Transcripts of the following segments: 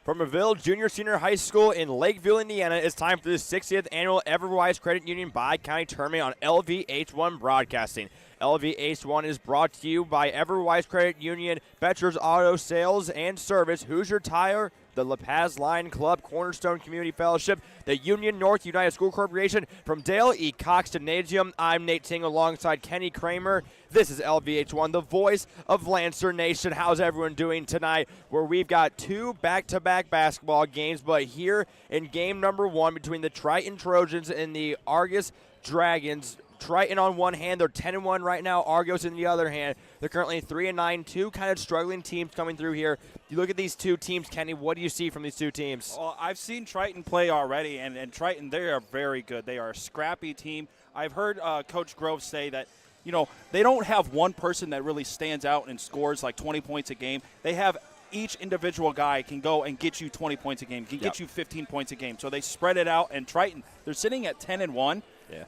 From LaVille Junior Senior High School in Lakeville, Indiana, it's time for the 60th annual Everwise Credit Union Bicounty Tournament on LVH1 Broadcasting. LVH1 is brought to you by Everwise Credit Union, Betcher's Auto Sales and Service, Hoosier Tire, the La Paz Lion Club, Cornerstone Community Fellowship, the Union North United School Corporation. From Dale E. Cox Gymnasium, I'm Nate Ting alongside Kenny Kramer. This is LVH1, the voice of Lancer Nation. How's everyone doing tonight? Where we've got two back-to-back basketball games, but here in game number one between the Triton Trojans and the Argos Dragons. Triton on one hand, they're 10-1 right now. Argos in the other hand, they're currently 3-9. Two kind of struggling teams coming through here. You look at these two teams, Kenny. What do you see from these two teams? Well, I've seen Triton play already, and Triton, they are very good. They are a scrappy team. I've heard Coach Grove say that, you know, they don't have one person that really stands out and scores like 20 points a game. They have each individual guy can go and get you 20 points a game, can get you 15 points a game. So they spread it out, and Triton, they're sitting at 10-1. Yeah.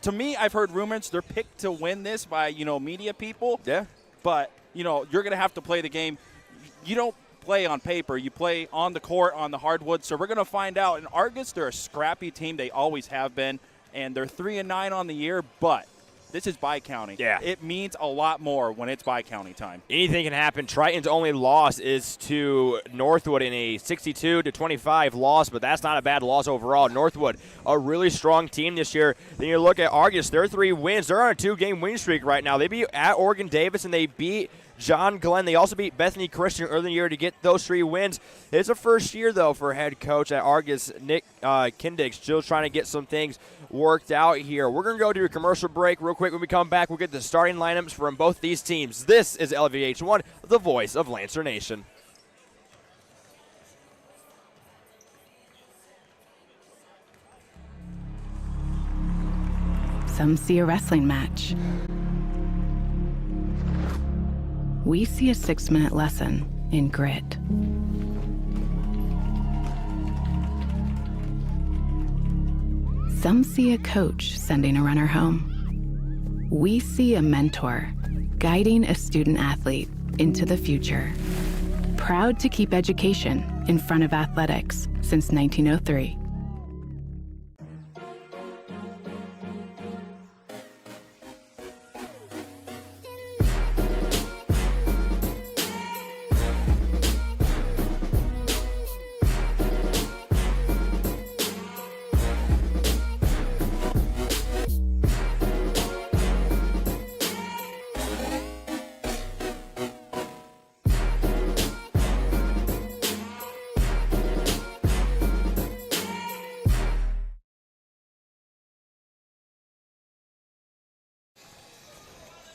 To me, I've heard rumors they're picked to win this by, you know, media people. Yeah. But, you know, you're going to have to play the game. You don't play on paper. You play on the court, on the hardwood. So we're going to find out. In Argos, they're a scrappy team. They always have been. And they're 3-9 on the year. But this is Bicounty. Yeah. It means a lot more when it's Bicounty time. Anything can happen. Triton's only loss is to Northwood in a 62-25 loss, but that's not a bad loss overall. Northwood, a really strong team this year. Then you look at Argos, their 3 wins. They're on a 2-game win streak right now. They beat at Oregon Davis, and they beat John Glenn. They also beat Bethany Christian early in the year to get those 3 wins. It's a first year, though, for head coach at Argos, Nick Kindig, still trying to get some things worked out here. We're going to go to a commercial break real quick. When we come back, we'll get the starting lineups from both these teams. This is LVH1, the voice of Lancer Nation. Some see a wrestling match. We see a 6-minute lesson in grit. Some see a coach sending a runner home. We see a mentor guiding a student athlete into the future. Proud to keep education in front of athletics since 1903.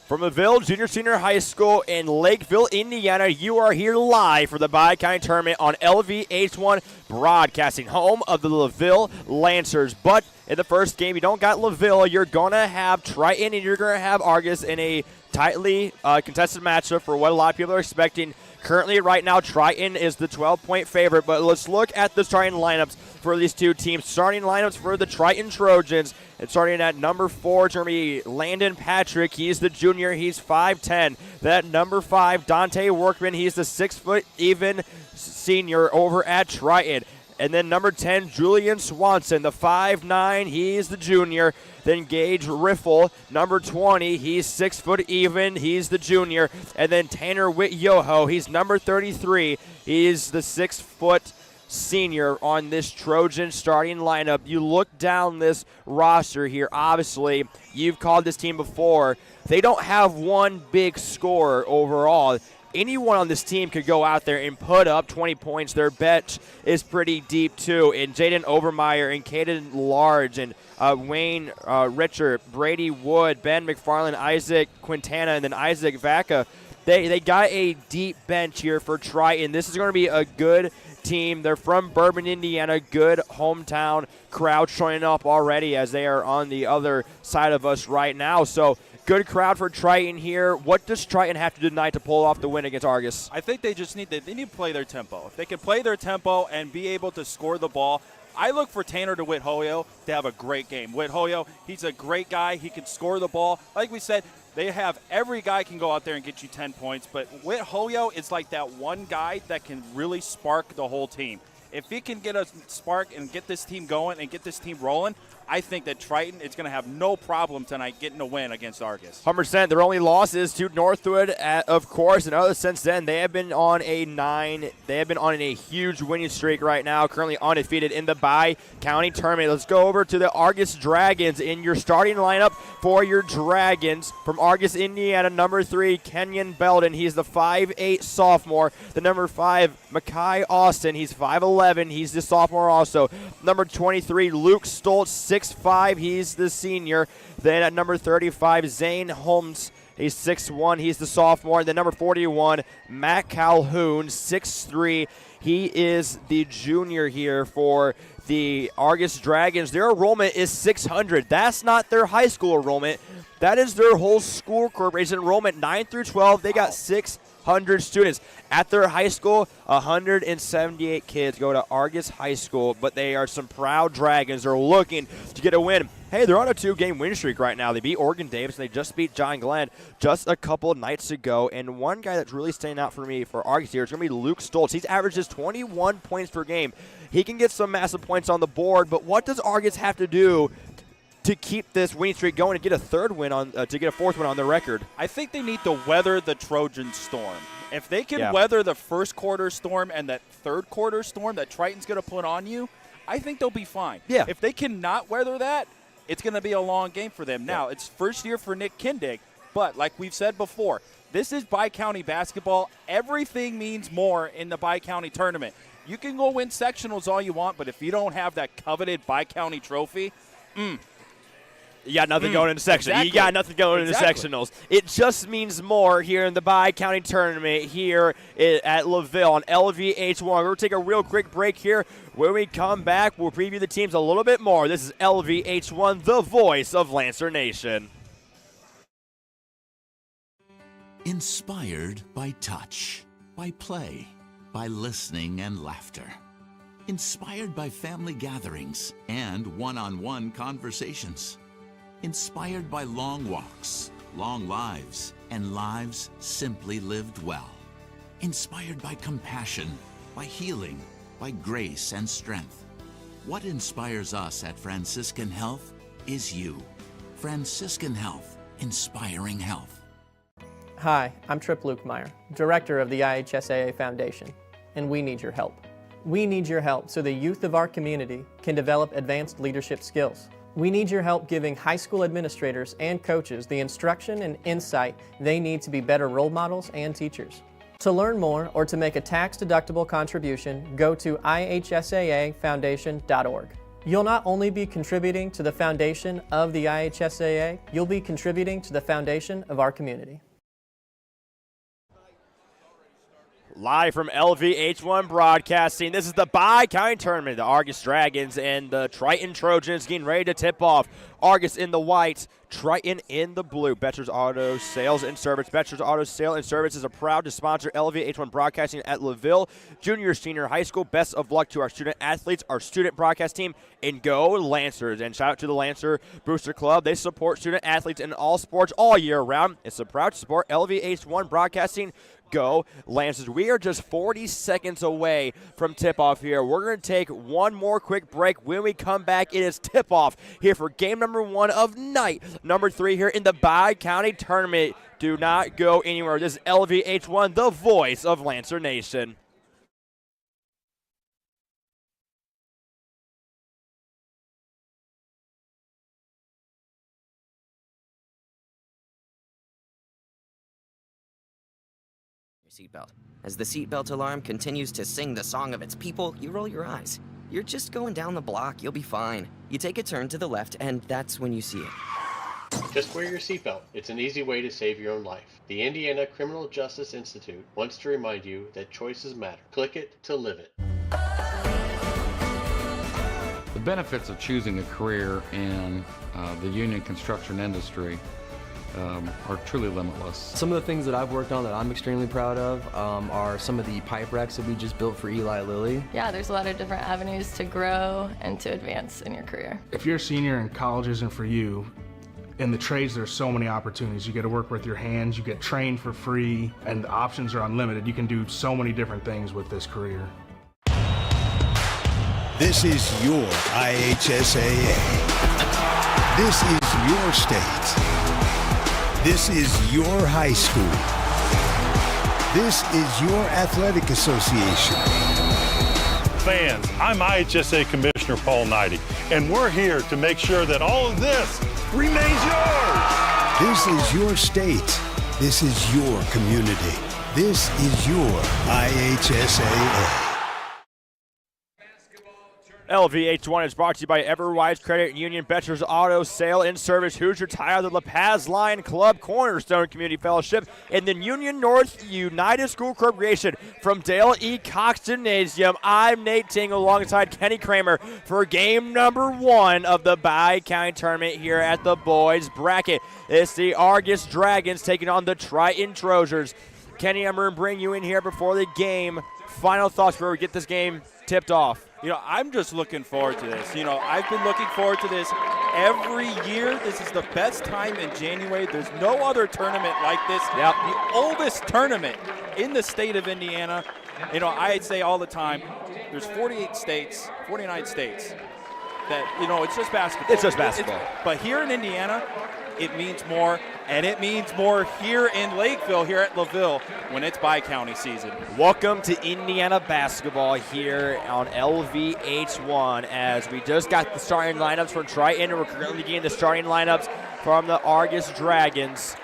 From LaVille Junior Senior High School in Lakeville, Indiana, you are here live for the Bicounty Tournament on LVH1 Broadcasting, home of the LaVille Lancers. But in the first game, you don't got LaVille. You're going to have Triton and you're going to have Argos in a tightly contested matchup for what a lot of people are expecting. Currently, right now, Triton is the 12-point favorite, but let's look at the starting lineups for these two teams. Starting lineups for the Triton Trojans. And starting at number 4, it's going to be Landon Patrick. He's the junior. He's 5'10". That number 5, Dante Workman. He's the 6-foot-even senior over at Triton. And then number 10, Julian Swanson, the 5'9". He's the junior. Then Gage Riffle, number 20. He's 6'even". He's the junior. And then Tanner Witt-Yoho. He's number 33. He's the 6-foot senior on this Trojan starting lineup. You look down this roster here. Obviously, you've called this team before. They don't have one big scorer overall. Anyone on this team could go out there and put up 20 points. Their bench is pretty deep, too. And Jaden Overmeyer and Caden Large and Wayne Richard, Brady Wood, Ben McFarland, Isaac Quintana, and then Isaac Vaca. They got a deep bench here for Triton. This is going to be a good team. They're from Bourbon, Indiana. Good hometown crowd showing up already as they are on the other side of us right now. So good crowd for Triton here. What does Triton have to do tonight to pull off the win against Argos? I think they just need to play their tempo. If they can play their tempo and be able to score the ball, I look for Tanner to Witt-Hoyo to have a great game. Witt-Hoyo, he's a great guy. He can score the ball. Like we said, They have every guy can go out there and get you 10 points, but Whit Hoyo is like that one guy that can really spark the whole team. If he can get a spark and get this team going and get this team rolling, I think that Triton is going to have no problem tonight getting a win against Argos. 100%. Their only loss is to Northwood, of course. And other since then, they have been on a huge winning streak right now, currently undefeated in the Bicounty tournament. Let's go over to the Argos Dragons in your starting lineup for your Dragons. From Argos, Indiana, number 3, Kenyon Belden. He's the 5'8 sophomore. The number 5, Makai Austin. He's 5'11. He's the sophomore also. Number 23, Luke Stoltz, 6'5", he's the senior. Then at number 35, Zane Holmes, he's 6'1", he's the sophomore. And then number 41, Matt Calhoun, 6'3", he is the junior here for the Argos Dragons. Their enrollment is 600. That's not their high school enrollment. That is their whole school corporation enrollment, 9 through 12. They got 600 students. At their high school, 178 kids go to Argos High School, but they are some proud Dragons. They're looking to get a win. Hey, they're on a 2-game win streak right now. They beat Oregon Davis, and they just beat John Glenn just a couple of nights ago. And one guy that's really standing out for me for Argos here is going to be Luke Stoltz. He's averages 21 points per game. He can get some massive points on the board, but what does Argos have to do to keep this winning streak going and get a fourth win on their record? I think they need to weather the Trojan storm. If they can weather the first quarter storm and that third quarter storm that Triton's going to put on you, I think they'll be fine. Yeah. If they cannot weather that, it's going to be a long game for them. Now, it's first year for Nick Kindig, but like we've said before, this is Bicounty basketball. Everything means more in the Bicounty tournament. You can go win sectionals all you want, but if you don't have that coveted Bicounty trophy, you got nothing going into sectionals. Exactly. You got nothing going into sectionals. It just means more here in the Bicounty tournament here at LaVille on LVH1. We're going to take a real quick break here. When we come back, we'll preview the teams a little bit more. This is LVH1, the voice of Lancer Nation. Inspired by touch, by play, by listening and laughter. Inspired by family gatherings and one-on-one conversations. Inspired by long walks, long lives, and lives simply lived well. Inspired by compassion, by healing, by grace and strength. What inspires us at Franciscan Health is you. Franciscan Health, inspiring health. Hi, I'm Trip Lukemeyer, Director of the IHSAA Foundation, and we need your help. We need your help so the youth of our community can develop advanced leadership skills. We need your help giving high school administrators and coaches the instruction and insight they need to be better role models and teachers. To learn more or to make a tax-deductible contribution, go to ihsaafoundation.org. You'll not only be contributing to the foundation of the IHSAA, you'll be contributing to the foundation of our community. Live from LVH1 Broadcasting, this is the Bicounty tournament. The Argos Dragons and the Triton Trojans getting ready to tip off. Argos in the white, Triton in the blue. Betcher's Auto Sales and Service. Betcher's Auto Sale and Service is proud to sponsor LVH1 Broadcasting at LaVille Junior Senior High School. Best of luck to our student athletes, our student broadcast team, and go Lancers. And shout out to the Lancer Booster Club. They support student athletes in all sports all year round. It's proud to support LVH1 Broadcasting. Go Lancers. We are just 40 seconds away from tip-off here. We're going to take one more quick break. When we come back, it is tip-off here for game number 1 of night number 3 here in the Bicounty tournament. Do not go anywhere. This is LVH1, the voice of Lancer Nation. Seatbelt. As the seatbelt alarm continues to sing the song of its people, you roll your eyes. You're just going down the block, you'll be fine. You take a turn to the left, and that's when you see it. Just wear your seatbelt. It's an easy way to save your own life. The Indiana Criminal Justice Institute wants to remind you that choices matter. Click it to live it. The benefits of choosing a career in the union construction industry are truly limitless. Some of the things that I've worked on that I'm extremely proud of are some of the pipe racks that we just built for Eli Lilly. Yeah, there's a lot of different avenues to grow and to advance in your career. If you're a senior and college isn't for you, In the trades, there's so many opportunities. You get to work with your hands, you get trained for free, and the options are unlimited. You can do so many different things with this career. This is your IHSAA. This is your state. This is your high school. This is your athletic association. Fans, I'm IHSA Commissioner Paul Knighty, and we're here to make sure that all of this remains yours. This is your state. This is your community. This is your IHSAA. LVH1 is brought to you by Everwise Credit Union, Betcher's Auto Sale and Service, Hoosier Tire, the La Paz Lion Club, Cornerstone Community Fellowship, and the Union North United School Corporation. From Dale E. Cox Gymnasium, I'm Nate Ting alongside Kenny Kramer for game number 1 of the Bicounty tournament here at the boys bracket. It's the Argos Dragons taking on the Triton Trojans. Kenny, I'm going to bring you in here before the game. Final thoughts before we get this game tipped off. You know, I'm just looking forward to this. You know, I've been looking forward to this every year. This is the best time in January. There's no other tournament like this. Yep. The oldest tournament in the state of Indiana. You know, I say all the time, there's 49 states that, you know, it's just basketball. It's just basketball. But here in Indiana, it means more, and it means more here in Lakeville, here at LaVille, when it's Bicounty season. Welcome to Indiana basketball here on LVH1 as we just got the starting lineups for Triton, and we're currently getting the starting lineups from the Argos Dragons.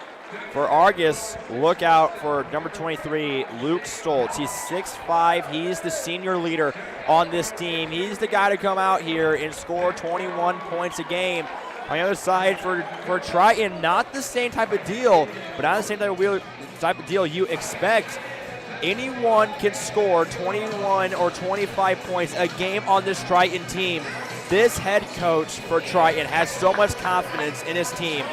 For Argos, look out for number 23, Luke Stoltz. He's 6'5". He's the senior leader on this team. He's the guy to come out here and score 21 points a game. On the other side for Triton, not the same type of deal, but not the same type of deal you expect. Anyone can score 21 or 25 points a game on this Triton team. This head coach for Triton has so much confidence in his team.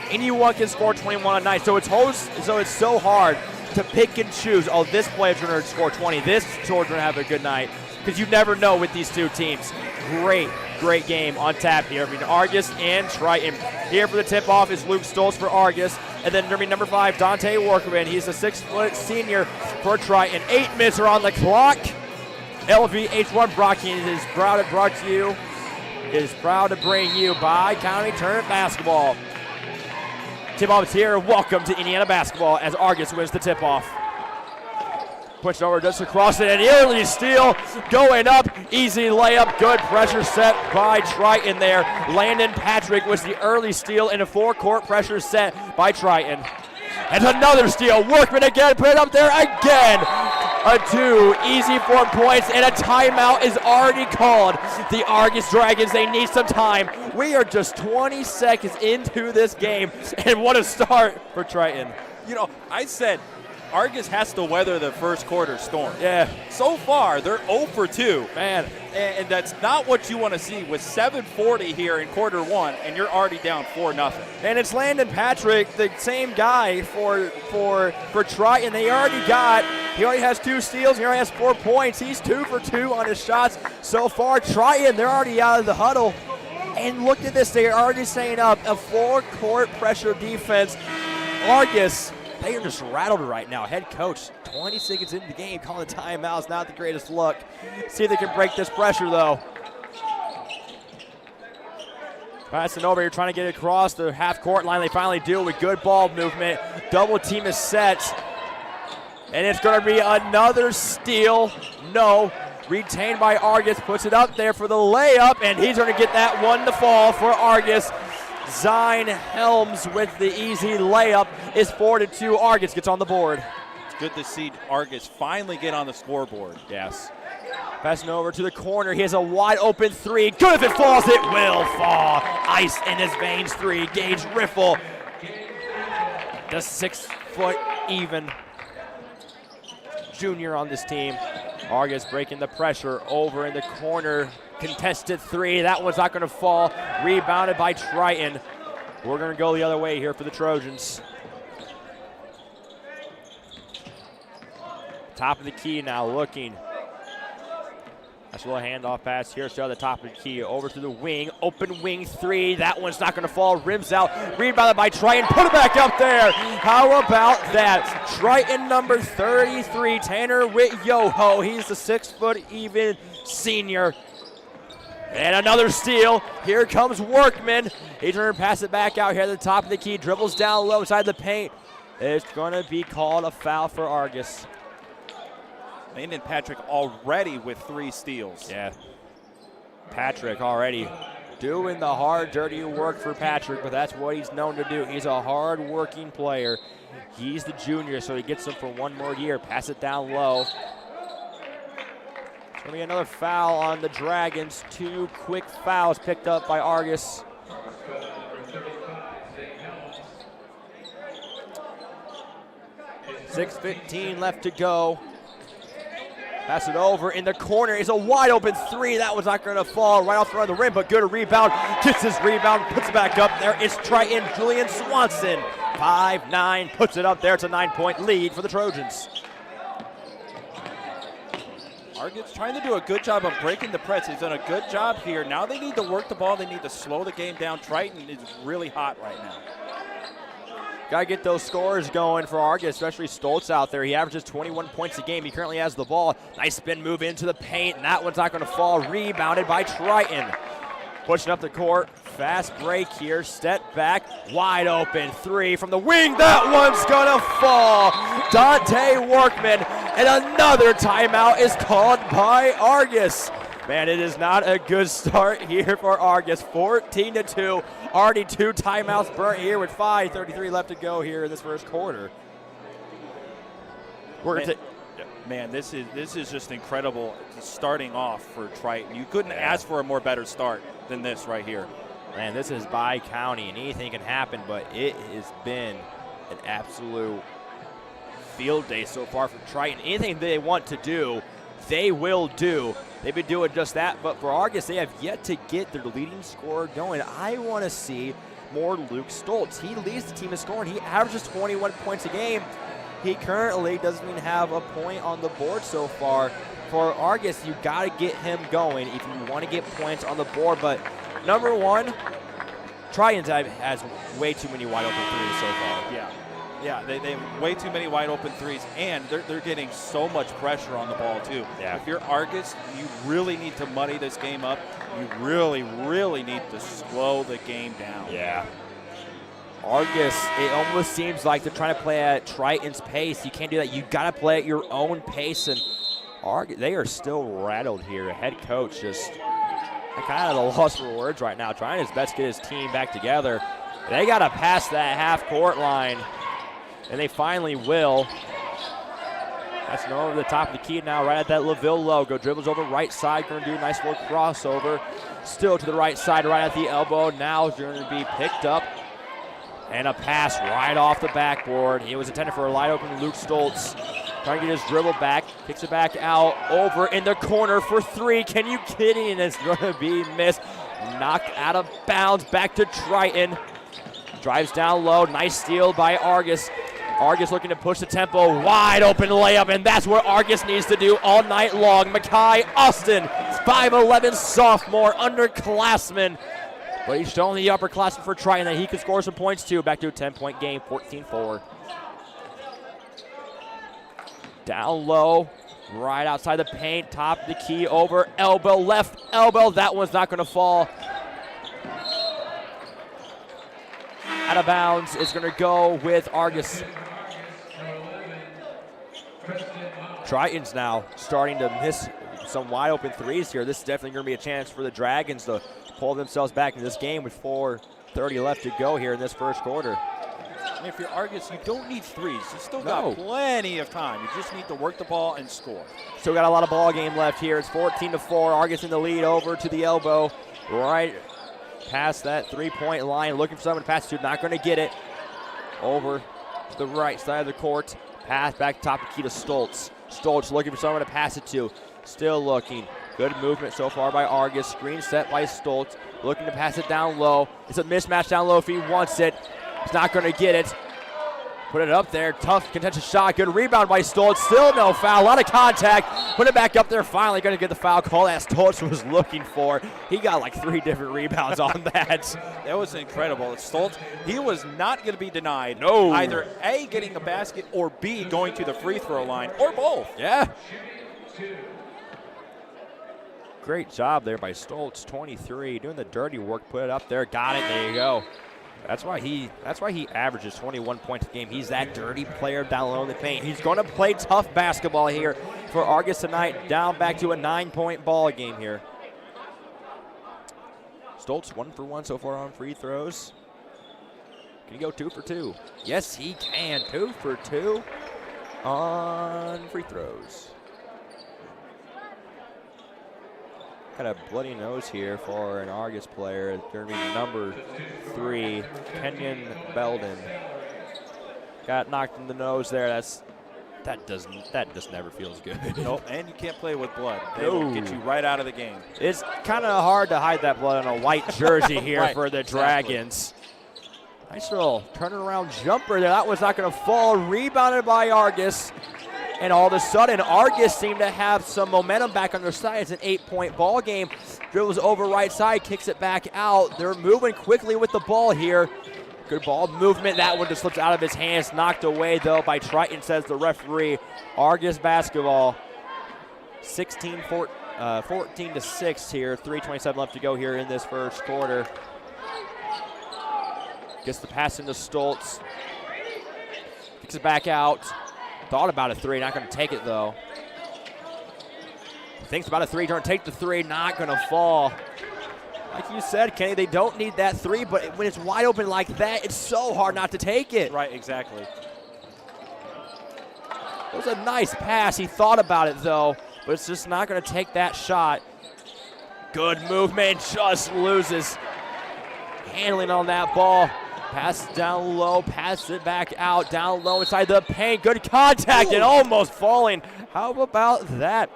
Anyone can score 21 a night, so it's so hard to pick and choose. Oh, this player's going to score 20. This player's going to have a good night, because you never know with these two teams. Great game on tap here between Argos and Triton. Here for the tip-off is Luke Stoltz for Argos, and then number 5, Dante Workman. He's a 6-foot senior for Triton. 8 minutes are on the clock. LVH1 Broadcasting is proud to bring you Bicounty tournament basketball. Tip-off is here. Welcome to Indiana basketball as Argos wins the tip-off. Push over, just across it, and early steal going up. Easy layup, good pressure set by Triton there. Landon Patrick was the early steal in a 4-court pressure set by Triton. And another steal, Workman again, put it up there again. A 2, easy 4 points, and a timeout is already called. The Argos Dragons, they need some time. We are just 20 seconds into this game, and what a start for Triton. You know, I said Argos has to weather the first quarter storm. Yeah. So far, they're 0 for 2. Man. And that's not what you want to see with 7:40 here in quarter 1, and you're already down 4-0. And it's Landon Patrick, the same guy for Triton. He already has 2 steals, he already has 4 points. He's 2 for 2 on his shots so far. Triton, they're already out of the huddle. And look at this, they're already setting up a 4-court pressure defense. Argos, they are just rattled right now. Head coach, 20 seconds into the game, calling the timeouts. Not the greatest look. See if they can break this pressure, though. Passing over here, trying to get it across the half-court line. They finally do with good ball movement. Double team is set. And it's going to be another steal. No. Retained by Argos. Puts it up there for the layup, and he's going to get that one to fall for Argos. Zine Helms with the easy layup is 4-2. Argos gets on the board. It's good to see Argos finally get on the scoreboard. Yes. Passing over to the corner. He has a wide open 3. Good if it falls. It will fall. Ice in his veins 3. Gage Riffle. The 6-foot even junior on this team. Argos breaking the pressure over in the corner. Contested 3. That one's not going to fall. Rebounded by Triton. We're going to go the other way here for the Trojans. Top of the key now, looking Nice little handoff pass here, still at the top of the key, over to the wing, open wing three, that one's not going to fall, rims out, rebounded by Triton, put it back up there. How about that? Triton number 33, Tanner Witt-Yoho, he's the 6'even" senior. And another steal, here comes Workman. He's going to pass it back out here at the top of the key, dribbles down low inside the paint. It's going to be called a foul for Argus. Landon Patrick already with 3 steals. Yeah. Patrick already doing the hard, dirty work for Patrick, but that's what he's known to do. He's a hard-working player. He's the junior, so he gets him for one more year. Pass it down low. It's going to be another foul on the Dragons. 2 quick fouls picked up by Argus. .6:15 left to go. Pass it over in the corner. It's a wide open 3. That one's not going to fall right off the front of the rim, but good rebound. Gets his rebound, puts it back up there. It's Triton, Julian Swanson. 5'9", puts it up there. It's a 9-point lead for the Trojans. Argus trying to do a good job of breaking the press. He's done a good job here. Now they need to work the ball. They need to slow the game down. Triton is really hot right now. Got to get those scores going for Argus, especially Stoltz out there. He averages 21 points a game. He currently has the ball. Nice spin move into the paint, and that one's not going to fall. Rebounded by Triton. Pushing up the court. Fast break here. Step back. Wide open 3 from the wing. That one's going to fall. Dante Workman. And another timeout is called by Argus. Man, it is not a good start here for Argus. 14-2. Already 2 timeouts burnt here with 5:33 left to go here in this first quarter. Man, this is just incredible starting off for Triton. You couldn't ask for a more better start than this right here. Man, this is Bicounty, and anything can happen, but it has been an absolute field day so far for Triton. Anything they want to do, they will do. They've been doing just that, but for Argus, they have yet to get their leading scorer going. I want to see more Luke Stoltz. He leads the team in scoring. He averages 21 points a game. He currently doesn't even have a point on the board so far. For Argus, you got to get him going if you want to get points on the board. But number one, Triton has way too many wide open threes so far. Yeah, they have way too many wide open threes, and they're getting so much pressure on the ball too. Yeah. If you're Argus, you really need to muddy this game up. You really, really need to slow the game down. Yeah. Argus, it almost seems like they're trying to play at Triton's pace. You can't do that. You got to play at your own pace, and Argus, they are still rattled here. Head coach just kind of at a loss for words right now, trying his best to get his team back together. They got to pass that half-court line. And they finally will. That's over the top of the key now, right at that LaVille logo. Dribbles over right side, going to do a nice little crossover. Still to the right side, right at the elbow. Now is going to be picked up. And a pass right off the backboard. It was intended for a wide open Luke Stoltz. Trying to get his dribble back. Kicks it back out. Over in the corner for 3. Can you kidding? And it's going to be missed. Knocked out of bounds. Back to Triton. Drives down low. Nice steal by Argus. Argus looking to push the tempo, wide open layup, and that's what Argus needs to do all night long. Makai Austin, 5'11" sophomore, underclassman. But he's showing the upperclassmen for Triton that he can score some points too. Back to a 10-point game, 14-4. Down low, right outside the paint, top of the key, over, elbow, left elbow. That one's not going to fall. Out of bounds is going to go with Argus. Triton's now starting to miss some wide open threes here. This is definitely going to be a chance for the Dragons to pull themselves back in this game with 4:30 left to go here in this first quarter. And if you're Argus, you don't need threes. You still got plenty of time. You just need to work the ball and score. Still got a lot of ball game left here. It's 14-4. Argus in the lead, over to the elbow. Right past that three-point line, looking for someone to pass to, not going to get it. Over to the right side of the court, pass back top of key to Stoltz. Stoltz looking for someone to pass it to, still looking. Good movement so far by Argus, screen set by Stoltz, looking to pass it down low. It's a mismatch down low if he wants it. He's not going to get it. Put it up there. Tough contentious shot. Good rebound by Stoltz. Still no foul. A lot of contact. Put it back up there. Finally going to get the foul call that Stoltz was looking for. He got like 3 different rebounds on that. That was incredible. Stoltz, he was not going to be denied either A, getting a basket, or B, going to the free throw line, or both. Yeah. Great job there by Stoltz. 23, doing the dirty work. Put it up there. Got it. There you go. That's why he averages 21 points a game. He's that dirty player down low in the paint. He's going to play tough basketball here for Argus tonight. Down back to a 9-point ball game here. Stoltz 1 for 1 so far on free throws. Can he go 2 for 2? Yes, he can. 2 for 2 on free throws. Got a bloody nose here for an Argus player. Going to be number 3, Kenyon Belden. Got knocked in the nose there. That just never feels good. Nope, and you can't play with blood. They will get you right out of the game. It's kind of hard to hide that blood on a white jersey here right, for the Dragons. Nice little turnaround jumper there. That was not going to fall. Rebounded by Argus. And all of a sudden, Argus seemed to have some momentum back on their side. It's an 8-point ball game. Dribbles over right side, kicks it back out. They're moving quickly with the ball here. Good ball movement. That one just slips out of his hands. Knocked away, though, by Triton, says the referee. Argus basketball, 14-6 here. 3:27 left to go here in this first quarter. Gets the pass into Stoltz. Kicks it back out. Thought about a 3, not going to take it, though. Thinks about a 3, trying to take the 3, not going to fall. Like you said, Kenny, they don't need that 3, but when it's wide open like that, it's so hard not to take it. Right, exactly. It was a nice pass. He thought about it, though, but it's just not going to take that shot. Good movement, just loses handling on that ball. Pass down low, pass it back out, down low inside the paint. Good contact and almost falling. How about that?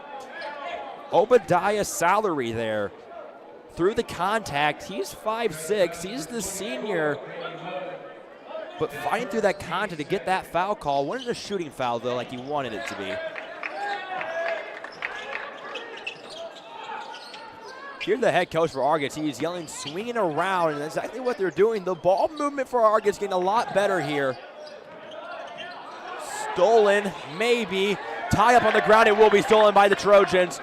Obadiah Salary there. Through the contact, he's 5'6", he's the senior. But fighting through that contact to get that foul call. Wasn't a shooting foul, though, like he wanted it to be. Here's the head coach for Argus. He's yelling, swinging around, and that's exactly what they're doing. The ball movement for Argus getting a lot better here. Stolen, maybe. Tie up on the ground. It will be stolen by the Trojans.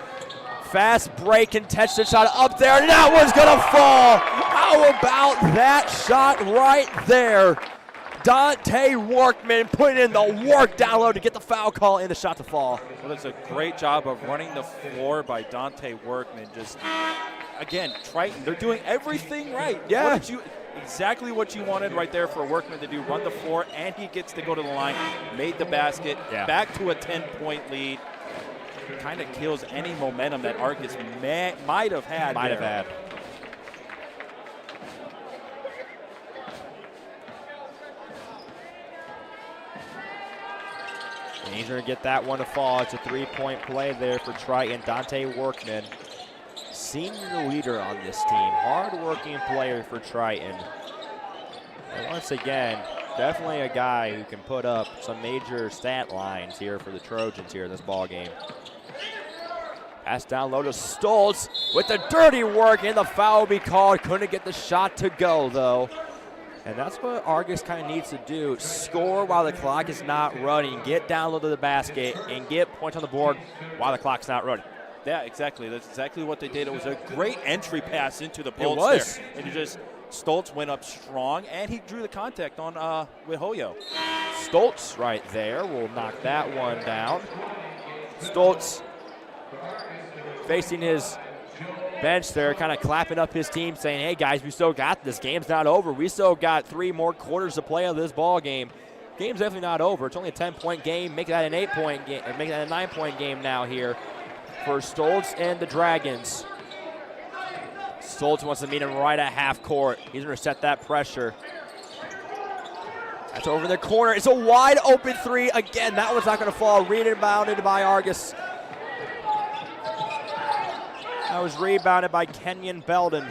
Fast break, contested shot up there, and that one's going to fall. How about that shot right there? Dante Workman putting in the work down low to get the foul call and the shot to fall. Well, that's a great job of running the floor by Dante Workman. Just, again, Triton, they're doing everything right. Yeah. Exactly what you wanted right there for Workman to do, run the floor, and he gets to go to the line, made the basket, back to a 10-point lead. Kind of kills any momentum that Argus might have had. And he's going to get that one to fall. It's a 3-point play there for Triton. Dante Workman, senior leader on this team. Hard-working player for Triton. And once again, definitely a guy who can put up some major stat lines here for the Trojans here in this ball game. Pass down low to Stoltz with the dirty work, and the foul will be called. Couldn't get the shot to go, though. And that's what Argus kind of needs to do. Score while the clock is not running. Get down low to the basket and get points on the board while the clock's not running. Yeah, exactly. That's exactly what they did. It was a great entry pass into the post there. And Stoltz went up strong, and he drew the contact on with Hoyo. Stoltz right there will knock that one down. Stoltz facing his bench there, kind of clapping up his team, saying, hey, guys, we still got this. Game's not over. We still got 3 more quarters to play of this ball game. Game's definitely not over. It's only a 10-point game. Make that an 8-point game. Make that a 9-point game now here for Stoltz and the Dragons. Stoltz wants to meet him right at half court. He's going to set that pressure. That's over in the corner. It's a wide open 3. Again, that one's not going to fall. Rebounded by Argus. That was rebounded by Kenyon Belden.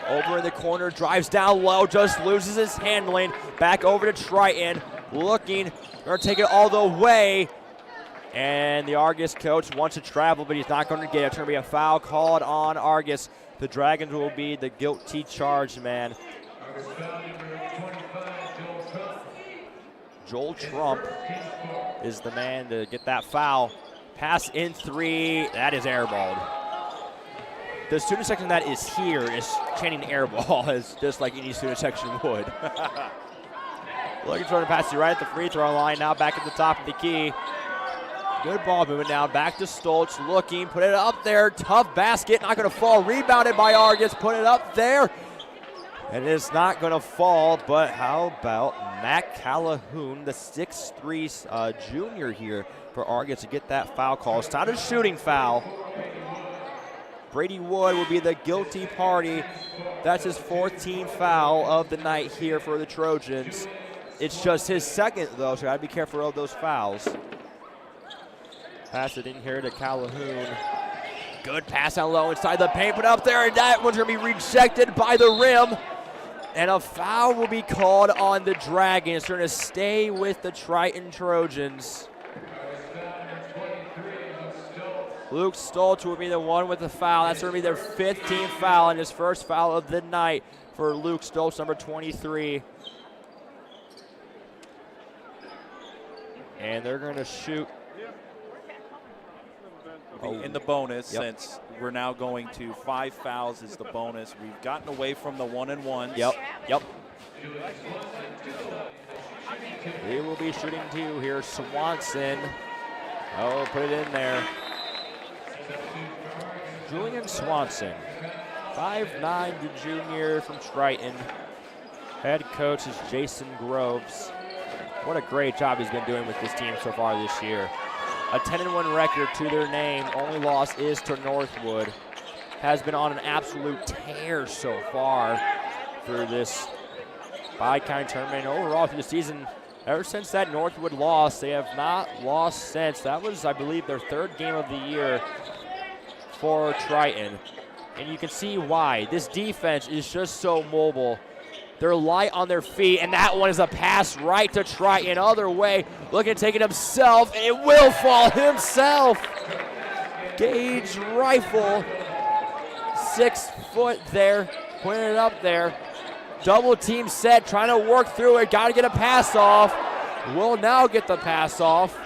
Over in the corner, drives down low, just loses his handling. Back over to Triton, looking, going to take it all the way. And the Argus coach wants to travel, but he's not going to get it. It's going to be a foul called on Argus. The Dragons will be the guilty charged man. Joel Trump is the man to get that foul. Pass in 3, that is airballed. The student section that is here is chanting airball, as just like any student section would. Looking trying to pass you right at the free throw line, now back at the top of the key. Good ball movement now, back to Stoltz, looking, put it up there, tough basket, not going to fall, rebounded by Argus, put it up there. And it's not going to fall, but how about Matt Calhoun, the 6'3" junior here for Argus to get that foul call. It's not a shooting foul. Brady Wood will be the guilty party. That's his 14th foul of the night here for the Trojans. It's just his second, though, so got to be careful of those fouls. Pass it in here to Calhoun. Good pass out low inside the paint, put up there, and that one's going to be rejected by the rim. And a foul will be called on the Dragons. They're going to stay with the Triton Trojans. Luke Stoltz will be the one with the foul. That's going to be their 15th foul and his first foul of the night for Luke Stoltz, number 23. And they're going to shoot. In the bonus, since we're now going to 5 fouls is the bonus. We've gotten away from the 1-and-1s. Yep. They will be shooting 2 here. Swanson. Oh, put it in there. Julian Swanson, 5'9", the junior from Triton. Head coach is Jason Groves. What a great job he's been doing with this team so far this year. A 10-1 record to their name. Only loss is to Northwood. Has been on an absolute tear so far for this Bicounty tournament. Overall through the season, ever since that Northwood loss, they have not lost since. That was, I believe, their 3rd game of the year for Triton. And you can see why. This defense is just so mobile. They're light on their feet, and that one is a pass right to Triton. Other way, looking to take it himself, and it will fall himself. Gage Rifle, 6 foot there, putting it up there. Double team set, trying to work through it. Got to get a pass off. Will now get the pass off.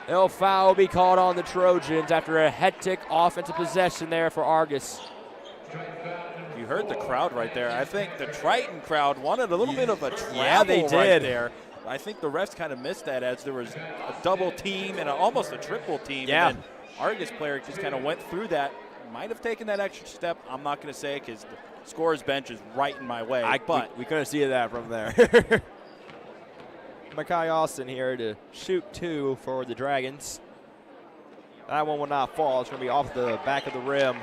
No foul will be called on the Trojans after a hectic offensive possession there for Argus. You heard the crowd right there. I think the Triton crowd wanted a little bit of a travel they did. right there. I think the refs kind of missed that as there was a double team and almost a triple team. Yeah. And then Argus player just kind of went through that. Might have taken that extra step. I'm not going to say because the scorer's bench is right in my way. But we couldn't see that from there. Makai Austin here to shoot 2 for the Dragons. That one will not fall. It's going to be off the back of the rim.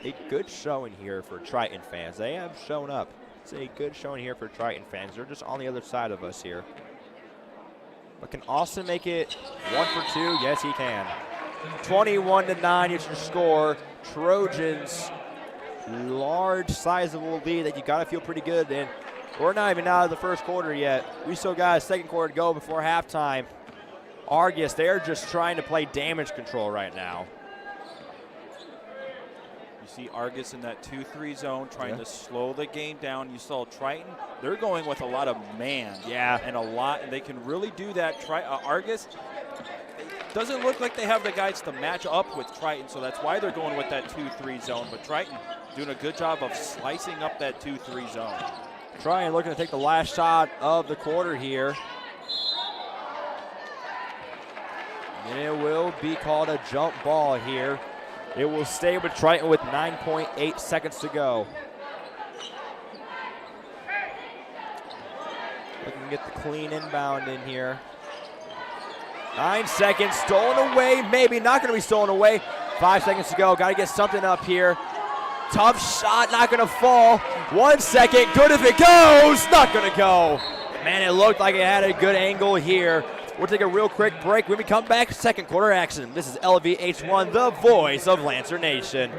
A good showing here for Triton fans. They have shown up. It's a good showing here for Triton fans. They're just on the other side of us here. But can Austin make it 1 for 2? Yes, he can. 21-9 is your score. Trojans, large, sizable lead that you got to feel pretty good in. We're not even out of the first quarter yet. We still got a second quarter to go before halftime. Argus, they're just trying to play damage control right now. you see Argus in that 2-3 zone trying to slow the game down. You saw Triton. They're going with a lot of man. And a lot. And they can really do that. Argus doesn't look like they have the guys to match up with Triton, so that's why they're going with that 2-3 zone. But Triton doing a good job of slicing up that 2-3 zone. Triton looking to take the last shot of the quarter here. And it will be called a jump ball here. It will stay with Triton with 9.8 seconds to go. Looking to get the clean inbound in here. 9 seconds, stolen away, maybe not gonna be stolen away. 5 seconds to go, gotta get something up here. Tough shot, not gonna fall. 1 second, good if it goes, not gonna go. Man, it looked like it had a good angle here. We'll take a real quick break. When we come back, second quarter action. This is LVH1, the voice of Lancer Nation.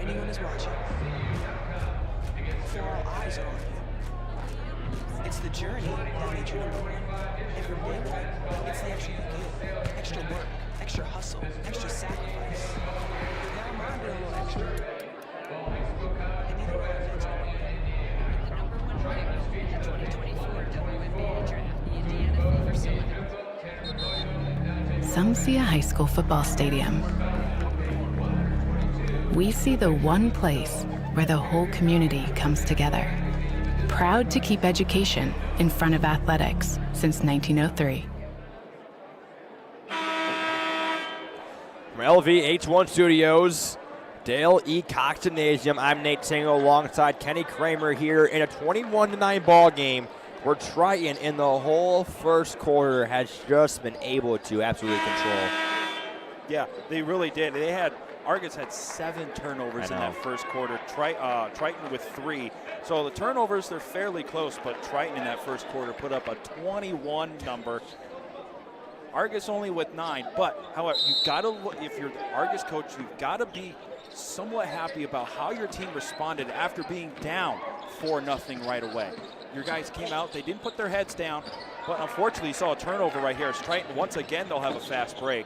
anyone is watching. For all eyes are on you. It's the journey that made you number one. Every day one, it's the extra you give. Extra work, extra hustle, extra sacrifice. Now I'm doing a little extra. And neither one of us. The number one pick in the 2024 WNBA draft, the Indiana Fever Select. Some see a high school football stadium. We see the one place where the whole community comes together. Proud to keep education in front of athletics since 1903. From LVH1 Studios, Dale E. Cox Gymnasium, I'm Nate Tingle alongside Kenny Kramer here in a 21-9 ball game where Triton in the whole first quarter has just been able to absolutely control. Yeah, they really did. Argos had 7 turnovers in that first quarter. Triton with 3. So the turnovers, they're fairly close, but Triton in that first quarter put up a 21 number. Argos only with 9, but however, you've got to look, if you're the Argos coach, you've got to be somewhat happy about how your team responded after being down 4-0 right away. Your guys came out, they didn't put their heads down, but unfortunately you saw a turnover right here. As Triton, once again, they'll have a fast break.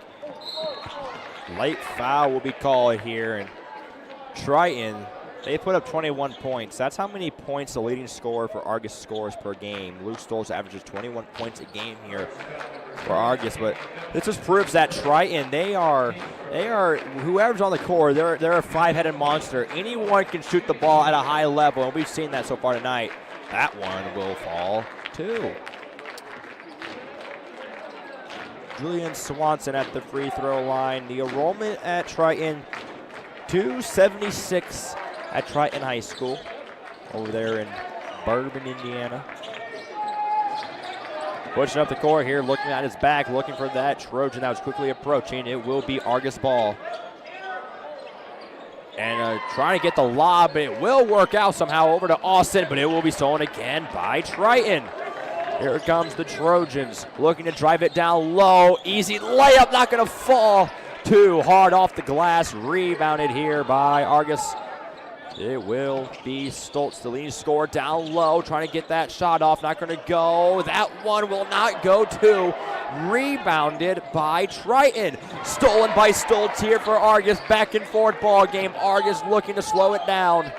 Late foul will be called here, and Triton, they put up 21 points. That's how many points the leading scorer for Argos scores per game. Luke Stoltz averages 21 points a game here for Argos, but this just proves that Triton, they are whoever's on the court, they're a 5-headed monster. Anyone can shoot the ball at a high level, and we've seen that so far tonight. That one will fall too. Julian Swanson at the free throw line. The enrollment at Triton, 276 at Triton High School over there in Bourbon, Indiana. Pushing up the court here, looking at his back, looking for that Trojan that was quickly approaching. It will be Argos ball. And trying to get the lob, but it will work out somehow over to Austin, but it will be stolen again by Triton. Here comes the Trojans, looking to drive it down low. Easy layup, not going to fall. Too hard off the glass, rebounded here by Argos. It will be Stoltz, the leading scorer, down low, trying to get that shot off, not going to go. That one will not go too. Rebounded by Triton. Stolen by Stoltz here for Argos. Back and forth ball game. Argos looking to slow it down.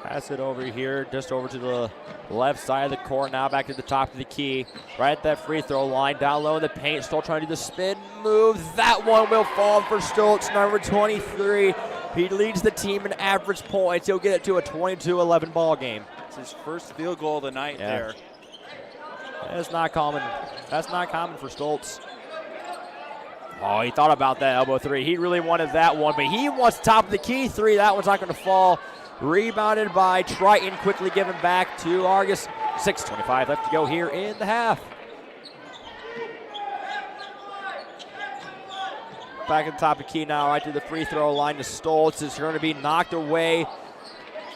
Pass it over here, just over to the left side of the court. Now back to the top of the key. Right at that free throw line, down low in the paint. Still trying to do the spin move. That one will fall for Stoltz, number 23. He leads the team in average points. He'll get it to a 22-11 ball game. It's his first field goal of the night there. That's not common. That's not common for Stoltz. Oh, he thought about that elbow three. He really wanted that one, but he wants top of the key three. That one's not going to fall. Rebounded by Triton, quickly given back to Argos. 6:25 left to go here in the half. Back at the top of the key now, right to the free throw line to Stoltz. It's going to be knocked away.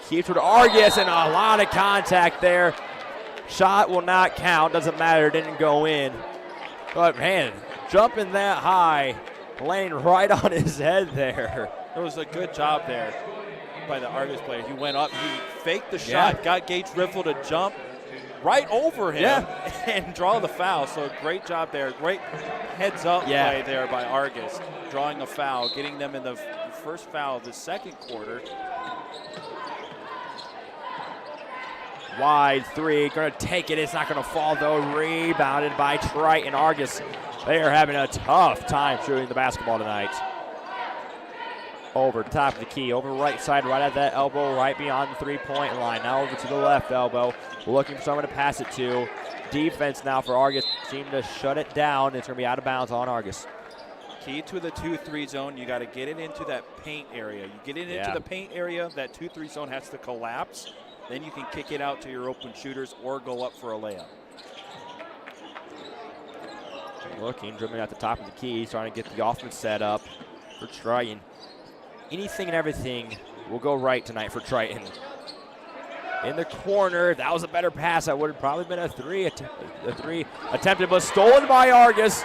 Keeps it to Argos, and a lot of contact there. Shot will not count, doesn't matter, didn't go in. But man, jumping that high, laying right on his head there. It was a good job there by the Argos player. He went up, he faked the shot, got Gage Riffle to jump right over him and draw the foul. So great job there. Great heads up play there by Argos, drawing a foul, getting them in the first foul of the second quarter. Wide three, gonna take it. It's not gonna fall though. Rebounded by Triton. Argos, they are having a tough time shooting the basketball tonight. Over top of the key, over right side, right at that elbow, right beyond the three-point line. Now over to the left elbow, looking for someone to pass it to. Defense now for Argos, seem to shut it down. It's gonna be out of bounds on Argos. Key to the 2-3 zone, you gotta get it into that paint area. You get it into the paint area, that 2-3 zone has to collapse. Then you can kick it out to your open shooters or go up for a layup. Looking, dribbling at the top of the key, trying to get the offense set up for Triton. Anything and everything will go right tonight for Triton. In the corner, that was a better pass. That would have probably been a three attempted, but stolen by Argos.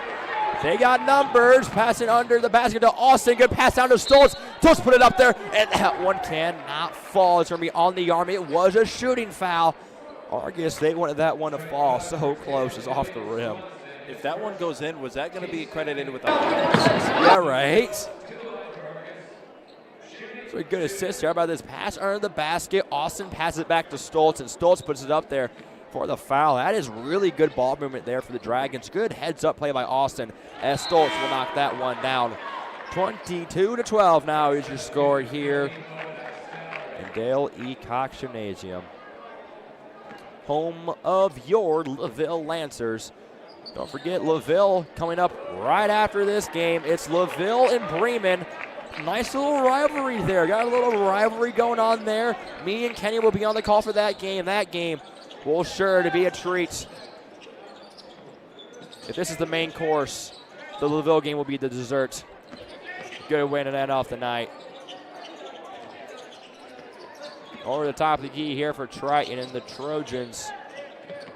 They got numbers. Passing under the basket to Austin. Good pass down to Stoltz. Stoltz put it up there, and that one cannot fall. It's going to be on the arm. It was a shooting foul. Argus, they wanted that one to fall. So close. It's off the rim. If that one goes in, was that going to be credited with a Yeah, right. So a good assist here. How about this pass under the basket? Austin passes it back to Stoltz, and Stoltz puts it up there for the foul. That is really good ball movement there for the Dragons. Good heads-up play by Austin as Stoltz will knock that one down. 22-12 now is your score here in Dale E. Cox Gymnasium, home of your LaVille Lancers. Don't forget LaVille coming up right after this game. It's LaVille and Bremen. Nice little rivalry there. Got a little rivalry going on there. Me and Kenny will be on the call for that game. That game will sure to be a treat. If this is the main course, the LaVille game will be the dessert. Good way to end off the night. Over the top of the key here for Triton and the Trojans.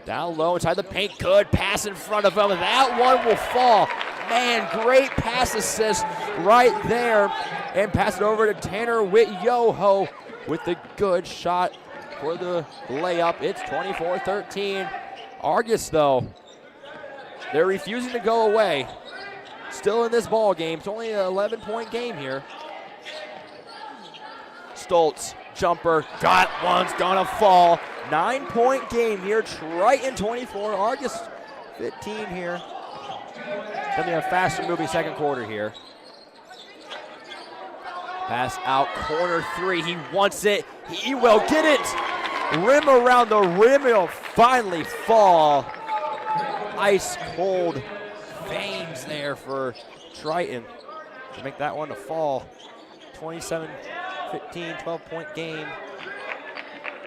Down low inside the paint. Good pass in front of him. That one will fall. Man, great pass assist right there. And pass it over to Tanner Witt-Yoho with the good shot for the layup. It's 24-13. Argus, though, they're refusing to go away. Still in this ball game. It's only an 11-point game here. Stoltz, jumper. That one's gonna fall. 9-point game here. Triton 24, Argus 15 here. Gonna be a faster moving second quarter here. Pass out, corner three. He wants it. He will get it. Rim around the rim. It'll finally fall. Ice cold veins there for Triton to make that one to fall. 27-15, 12-point game.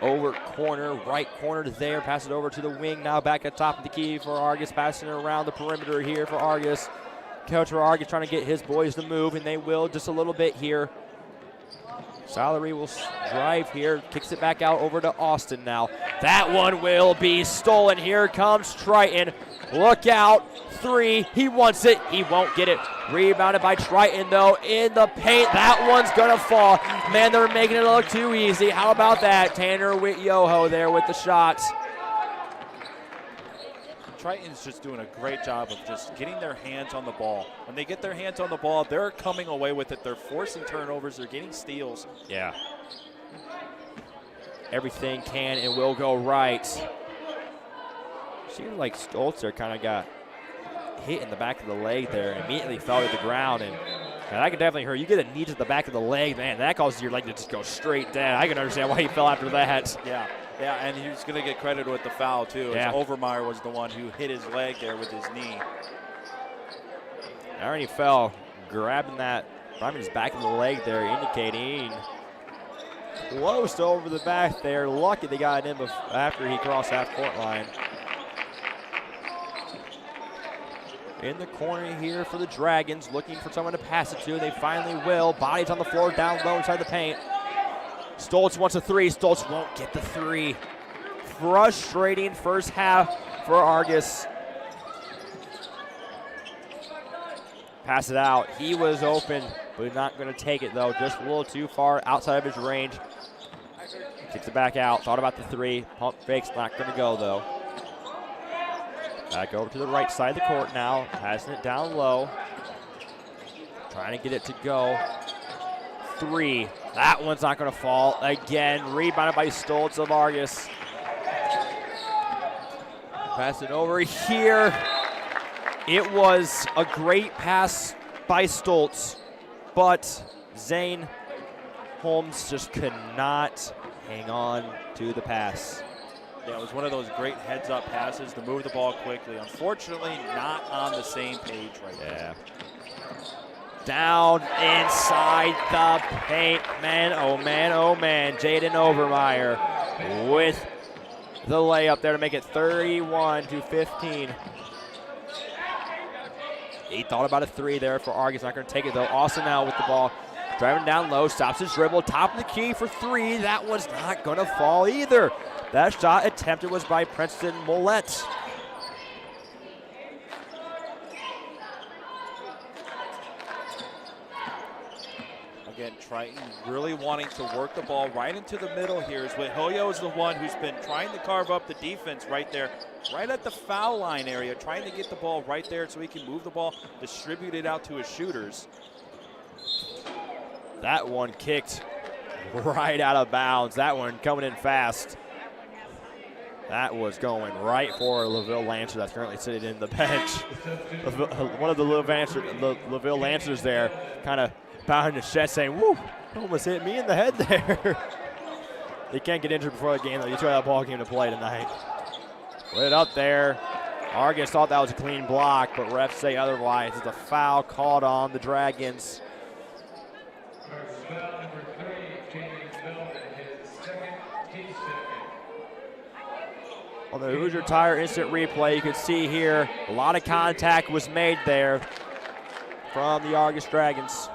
Over corner, right corner there. Pass it over to the wing. Now back at top of the key for Argus. Passing it around the perimeter here for Argus. Coach for Argus trying to get his boys to move, and they will just a little bit here. Salary will drive here. Kicks it back out over to Austin now. That one will be stolen. Here comes Triton. Look out. Three. He wants it. He won't get it. Rebounded by Triton, though, in the paint. That one's going to fall. Man, they're making it look too easy. How about that? Tanner Witt-Yoho there with the shots. Triton's just doing a great job of just getting their hands on the ball. When they get their hands on the ball, they're coming away with it. They're forcing turnovers. They're getting steals. Yeah. Everything can and will go right. Seemed like Stoltz there kind of got hit in the back of the leg there and immediately fell to the ground. And I can definitely hurt. You get a knee to the back of the leg, man, that causes your leg to just go straight down. I can understand why he fell after that. Yeah. Yeah, and he's going to get credit with the foul, too. Yeah. As Overmeyer was the one who hit his leg there with his knee. Already fell, grabbing that from his back of the leg there, indicating close over the back there. Lucky they got it in after he crossed half-court line. In the corner here for the Dragons, looking for someone to pass it to. They finally will. Bodies on the floor, down low inside the paint. Stoltz wants a three. Stoltz won't get the three. Frustrating first half for Argus. Pass it out. He was open, but not going to take it, though. Just a little too far outside of his range. Kicks it back out. Thought about the three. Pump fake's not going to go, though. Back over to the right side of the court now. Passing it down low. Trying to get it to go. Three. That one's not going to fall. Again, rebounded by Stoltz of Argus. Pass it over here. It was a great pass by Stoltz, but Zane Holmes just could not hang on to the pass. Yeah, it was one of those great heads-up passes to move the ball quickly. Unfortunately, not on the same page right now. Down inside the paint. Man, oh man, oh man. Jaden Overmeyer with the layup there to make it 31-15. He thought about a three there for Argus. Not going to take it, though. Austin now with the ball. Driving down low, stops his dribble. Top of the key for three. That one's not going to fall either. That shot attempted was by Princeton Mollett. Triton really wanting to work the ball right into the middle here. Is what Hoyo is the one who's been trying to carve up the defense right there, right at the foul line area, trying to get the ball right there so he can move the ball, distribute it out to his shooters. That one kicked right out of bounds. That one coming in fast. That was going right for LaVille Lancer that's currently sitting in the bench. One of the LaVille Lancers there kind of pounding his chest saying, woo, almost hit me in the head there. They can't get injured before the game, though. You try that ball game to play tonight. Put it up there. Argus thought that was a clean block, but refs say otherwise. It's a foul called on the Dragons. On the Hoosier Tire instant replay, you can see here a lot of contact was made there from the Argus Dragons.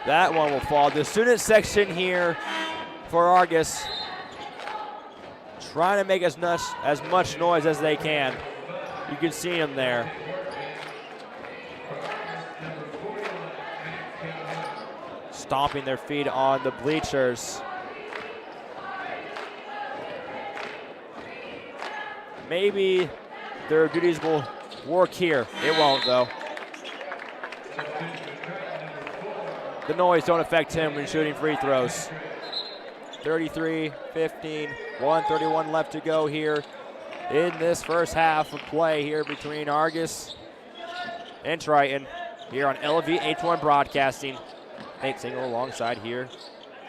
That one will fall. The student section here for Argus trying to make as much noise as they can. You can see them there. Stomping their feet on the bleachers. Maybe their duties will work here. It won't, though. The noise don't affect him when shooting free throws. 33-15, 1:31 left to go here in this first half of play here between Argus and Triton here on LVH1 Broadcasting. Nate Single alongside here,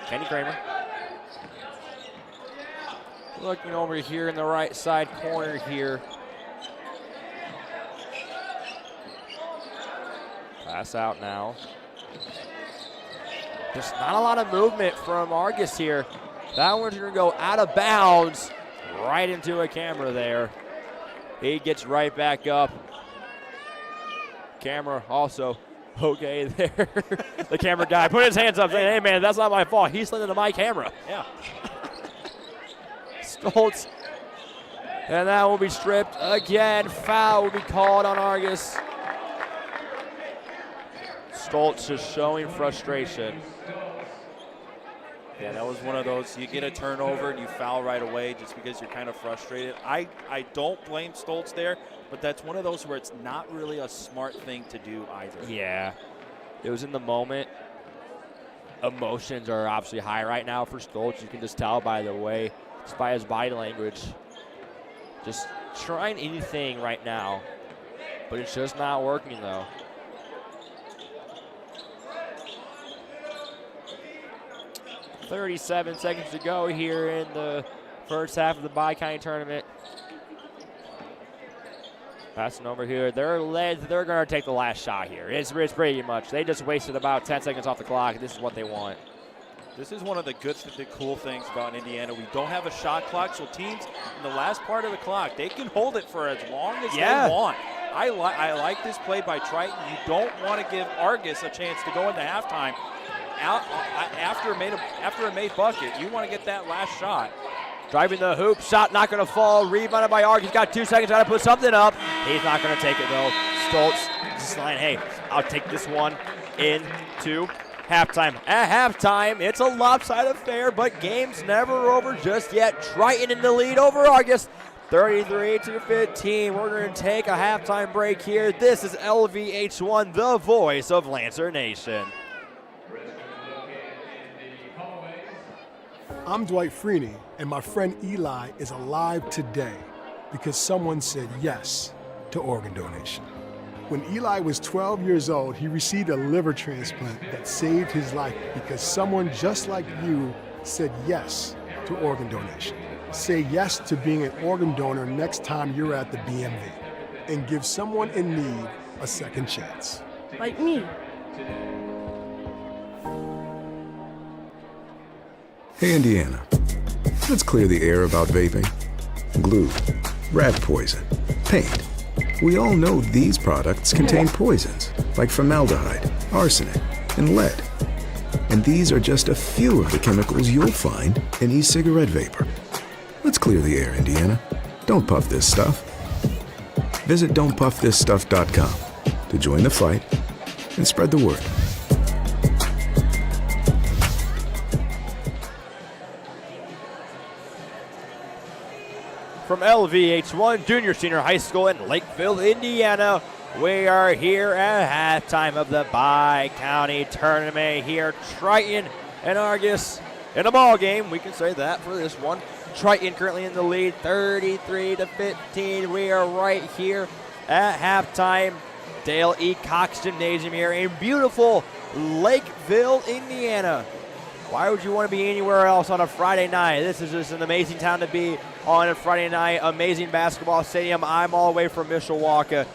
Kenny Kramer. Looking over here in the right side corner here. Pass out now. Just not a lot of movement from Argus here. That one's gonna go out of bounds right into a camera there. He gets right back up. Camera also okay there. The camera guy put his hands up saying, hey man, that's not my fault. He's slid into my camera. Yeah. Stoltz. And that will be stripped again. Foul will be called on Argus. Stoltz just showing frustration. Yeah, that was one of those, you get a turnover and you foul right away just because you're kind of frustrated. I don't blame Stoltz there, but that's one of those where it's not really a smart thing to do either. Yeah, it was in the moment. Emotions are obviously high right now for Stoltz. You can just tell by the way, just by his body language. Just trying anything right now, but it's just not working though. .37 seconds to go here in the first half of the Bicounty tournament. Passing over here. They're going to take the last shot here. It's pretty much. They just wasted about 10 seconds off the clock. This is what they want. This is one of the cool things about Indiana. We don't have a shot clock, so teams in the last part of the clock, they can hold it for as long as they want. I like this play by Triton. You don't want to give Argus a chance to go into halftime. After a made bucket, you want to get that last shot. Driving the hoop, shot not going to fall. Rebounded by Argus. He's got 2 seconds, trying to put something up. He's not going to take it though. Stoltz just saying, hey, I'll take this one into halftime. At halftime, it's a lopsided affair, but game's never over just yet. Triton in the lead over Argus. 33-15. We're going to take a halftime break here. This is LVH1, the voice of Lancer Nation. I'm Dwight Freeney, and my friend Eli is alive today because someone said yes to organ donation. When Eli was 12 years old, he received a liver transplant that saved his life because someone just like you said yes to organ donation. Say yes to being an organ donor next time you're at the BMV and give someone in need a second chance. Like me. Hey, Indiana, let's clear the air about vaping. Glue, rat poison, paint. We all know these products contain poisons like formaldehyde, arsenic, and lead. And these are just a few of the chemicals you'll find in e-cigarette vapor. Let's clear the air, Indiana. Don't puff this stuff. Visit don'tpuffthisstuff.com to join the fight and spread the word. From LVH1 Junior Senior High School in Lakeville, Indiana, we are here at halftime of the Bicounty tournament here. Triton and Argos in a ball game. We can say that for this one. Triton currently in the lead, 33-15. We are right here at halftime. Dale E. Cox Gymnasium here in beautiful Lakeville, Indiana. Why would you want to be anywhere else on a Friday night? This is just an amazing town to be on a Friday night. Amazing basketball stadium. I'm all the way from Mishawaka,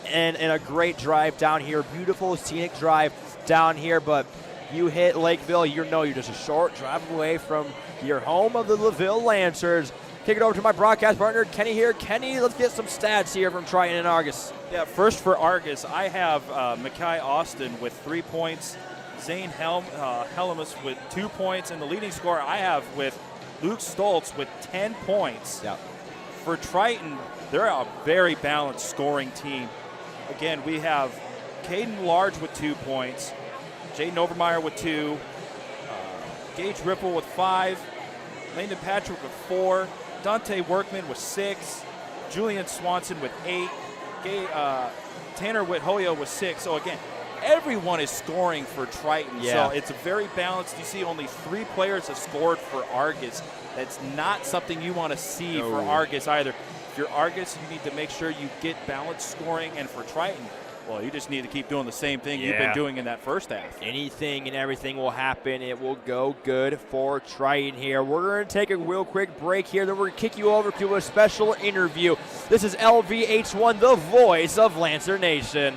and a great drive down here. Beautiful scenic drive down here, but you hit Lakeville, you're just a short drive away from your home of the LaVille Lancers. Kick it over to my broadcast partner, Kenny here. Kenny, let's get some stats here from Triton and Argos. Yeah, first for Argos, I have Mackay Austin with 3 points. Zane Hellemus with 2 points, and the leading scorer I have with Luke Stoltz with 10 points. Yeah. For Triton, they're a very balanced scoring team. Again, we have Caden Large with 2 points, Jaden Overmeyer with 2, Gage Ripple with 5, Landon Patrick with 4, Dante Workman with 6, Julian Swanson with 8, Tanner Whithoyo with 6. So again, everyone is scoring for Triton, yeah. So it's very balanced. You see only 3 players have scored for Argos. That's not something you want to see for Argos either. If you're Argos, you need to make sure you get balanced scoring, and for Triton, well, you just need to keep doing the same thing you've been doing in that first half. Anything and everything will happen. It will go good for Triton here. We're going to take a real quick break here, then we're going to kick you over to a special interview. This is LVH1, the voice of Lancer Nation.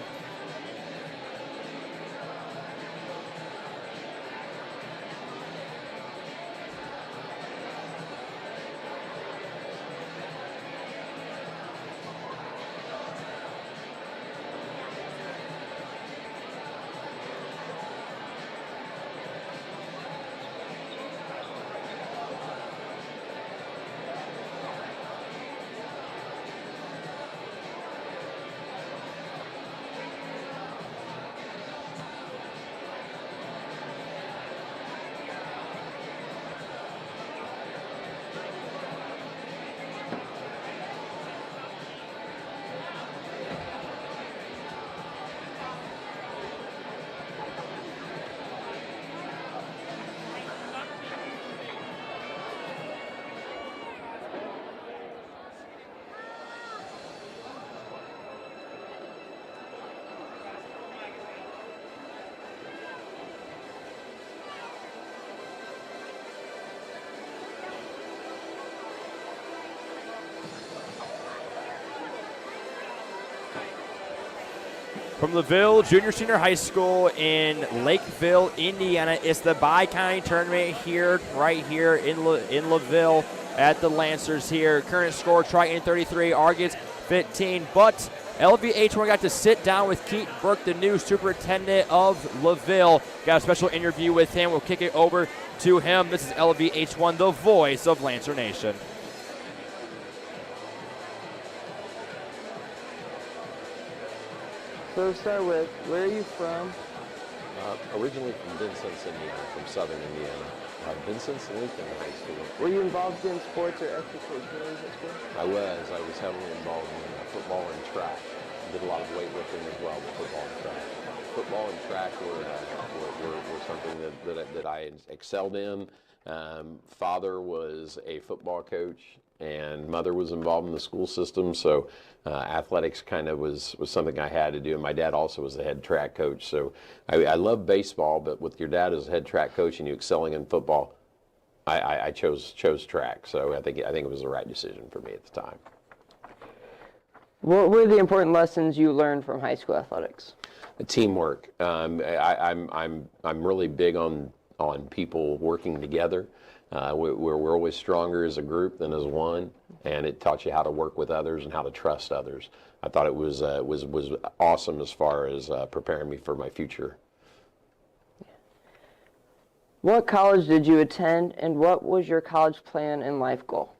From LaVille Junior Senior High School in Lakeville, Indiana, it's the Bicounty tournament here, right here in LaVille at the Lancers here. Current score, Triton 33, Argos 15, but LVH1 got to sit down with Keaton Burke, the new superintendent of LaVille. Got a special interview with him. We'll kick it over to him. This is LVH1, the voice of Lancer Nation. So to start with, where are you from? Originally from Vincennes, Indiana, from southern Indiana. Vincennes Lincoln High School. Were you involved in sports or extracurriculars at school? I was heavily involved in football and track. Did a lot of weightlifting as well, but football and track. Football and track were something that I excelled in. Father was a football coach, and mother was involved in the school system, so athletics kind of was something I had to do. And my dad also was the head track coach, so I love baseball, but with your dad as a head track coach and you excelling in football, I chose track. So I think it was the right decision for me at the time. What were the important lessons you learned from high school athletics? Teamwork. I'm really big on people working together. We're always stronger as a group than as one, and it taught you how to work with others and how to trust others. I thought it was awesome as far as preparing me for my future. What college did you attend, and what was your college plan and life goal?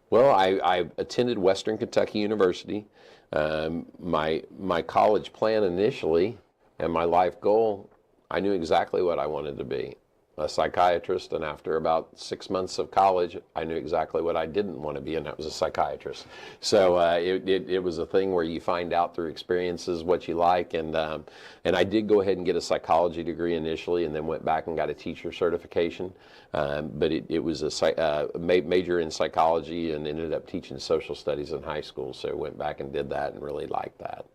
Well, I attended Western Kentucky University. My college plan initially and my life goal, I knew exactly what I wanted to be, a psychiatrist, and after about 6 months of college, I knew exactly what I didn't want to be, and that was a psychiatrist. So it was a thing where you find out through experiences what you like, and I did go ahead and get a psychology degree initially, and then went back and got a teacher certification. But it was a major in psychology, and ended up teaching social studies in high school. So went back and did that, and really liked that.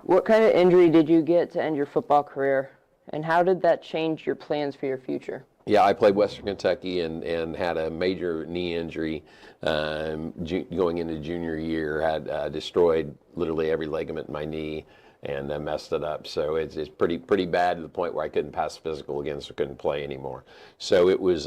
What kind of injury did you get to end your football career? And how did that change your plans for your future? Yeah, I played Western Kentucky and had a major knee injury going into junior year. Had destroyed literally every ligament in my knee and messed it up. So it's pretty bad to the point where I couldn't pass physical again, so couldn't play anymore. So it was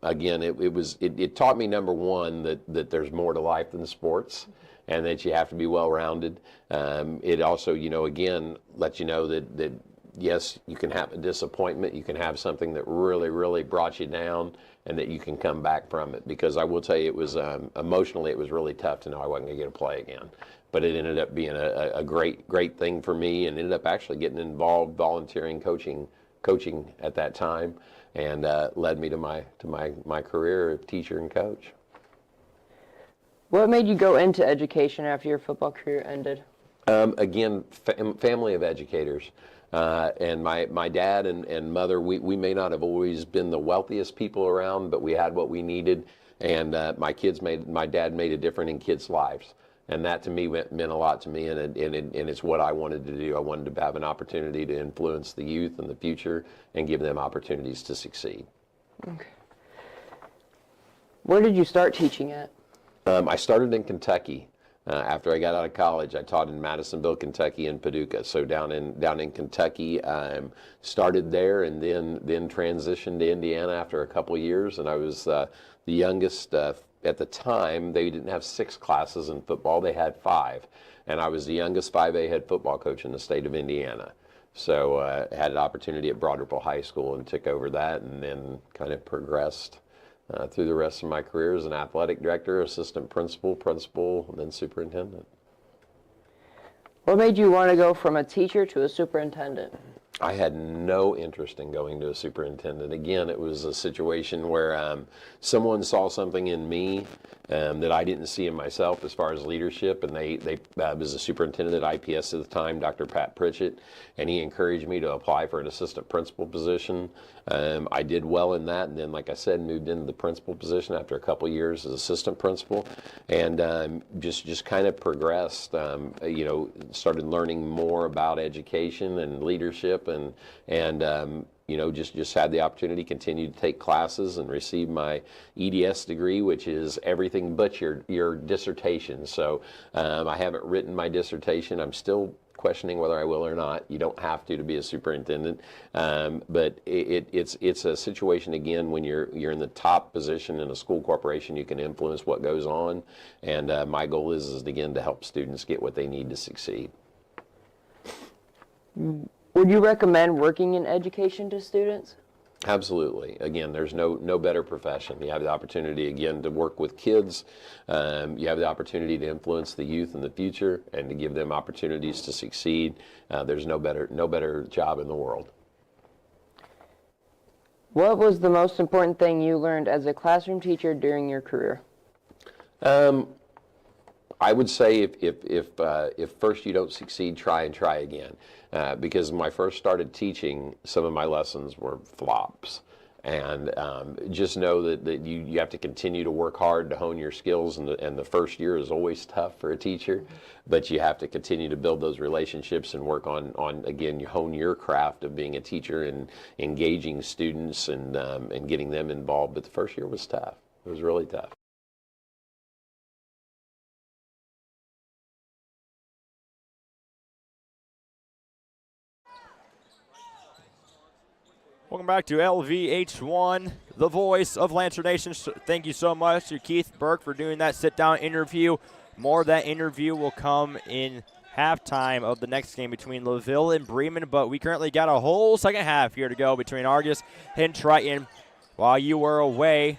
again, it taught me, number one, that there's more to life than sports, and that you have to be well-rounded. It also, again, lets you know that yes, you can have a disappointment. You can have something that really, really brought you down, and that you can come back from it. Because I will tell you, it was emotionally, it was really tough to know I wasn't going to get to play again. But it ended up being a great thing for me, and ended up actually getting involved, volunteering, coaching at that time, and led me to my career of teacher and coach. What made you go into education after your football career ended? Again, family of educators. And my dad and mother, we may not have always been the wealthiest people around, but we had what we needed. And my dad made a difference in kids' lives. And that to me meant a lot to me, and it's what I wanted to do. I wanted to have an opportunity to influence the youth in the future and give them opportunities to succeed. Okay. Where did you start teaching at? I started in Kentucky. After I got out of college, I taught in Madisonville, Kentucky, and Paducah. So down in Kentucky, started there, and then transitioned to Indiana after a couple years. And I was the youngest at the time. They didn't have 6 classes in football; they had 5, and I was the youngest 5A head football coach in the state of Indiana. So had an opportunity at Broad Ripple High School and took over that, and then kind of progressed through the rest of my career as an athletic director, assistant principal, and then superintendent. What made you want to go from a teacher to a superintendent? I had no interest in going to a superintendent. Again, it was a situation where someone saw something in me that I didn't see in myself as far as leadership, and they was a superintendent at IPS at the time, Dr. Pat Pritchett, and he encouraged me to apply for an assistant principal position. I did well in that, and then, like I said, moved into the principal position after a couple years as assistant principal, and just kind of progressed. Started learning more about education and leadership, and just had the opportunity to continue to take classes and receive my EDS degree, which is everything but your dissertation. So I haven't written my dissertation. I'm still questioning whether I will or not. You don't have to be a superintendent, but it's a situation, again, when you're in the top position in a school corporation, you can influence what goes on, and my goal is again to help students get what they need to succeed. Would you recommend working in education to students? Absolutely. Again, there's no better profession. You have the opportunity, again, to work with kids. You have the opportunity to influence the youth in the future and to give them opportunities to succeed. There's no better job in the world. What was the most important thing you learned as a classroom teacher during your career? I would say if first you don't succeed, try again. Because when I first started teaching, some of my lessons were flops. And just know that you have to continue to work hard to hone your skills, and the first year is always tough for a teacher, but you have to continue to build those relationships and work on again, you hone your craft of being a teacher and engaging students and getting them involved. But the first year was tough. It was really tough. Welcome back to LVH1, the voice of Lancer Nation. Thank you so much to Keith Burke for doing that sit-down interview. More of that interview will come in halftime of the next game between LaVille and Bremen, but we currently got a whole second half here to go between Argos and Triton. While you were away,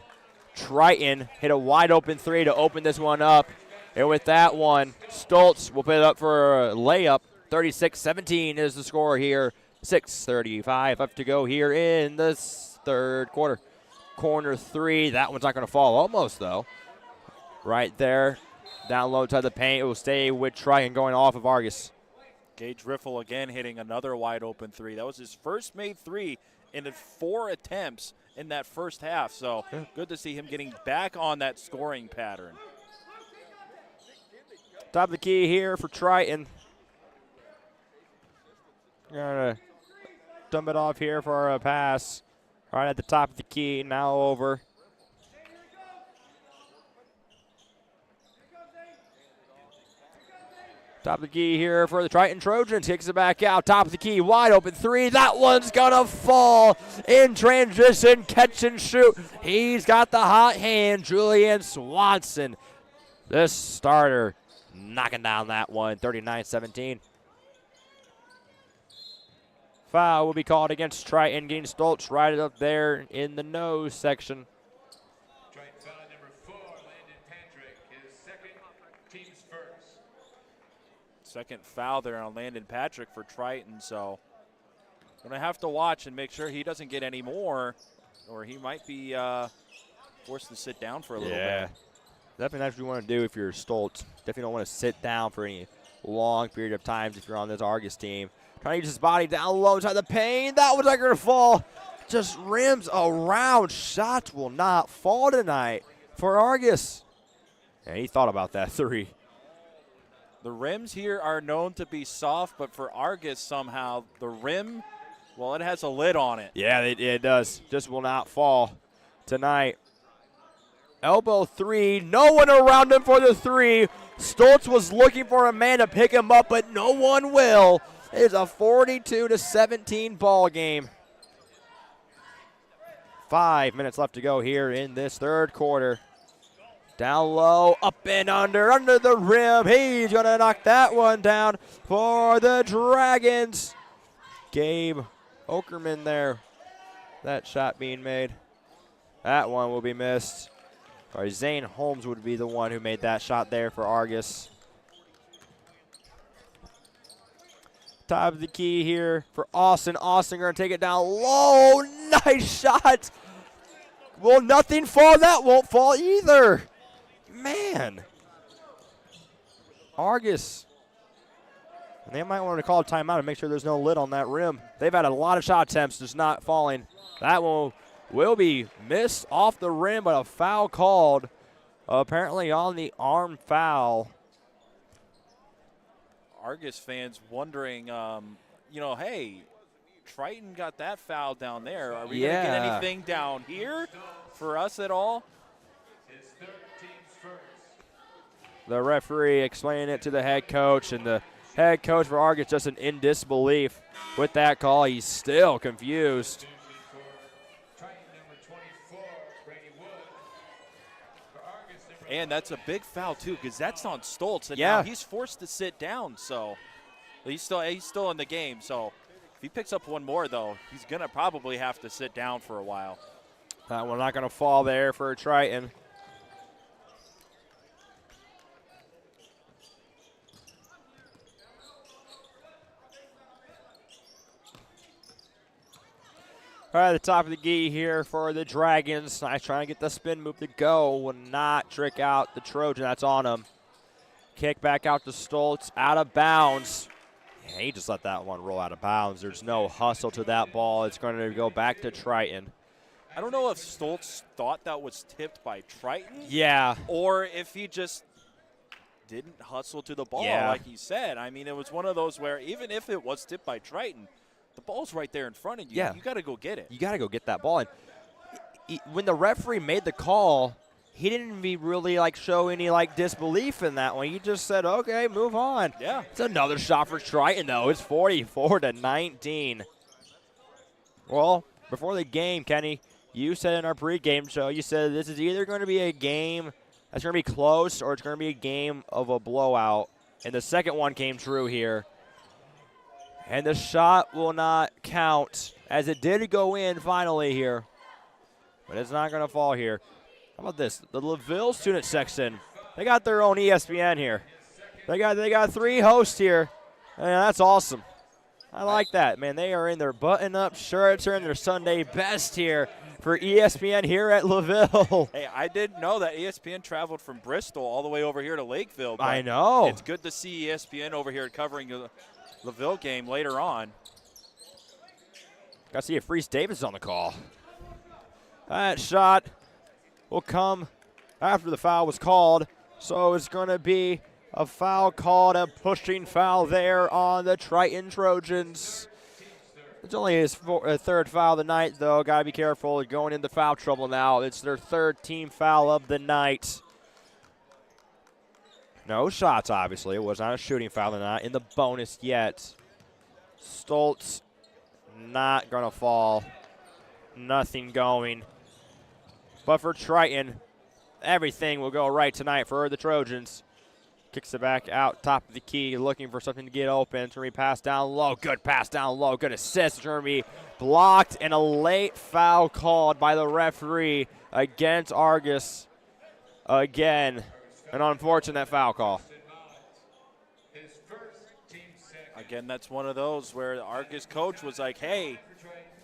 Triton hit a wide-open 3 to open this one up. And with that one, Stoltz will put it up for a layup. 36-17 is the score here. 6:35 left to go here in the third quarter. Corner three. That one's not going to fall. Almost, though. Right there. Down low to the paint. It will stay with Triton going off of Argos. Gage Riffle again hitting another wide open three. That was his first made three in 4 attempts in that first half. So good to see him getting back on that scoring pattern. Top of the key here for Triton. Gonna dump it off here for a pass. Right at the top of the key. Now over. Top of the key here for the Triton Trojans. Kicks it back out. Top of the key. Wide open three. That one's going to fall in transition. Catch and shoot. He's got the hot hand. Julian Swanson, this starter, knocking down that one. 39-17. Foul will be called against Triton. Getting Stoltz right up there in the nose section. Triton foul number 4, Landon Patrick, his second, team's first. Second foul there on Landon Patrick for Triton, so going to have to watch and make sure he doesn't get any more, or he might be forced to sit down for a little bit. Definitely not what you want to do if you're Stoltz. Definitely don't want to sit down for any long period of times if you're on this Argos team. Trying to use his body down low inside the paint. That was not going to fall. Just rims around. Shots will not fall tonight for Argos. And he thought about that three. The rims here are known to be soft, but for Argos somehow the rim, well, it has a lid on it. Yeah, it does. Just will not fall tonight. Elbow three. No one around him for the three. Stoltz was looking for a man to pick him up, but no one will. It is a 42-17 ball game. 5 minutes left to go here in this third quarter. Down low, up and under the rim. He's going to knock that one down for the Dragons. Gabe Okerman there. That shot being made. That one will be missed. Sorry, Zane Holmes would be the one who made that shot there for Argos. Top of the key here for Austin. Austin going to take it down low. Nice shot. Will nothing fall? That won't fall either. Man. Argos. And they might want to call a timeout and make sure there's no lid on that rim. They've had a lot of shot attempts, just not falling. That one will be missed off the rim, but a foul called. Apparently on the arm foul. Argos fans wondering, hey, Triton got that foul down there. Are we going to get anything down here for us at all? The referee explaining it to the head coach, and the head coach for Argos just in disbelief with that call. He's still confused. And that's a big foul, too, because that's on Stoltz. And now he's forced to sit down, so he's still in the game. So if he picks up one more, though, he's going to probably have to sit down for a while. That one not going to fall there for Triton. All right, the top of the key here for the Dragons. Nice trying to get the spin move to go. Will not trick out the Trojan. That's on him. Kick back out to Stoltz. Out of bounds. Yeah, he just let that one roll out of bounds. There's no hustle to that ball. It's going to go back to Triton. I don't know if Stoltz thought that was tipped by Triton. Yeah. Or if he just didn't hustle to the ball like he said. I mean, it was one of those where even if it was tipped by Triton, the ball's right there in front of you. Yeah. You got to go get it. You got to go get that ball. And when the referee made the call, he didn't really show any disbelief in that one. He just said, okay, move on. Yeah. It's another shot for Triton, though. It's 44-19. Well, before the game, Kenny, you said in our pregame show, you said this is either going to be a game that's going to be close or it's going to be a game of a blowout. And the second one came true here. And the shot will not count, as it did go in finally here. But it's not going to fall here. How about this? The LaVille student section, They got their own ESPN here. They got 3 hosts here. And that's awesome. I like that, man. They are in their button-up shirts. They're in their Sunday best here for ESPN here at LaVille. Hey, I didn't know that ESPN traveled from Bristol all the way over here to Lakeville. But I know. It's good to see ESPN over here covering the LaVille game later on. Got to see if Reese Davis is on the call. That shot will come after the foul was called. So it's going to be a foul called, a pushing foul there on the Triton Trojans. It's only his 3rd foul of the night, though. Got to be careful. Going into foul trouble now. It's their 3rd team foul of the night. No shots, obviously. It was not a shooting foul. They're not in the bonus yet. Stoltz not going to fall. Nothing going. But for Triton, everything will go right tonight for the Trojans. Kicks it back out, top of the key, looking for something to get open. It's going to be passed down low. Good pass down low. Good assist. It's going to be blocked, and a late foul called by the referee against Argos. Again, an unfortunate foul call. Again, that's one of those where the Argos coach was like, hey,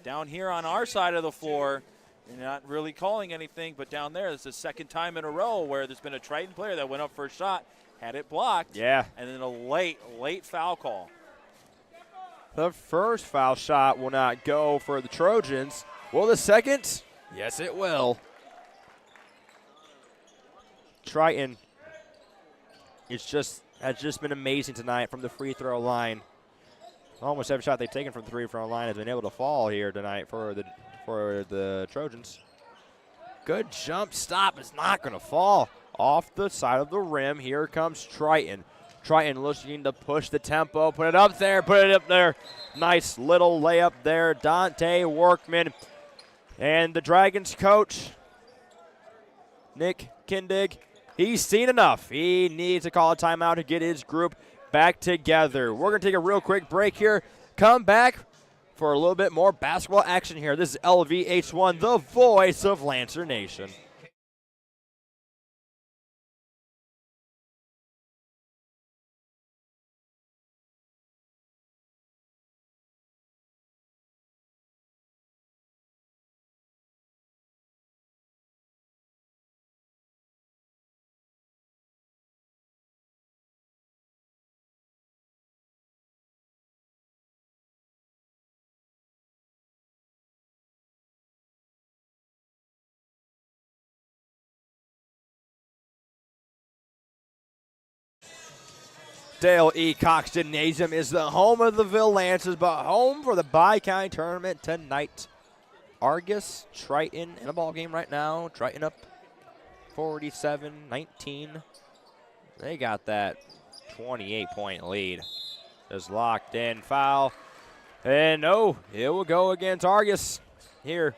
down here on our side of the floor, you're not really calling anything, but down there, it's the 2nd time in a row where there's been a Triton player that went up for a shot, had it blocked. Yeah. And then a late foul call. The first foul shot will not go for the Trojans. Will the second? Yes, it will. Triton has just been amazing tonight from the free throw line. Almost every shot they've taken from the free throw line has been able to fall here tonight for the Trojans. Good jump stop. It's not going to fall. Off the side of the rim, here comes Triton. Triton looking to push the tempo, put it up there. Nice little layup there, Dante Workman. And the Dragons coach, Nick Kindig, he's seen enough. He needs to call a timeout to get his group back together. We're going to take a real quick break here. Come back for a little bit more basketball action here. This is LVH1, the voice of Lancer Nation. Dale E. Cox Gymnasium is the home of the LaVille Lancers, but home for the Bicounty tournament tonight. Argos, Triton in a ball game right now. Triton up 47-19. They got that 28-point lead. Just locked in foul. And no, it will go against Argos here.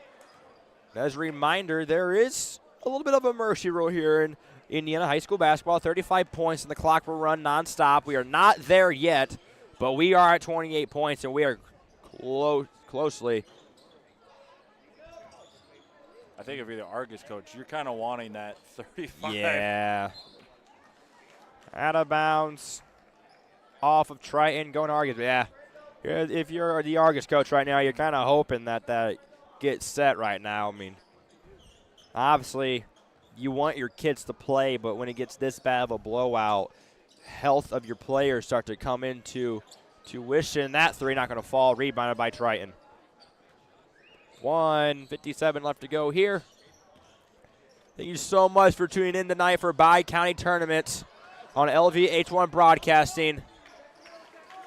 As a reminder, there is a little bit of a mercy rule here in Indiana high school basketball. 35 points and the clock will run nonstop. We are not there yet, but we are at 28 points and we are closely. I think if you're the Argos coach, you're kind of wanting that 35. Yeah. Out of bounds. Off of Triton, going to Argos. Yeah. If you're the Argos coach right now, you're kind of hoping that gets set right now. I mean, obviously, you want your kids to play, but when it gets this bad of a blowout, health of your players start to come into tuition. That three not going to fall. Rebounded by Triton. 1:57 left to go here. Thank you so much for tuning in tonight for Bicounty Tournament on LVH1 Broadcasting.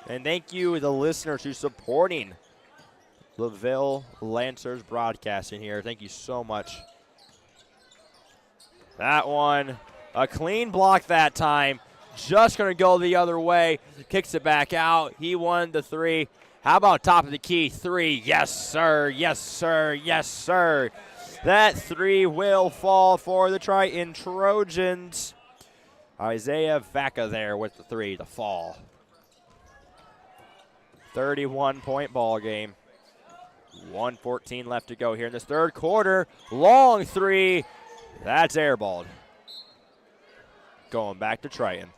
And thank you, the listeners, who supporting LaVille Lancers Broadcasting here. Thank you so much. That one, a clean block that time. Just going to go the other way. Kicks it back out. He won the three. How about top of the key? Three. Yes, sir. Yes, sir. Yes, sir. That three will fall for the Triton Trojans. Isaiah Vaca there with the three, the fall. 31-point ball game. 1:14 left to go here in this third quarter. Long three. That's airballed. going back to Triton.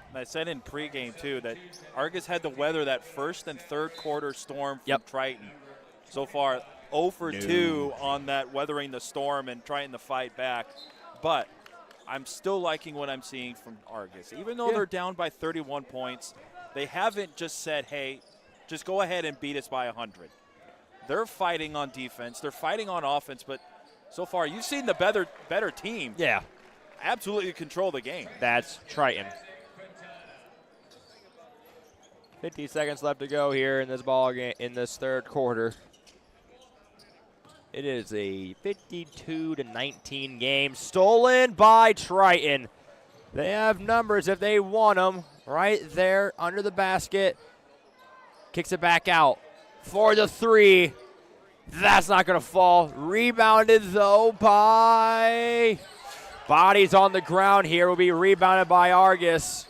And I said in pregame, too, that Argus had to weather that first and third quarter storm from Triton. So far, 0 for 2 on that weathering the storm and trying to fight back. But I'm still liking what I'm seeing from Argus. Even though they're down by 31 points, they haven't just said, hey, just go ahead and beat us by 100. They're fighting on defense. They're fighting on offense. But so far, you've seen the better team. Yeah. Absolutely control the game. That's Triton. 50 seconds left to go here in this ball game, in this third quarter. It is a 52-19 game, stolen by Triton. They have numbers if they want them. Right there under the basket. Kicks it back out for the three. That's not going to fall. Rebounded, though, by... Bodies on the ground here. Will be rebounded by Argus.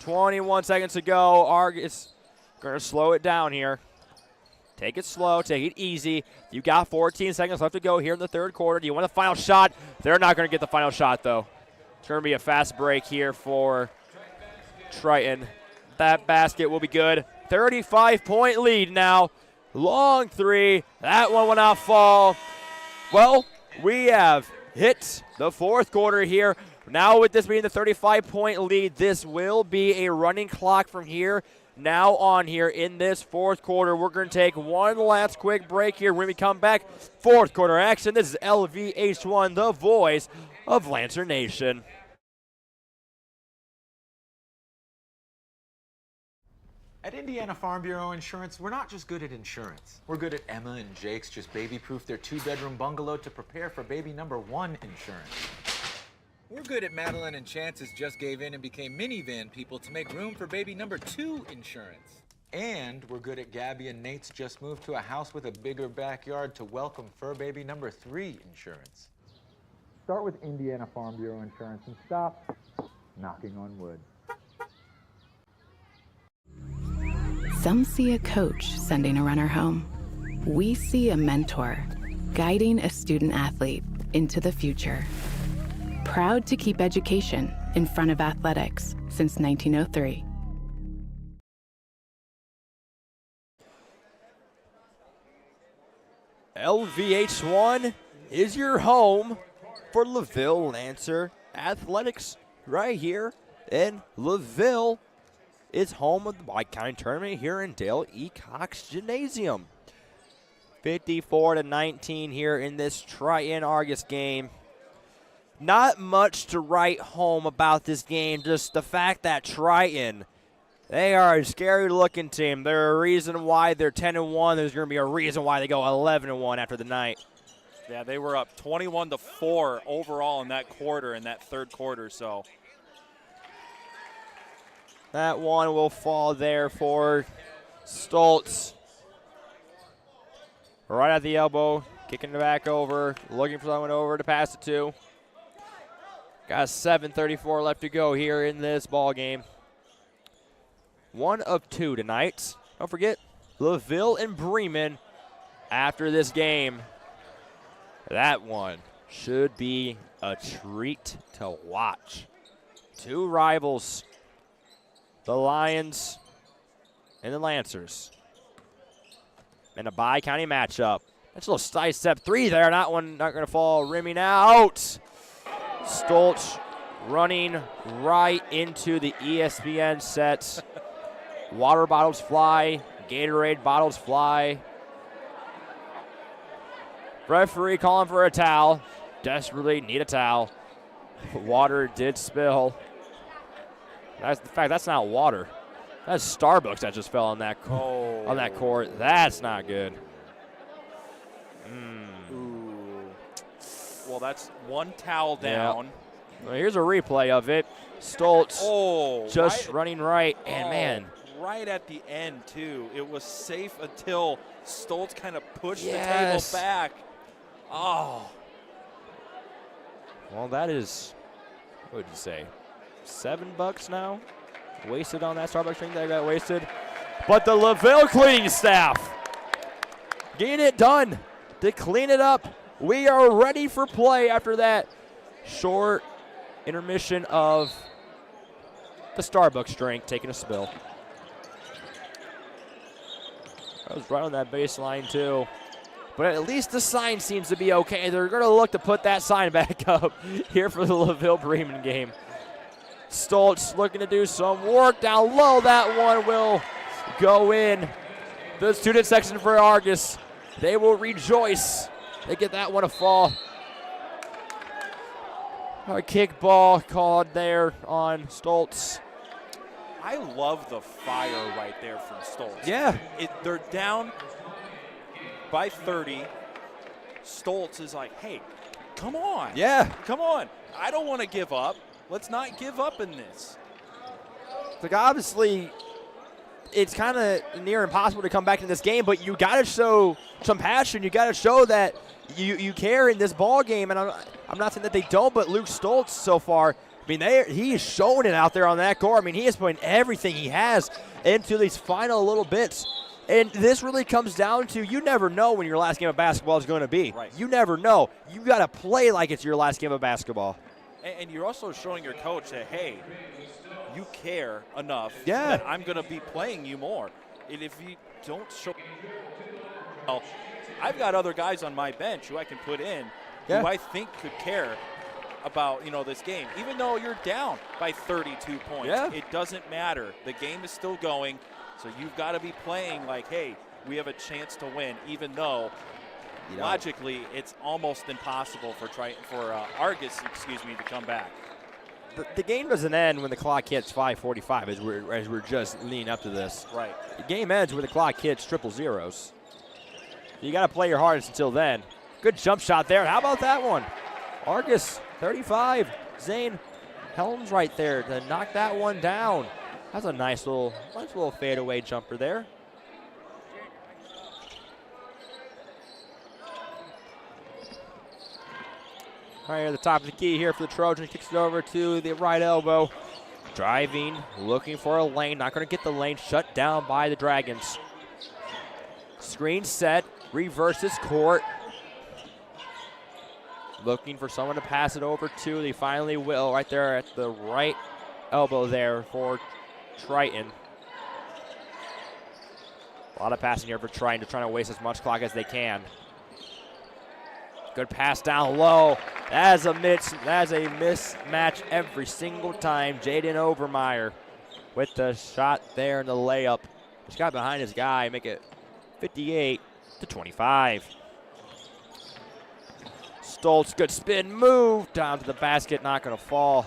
21 seconds to go. Argus going to slow it down here. Take it slow. Take it easy. You got 14 seconds left to go here in the third quarter. Do you want the final shot? They're not going to get the final shot, though. It's going to be a fast break here for Triton. That basket will be good. 35-point lead now. Long three. That one will not fall. Well, we have hit the fourth quarter here. Now with this being the 35-point lead, this will be a running clock from here now on here in this fourth quarter. We're going to take one last quick break here. When we come back, fourth quarter action. This is LVH1, the voice of Lancer Nation. At Indiana Farm Bureau Insurance, we're not just good at insurance. We're good at Emma and Jake's just baby-proof their 2-bedroom bungalow to prepare for baby number 1 insurance. We're good at Madeline and Chance's just gave in and became minivan people to make room for baby number 2 insurance. And we're good at Gabby and Nate's just moved to a house with a bigger backyard to welcome fur baby number 3 insurance. Start with Indiana Farm Bureau Insurance and stop knocking on wood. Some see a coach sending a runner home. We see a mentor guiding a student athlete into the future. Proud to keep education in front of athletics since 1903. LVH1 is your home for LaVille Lancer Athletics right here in LaVille. Is home of the Bicounty tournament here in Dale E. Cox Gymnasium. 54-19 here in this Triton Argus game. Not much to write home about this game, just the fact that Triton, they are a scary-looking team. They're a reason why they're 10-1. There's going to be a reason why they go 11-1 after the night. Yeah, they were up 21-4 overall in that quarter, in that third quarter, so... That one will fall there for Stoltz. Right at the elbow, kicking it back over, looking for someone over to pass it to. Got 7:34 left to go here in this ball game. 1 of 2 tonight. Don't forget, LaVille and Bremen after this game. That one should be a treat to watch. 2 rivals. The Lions and the Lancers. And a Bicounty matchup. That's a little side step 3 there. That one not going to fall. Rimming out. Stoltz running right into the ESPN sets. Water bottles fly. Gatorade bottles fly. Referee calling for a towel. Desperately need a towel. Water did spill. In fact, that's not water. That's Starbucks that just fell on that on that court. That's not good. Ooh. Well, that's one towel down. Yep. Well, here's a replay of it. Stoltz just running right, and man. Right at the end, too. It was safe until Stoltz kind of pushed the table back. Oh. Well, that is, what would you say, $7 now? Wasted on that Starbucks drink that got wasted. But the LaVille cleaning staff getting it done. to clean it up. We are ready for play after that short intermission of the Starbucks drink taking a spill. That was right on that baseline, too. But at least the sign seems to be okay. They're going to look to put that sign back up here for the LaVille Bremen game. Stoltz looking to do some work down low. That one will go in. The student section for Argos, they will rejoice. They get that one a fall. A kick ball called there on Stoltz. I love the fire right there from Stoltz. Yeah. They're down by 30. Stoltz is like, hey, come on. Yeah. Come on. I don't want to give up. Let's not give up in this. Like, obviously, it's kind of near impossible to come back in this game, but you got to show some passion. You got to show that you care in this ball game, and I'm not saying that they don't, but Luke Stoltz so far, I mean, he is showing it out there on that court. I mean, he is putting everything he has into these final little bits. And this really comes down to you never know when your last game of basketball is going to be. Right. You never know. You got to play like it's your last game of basketball. And you're also showing your coach that, hey, you care enough Yeah. that I'm going to be playing you more. And if you don't show, well, I've got other guys on my bench who I can put in who I think could care about, this game. Even though you're down by 32 points, it doesn't matter. The game is still going, so you've got to be playing like, hey, we have a chance to win, even though logically it's almost impossible for Argos, to come back. The game doesn't end when the clock hits 5:45 as we're just leading up to this. Right. The game ends when the clock hits triple zeros. You got to play your hardest until then. Good jump shot there. How about that one? Argos 35. Zane Helms right there to knock that one down. That's a nice little fadeaway jumper there. All right, at the top of the key here for the Trojans. Kicks it over to the right elbow. Driving, looking for a lane. Not going to get the lane. Shut down by the Dragons. Screen set. Reverses court. Looking for someone to pass it over to. They finally will right there at the right elbow there for Triton. A lot of passing here for Triton. They're trying to waste as much clock as they can. Good pass down low. That's a mismatch every single time. Jaden Overmeyer with the shot there and the layup. Just got behind his guy, make it 58-25. Stoltz, good spin move down to the basket, not going to fall.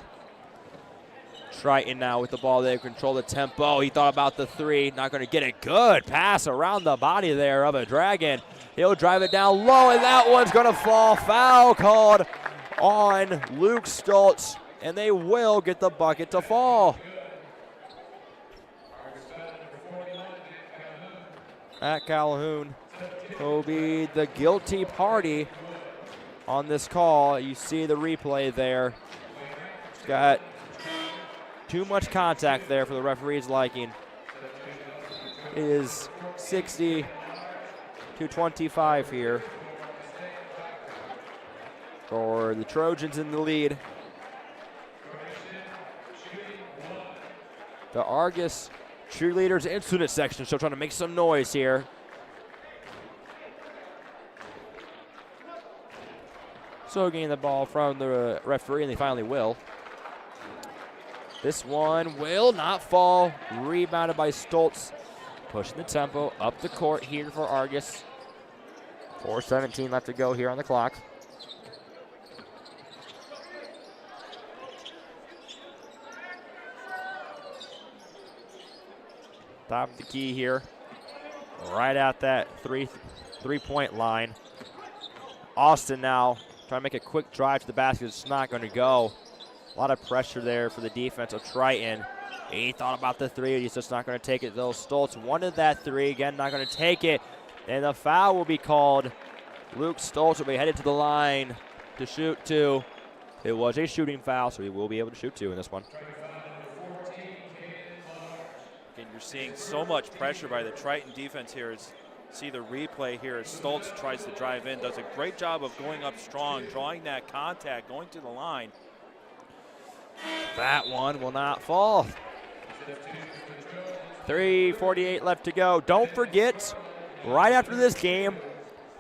Triton now with the ball. They control the tempo. He thought about the three, not going to get it. Good pass around the body there of a Dragon. He'll drive it down low, and that one's going to fall. Foul called on Luke Stoltz, and they will get the bucket to fall. At Calhoun will be the guilty party on this call. You see the replay there. He's got too much contact there for the referee's liking. It is 60-25 here for the Trojans in the lead. The Argos cheerleaders and student section still trying to make some noise here. So getting the ball from the referee, and they finally will. This one will not fall. Rebounded by Stoltz. Pushing the tempo up the court here for Argos. 4:17 left to go here on the clock. Top of the key here. Right at that three-point line. Austin now trying to make a quick drive to the basket. It's not going to go. A lot of pressure there for the defense of Triton. He thought about the three. He's just not going to take it, though. Stoltz wanted that three. Again, not going to take it. And the foul will be called. Luke Stoltz will be headed to the line to shoot two. It was a shooting foul, so he will be able to shoot two in this one. And you're seeing so much pressure by the Triton defense here. As see the replay here as Stoltz tries to drive in, does a great job of going up strong, drawing that contact, going to the line. That one will not fall. 3:48 left to go. Don't forget, right after this game,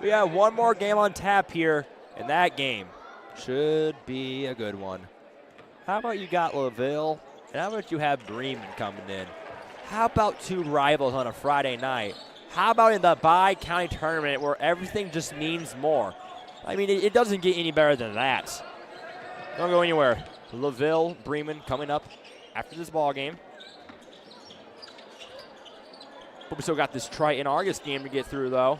we have one more game on tap here, and that game should be a good one. How about you got LaVille, and how about you have Bremen coming in? How about two rivals on a Friday night? How about in the Bicounty tournament where everything just means more? I mean, it doesn't get any better than that. Don't go anywhere. LaVille, Bremen coming up after this ball game. But we still got this Triton Argos game to get through, though.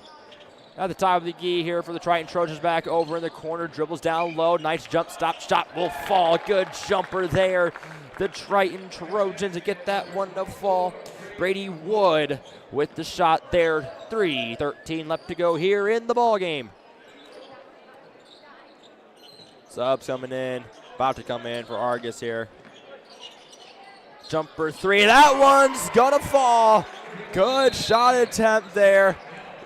At the top of the key here for the Triton Trojans, back over in the corner, dribbles down low, nice jump, stop, shot will fall. Good jumper there. The Triton Trojans to get that one to fall. Brady Wood with the shot there. 3:13 left to go here in the ball game. Subs coming in, about to come in for Argos here. Jumper three, that one's gonna fall. Good shot attempt there.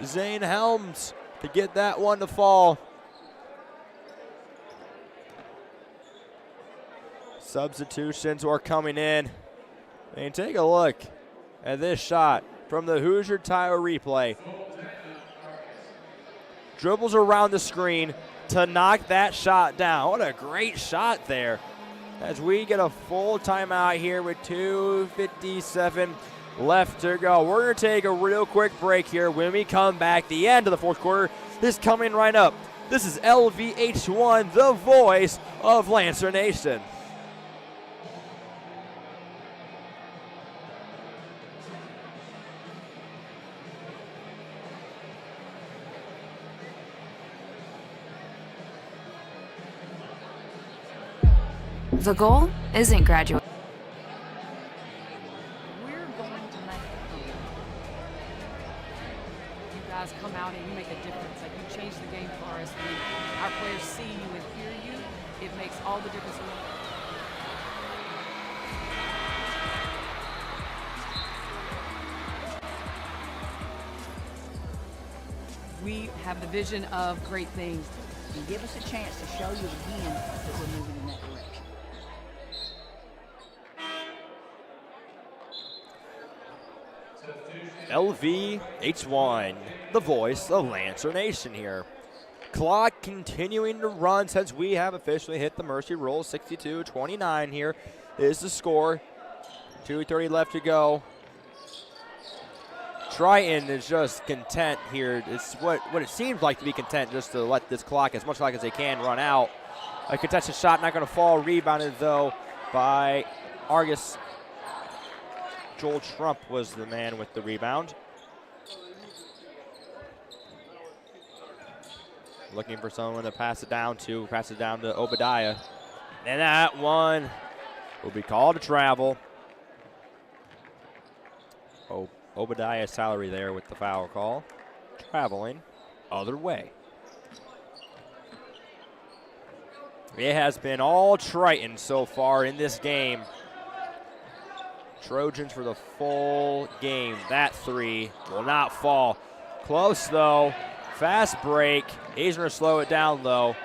Zane Helms to get that one to fall. Substitutions are coming in. And take a look at this shot from the Hoosier Tile replay. Dribbles around the screen to knock that shot down. What a great shot there. As we get a full timeout here with 2:57 left to go. We're going to take a real quick break here. When we come back, the end of the fourth quarter is coming right up. This is LVH1, the voice of Lancer Nation. The goal isn't graduate. We're going to make you guys come out and you make a difference. Like, you change the game for us. When our players see you and hear you, it makes all the difference in the world. We have the vision of great things. And give us a chance to show you again that we're moving in that direction. LVH1, the voice of Lancer Nation here. Clock continuing to run since we have officially hit the mercy roll. 62-29 here is the score. 2:30 left to go. Triton is just content here. It's what it seems like to be content, just to let this clock as much clock as they can run out. A contested shot not going to fall. Rebounded, though, by Argos. Joel Trump was the man with the rebound. Looking for someone to pass it down to. Pass it down to Obadiah. And that one will be called a travel. Obadiah's salary there with the foul call. Traveling other way. It has been all Triton so far in this game. Trojans for the full game. That three will not fall. Close, though. Fast break. He's going to slow it down, though.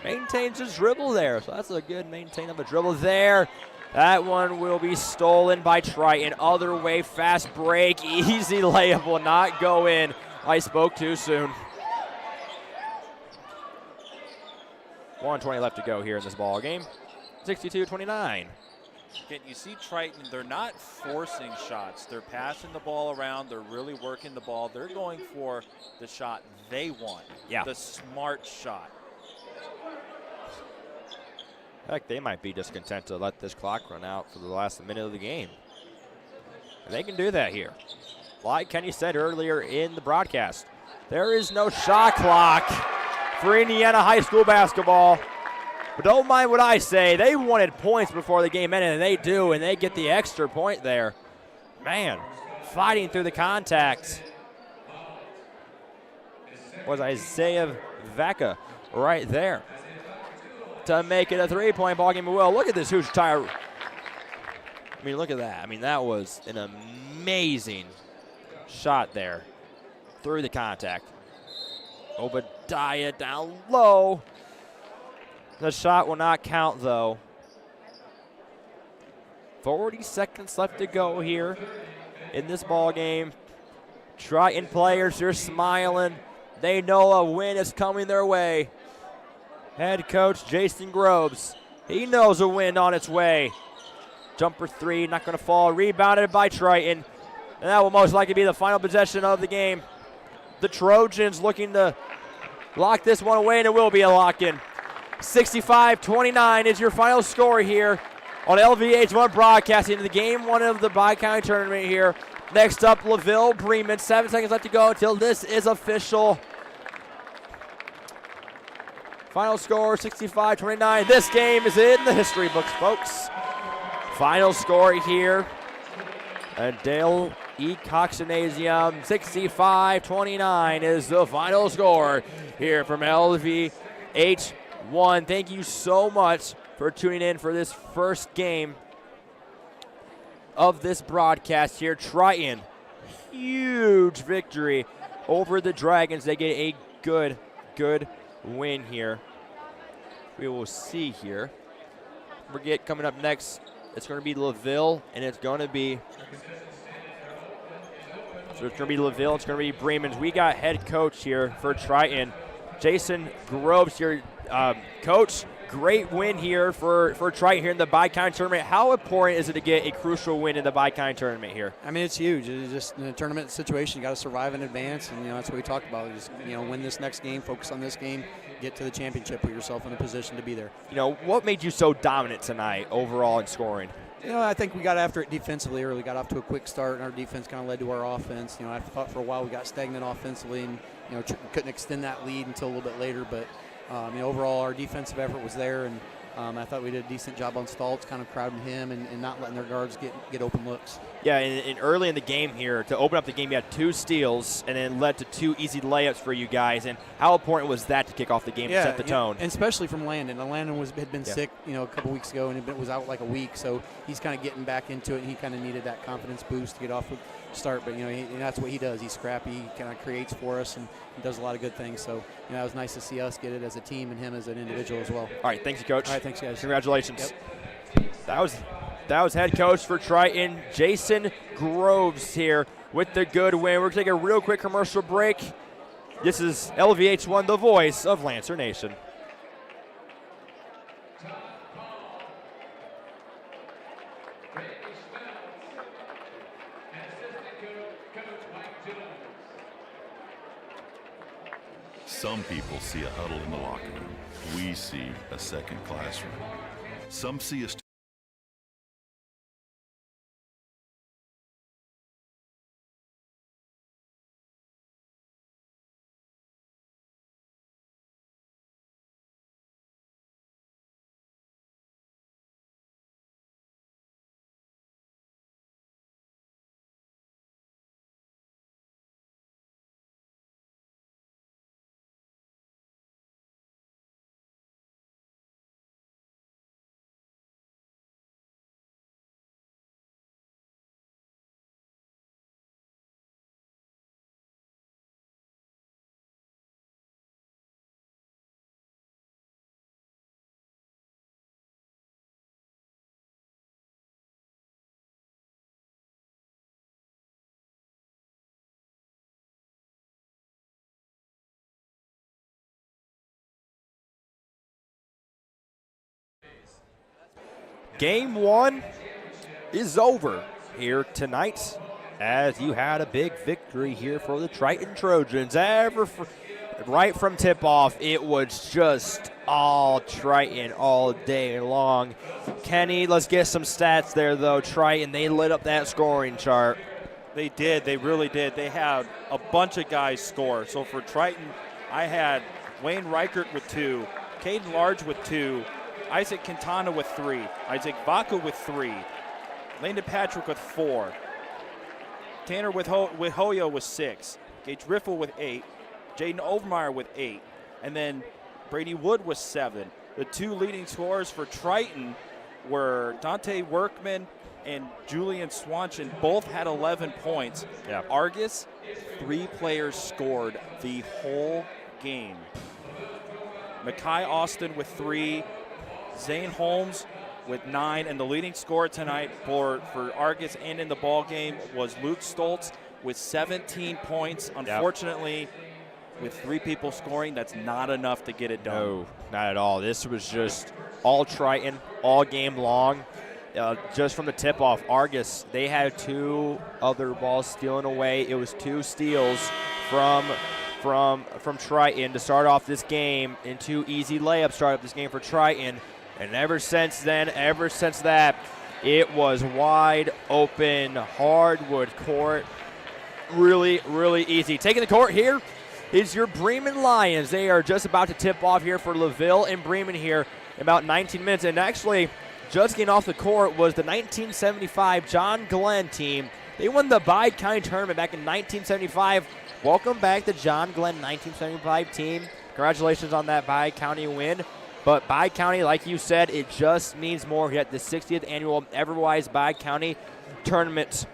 Maintains his dribble there. So that's a good maintain of a dribble there. That one will be stolen by Triton. Other way, fast break. Easy layup will not go in. I spoke too soon. 1:20 left to go here in this ball game. 62-29. Again, you see Triton, they're not forcing shots. They're passing the ball around. They're really working the ball. They're going for the shot they want. Yeah. The smart shot. Heck, they might be just content to let this clock run out for the last minute of the game. And they can do that here. Like Kenny said earlier in the broadcast, there is no shot clock for Indiana high school basketball. But don't mind what I say. They wanted points before the game ended, and they do, and they get the extra point there. Man, fighting through the contact was Isaiah Vaca right there to make it a three-point ball game. Well, look at this huge tire. I mean, look at that. I mean, that was an amazing shot there through the contact. Obadiah down low. The shot will not count, though. 40 seconds left to go here in this ball game. Triton players are smiling. They know a win is coming their way. Head coach Jason Groves, he knows a win on its way. Jumper three, not going to fall. Rebounded by Triton. And that will most likely be the final possession of the game. The Trojans looking to lock this one away, and it will be a lock-in. 65-29 is your final score here on LVH1 Broadcasting in the game one of the Bicounty tournament here. Next up, LaVille, Bremen. 7 seconds left to go until this is official. Final score, 65-29. This game is in the history books, folks. Final score here at Dale E. Cox Gymnasium, 65-29 is the final score here from LVH1. Thank you so much for tuning in for this first game of this broadcast here. Triton, huge victory over the Dragons. They get a good win here. We will see here. Forget coming up next, it's going to be LaVille, and it's going to be LaVille, it's going to be Bremen. We got head coach here for Triton, Jason Groves here. Coach, great win here for Triton here in the Bicounty tournament. How important is it to get a crucial win in the Bicounty tournament here? I mean, it's huge. It's just in a tournament situation, you got to survive in advance, and that's what we talked about. Just win this next game, focus on this game, get to the championship, put yourself in a position to be there. What made you so dominant tonight overall in scoring? I think we got after it defensively early, got off to a quick start, and our defense kind of led to our offense. I thought for a while we got stagnant offensively, and couldn't extend that lead until a little bit later. But overall, our defensive effort was there, and I thought we did a decent job on Stoltz, kind of crowding him and not letting their guards get open looks. Yeah, and early in the game here, to open up the game, you had 2 steals and then led to 2 easy layups for you guys. And how important was that to kick off the game and set the tone? And especially from Landon. Landon had been sick, a couple weeks ago, and was out like a week. So he's kind of getting back into it, and he kind of needed that confidence boost to get off the start. But that's what he does. He's scrappy. He kind of creates for us, and he does a lot of good things. So it was nice to see us get it as a team and him as an individual as well. All right, thanks, Coach. All right, thanks, guys. Congratulations. Yep. That was head coach for Triton, Jason Groves here with the good win. We're going to take a real quick commercial break. This is LVH1, the voice of Lancer Nation. Some people see a huddle in the locker room. We see a second classroom. Some see us. Game 1 is over here tonight as you had a big victory here for the Triton Trojans. Right from tip-off, it was just all Triton all day long. Kenny, let's get some stats there, though. Triton, they lit up that scoring chart. They did. They really did. They had a bunch of guys score. So for Triton, I had Wayne Reichert with 2, Caden Large with 2, Isaac Quintana with 3, Isaac Vaca with 3, Landon Patrick with 4, Tanner with Hoyo with 6, Gage Riffle with 8, Jaden Overmeyer with 8, and then Brady Wood with 7. The 2 leading scorers for Triton were Dante Workman and Julian Swanson both had 11 points. Yeah. Argus, 3 players scored the whole game. Makai Austin with 3, Zane Holmes with 9, and the leading scorer tonight for Argus and in the ball game was Luke Stoltz with 17 points. Unfortunately, with 3 people scoring, that's not enough to get it done. No, not at all. This was just all Triton, all game long. Just from the tip-off, Argus, they had 2 other balls stealing away. It was 2 steals from Triton to start off this game, and 2 easy layups start off this game for Triton. And ever since that, it was wide open, hardwood court. Really, really easy. Taking the court here is your Bremen Lions. They are just about to tip off here for LaVille and Bremen here in about 19 minutes. And actually, just getting off the court was the 1975 John Glenn team. They won the Bicounty tournament back in 1975. Welcome back to John Glenn 1975 team. Congratulations on that Bicounty win. But Bicounty, like you said, it just means more here at the 60th annual Everwise Bicounty tournament.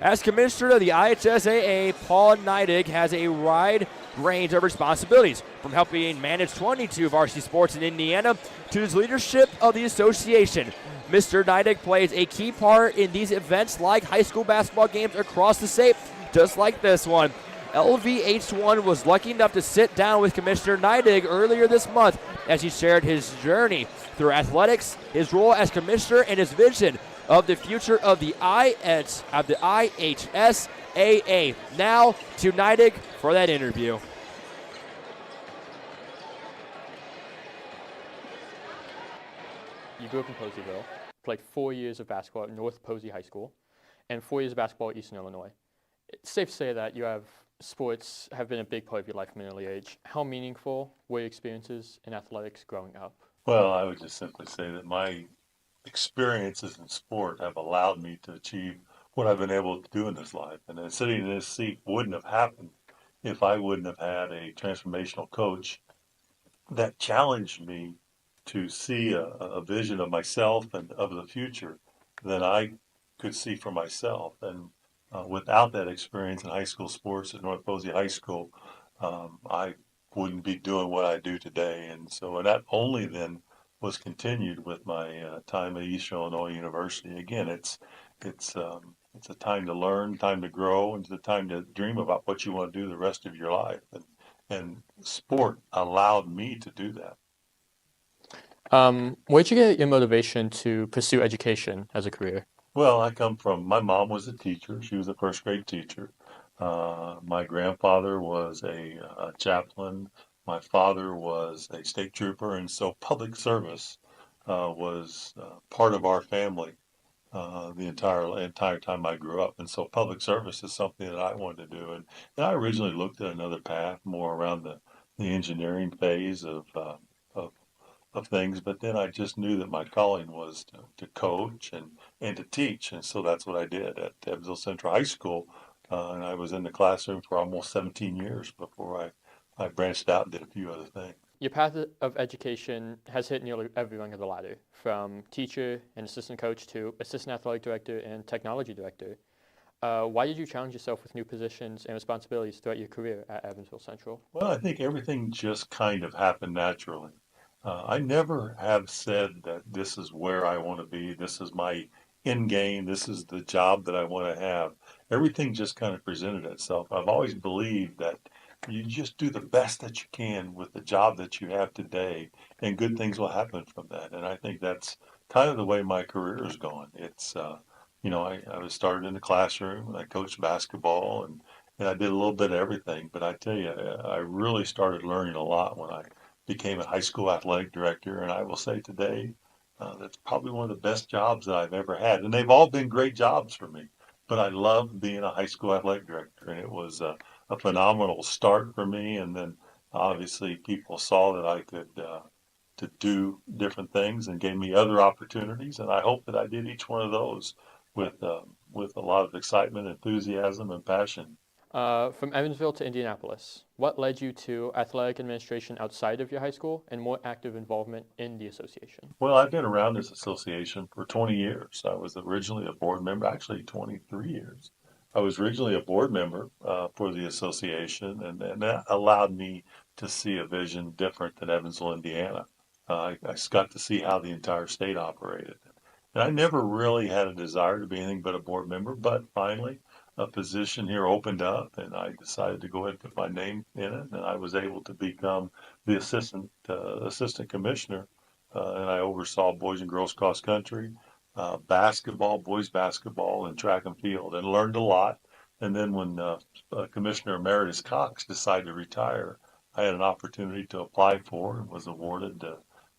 As commissioner of the IHSAA, Paul Neidig has a wide range of responsibilities, from helping manage 22 varsity sports in Indiana to his leadership of the association. Mr. Neidig plays a key part in these events like high school basketball games across the state, just like this one. LVH1 was lucky enough to sit down with Commissioner Neidig earlier this month as he shared his journey through athletics, his role as commissioner, and his vision of the future of the IHSAA. Now to Neidig for that interview. You grew up in Poseyville, played 4 years of basketball at North Posey High School, and 4 years of basketball at Eastern Illinois. It's safe to say that sports have been a big part of your life from an early age. How meaningful were your experiences in athletics growing up? Well, I would just simply say that my experiences in sport have allowed me to achieve what I've been able to do in this life. And then sitting in this seat wouldn't have happened if I wouldn't have had a transformational coach that challenged me to see a vision of myself and of the future that I could see for myself. And without that experience in high school sports at North Posey High School, I wouldn't be doing what I do today. And so that only then was continued with my time at Eastern Illinois University. Again, it's a time to learn, time to grow, and it's a time to dream about what you want to do the rest of your life. And sport allowed me to do that. Where'd you get your motivation to pursue education as a career? Well, my mom was a teacher. She was a first grade teacher. My grandfather was a chaplain. My father was a state trooper, and so public service was part of our family the entire time I grew up. And so public service is something that I wanted to do. And I originally looked at another path, more around the engineering phase of things, but then I just knew that my calling was to coach and to teach, and so that's what I did at Evansville Central High School, and I was in the classroom for almost 17 years before I branched out and did a few other things. Your path of education has hit nearly every rung of the ladder, from teacher and assistant coach to assistant athletic director and technology director. Why did you challenge yourself with new positions and responsibilities throughout your career at Evansville Central? Well, I think everything just kind of happened naturally. I never have said that this is where I want to be, this is my end game, this is the job that I want to have. Everything just kind of presented itself. I've always believed that you just do the best that you can with the job that you have today, and good things will happen from that. And I think that's kind of the way my career has gone. It's, I was started in the classroom, and I coached basketball, and I did a little bit of everything. But I tell you, I really started learning a lot when I became a high school athletic director, and I will say today that's probably one of the best jobs that I've ever had. And they've all been great jobs for me, but I love being a high school athletic director, and it was a phenomenal start for me. And then obviously people saw that I could to do different things and gave me other opportunities, and I hope that I did each one of those with a lot of excitement, enthusiasm, and passion. From Evansville to Indianapolis, what led you to athletic administration outside of your high school and more active involvement in the association? Well, I've been around this association for 20 years. I was originally a board member, actually 23 years. I was originally a board member for the association, and that allowed me to see a vision different than Evansville, Indiana. I got to see how the entire state operated. And I never really had a desire to be anything but a board member, but finally a position here opened up, and I decided to go ahead and put my name in it, and I was able to become the assistant commissioner, and I oversaw boys and girls cross country, basketball, boys basketball, and track and field, and learned a lot. And then when Commissioner Emeritus Cox decided to retire, I had an opportunity to apply for and was awarded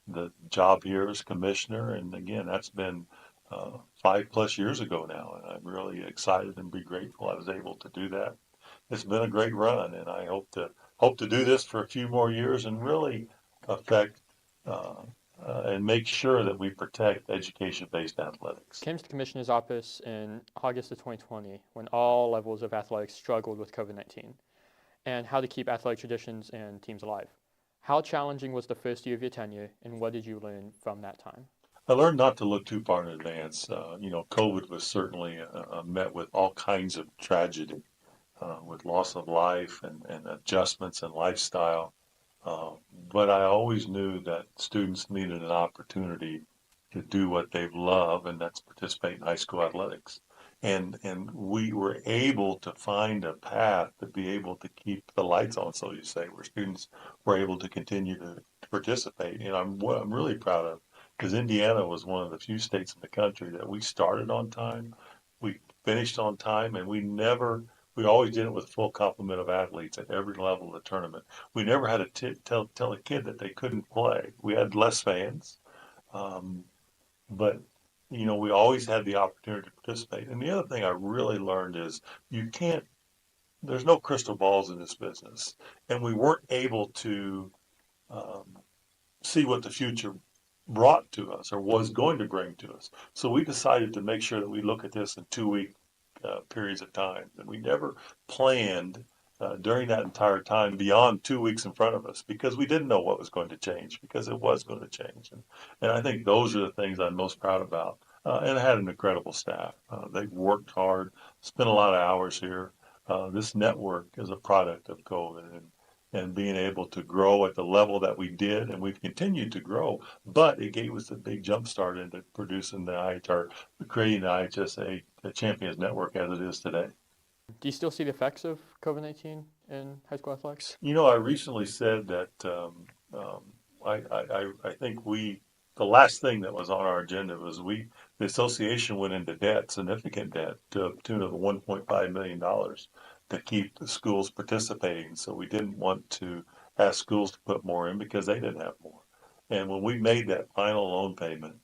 the job here as commissioner. And again, that's been 5+ years ago now, and I'm really excited and be grateful I was able to do that. It's been a great run, and I hope to do this for a few more years and really affect and make sure that we protect education-based athletics. Came to the commissioner's office in August of 2020 when all levels of athletics struggled with COVID-19 and how to keep athletic traditions and teams alive. How challenging was the first year of your tenure, and what did you learn from that time? I learned not to look too far in advance. COVID was certainly met with all kinds of tragedy, with loss of life and adjustments in lifestyle. But I always knew that students needed an opportunity to do what they love, and that's participate in high school athletics. And we were able to find a path to be able to keep the lights on, so you say, where students were able to continue to participate. And what I'm really proud of, because Indiana was one of the few states in the country that we started on time, we finished on time, and we always did it with full complement of athletes at every level of the tournament. We never had to tell a kid that they couldn't play. We had less fans, but we always had the opportunity to participate. And the other thing I really learned is there's no crystal balls in this business, and we weren't able to see what the future brought to us or was going to bring to us. So we decided to make sure that we look at this in 2-week periods of time. And we never planned during that entire time beyond 2 weeks in front of us, because we didn't know what was going to change, because it was going to change. And I think those are the things I'm most proud about. And I had an incredible staff. They've worked hard, spent a lot of hours here. This network is a product of COVID and being able to grow at the level that we did, and we've continued to grow, but it gave us a big jump start into producing creating the IHSA Champions Network as it is today. Do you still see the effects of COVID-19 in high school athletics? I recently said that I think the last thing that was on our agenda was the association went into debt, significant debt, to the tune of $1.5 million to keep the schools participating. So we didn't want to ask schools to put more in because they didn't have more. And when we made that final loan payment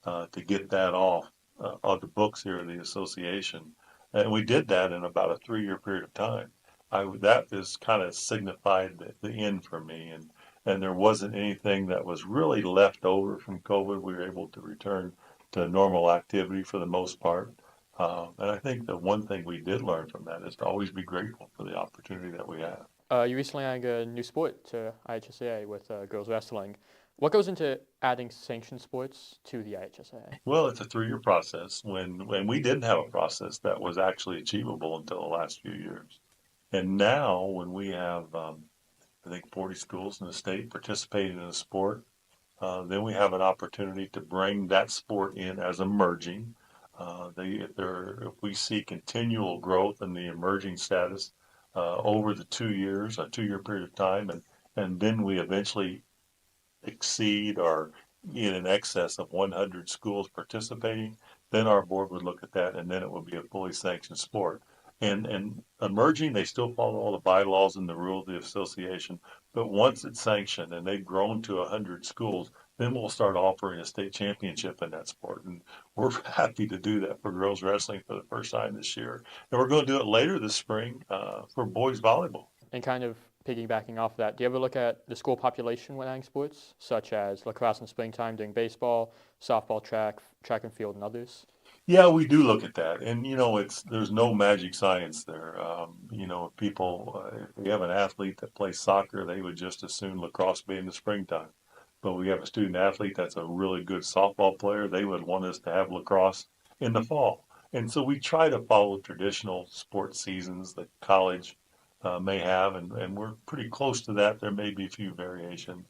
to get that off the books here of the association, and we did that in about a 3-year period of time, that is kind of signified the end for me. And there wasn't anything that was really left over from COVID. We were able to return to normal activity for the most part. And I think the one thing we did learn from that is to always be grateful for the opportunity that we have. You recently added a new sport to IHSA with girls wrestling. What goes into adding sanctioned sports to the IHSA? Well, it's a 3-year process when we didn't have a process that was actually achievable until the last few years. And now when we have, I think, 40 schools in the state participating in a sport, then we have an opportunity to bring that sport in as emerging. If we see continual growth in the emerging status over the 2 years, a 2-year period of time, and then we eventually exceed or in excess of 100 schools participating, then our board would look at that, and then it would be a fully sanctioned sport. And emerging, they still follow all the bylaws and the rules of the association, but once it's sanctioned and they've grown to 100 schools, then we'll start offering a state championship in that sport. And we're happy to do that for girls wrestling for the first time this year. And we're going to do it later this spring for boys volleyball. And kind of piggybacking off that, do you ever look at the school population when adding sports, such as lacrosse in springtime doing baseball, softball, track and field, and others? Yeah, we do look at that, and there's no magic science there. If we have an athlete that plays soccer, they would just as soon lacrosse be in the springtime. But we have a student athlete that's a really good softball player, they would want us to have lacrosse in the fall. And so we try to follow traditional sports seasons that college may have, and we're pretty close to that. There may be a few variations,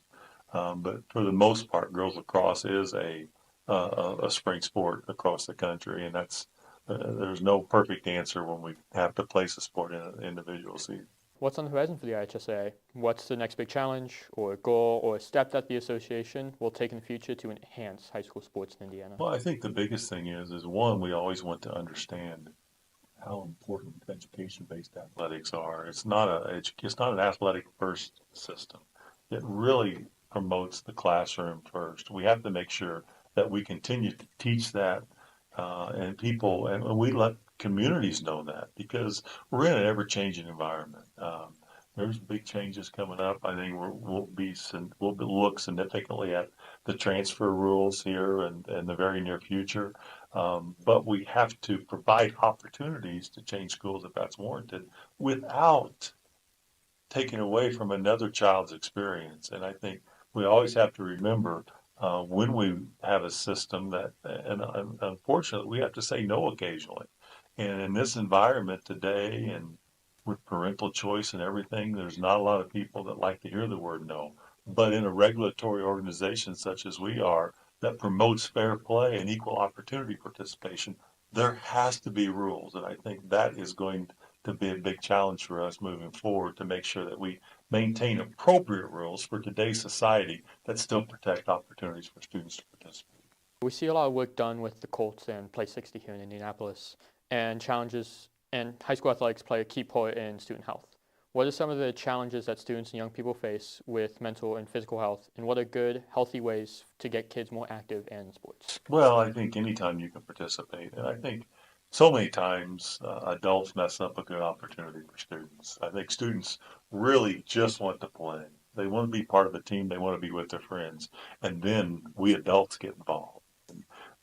but for the most part, girls lacrosse is a spring sport across the country, and there's no perfect answer when we have to place a sport in an individual season. What's on the horizon for the IHSA? What's the next big challenge or goal or step that the association will take in the future to enhance high school sports in Indiana? Well, I think the biggest thing is one, we always want to understand how important education-based athletics are. It's not an athletic first system. It really promotes the classroom first. We have to make sure that we continue to teach that, and we let communities know that, because we're in an ever-changing environment. There's big changes coming up. I think we'll look significantly at the transfer rules here and in the very near future. But we have to provide opportunities to change schools if that's warranted, without taking away from another child's experience. And I think we always have to remember when we have a system and unfortunately, we have to say no occasionally. And in this environment today, and with parental choice and everything, there's not a lot of people that like to hear the word no. But in a regulatory organization such as we are, that promotes fair play and equal opportunity participation, there has to be rules. And I think that is going to be a big challenge for us moving forward, to make sure that we maintain appropriate rules for today's society that still protect opportunities for students to participate. We see a lot of work done with the Colts and Play 60 here in Indianapolis, and challenges and high school athletics play a key part in student health. What are some of the challenges that students and young people face with mental and physical health, and what are good, healthy ways to get kids more active in sports? Well, I think anytime you can participate, and I think so many times adults mess up a good opportunity for students. I think students really just want to play. They want to be part of the team. They want to be with their friends. And then we adults get involved.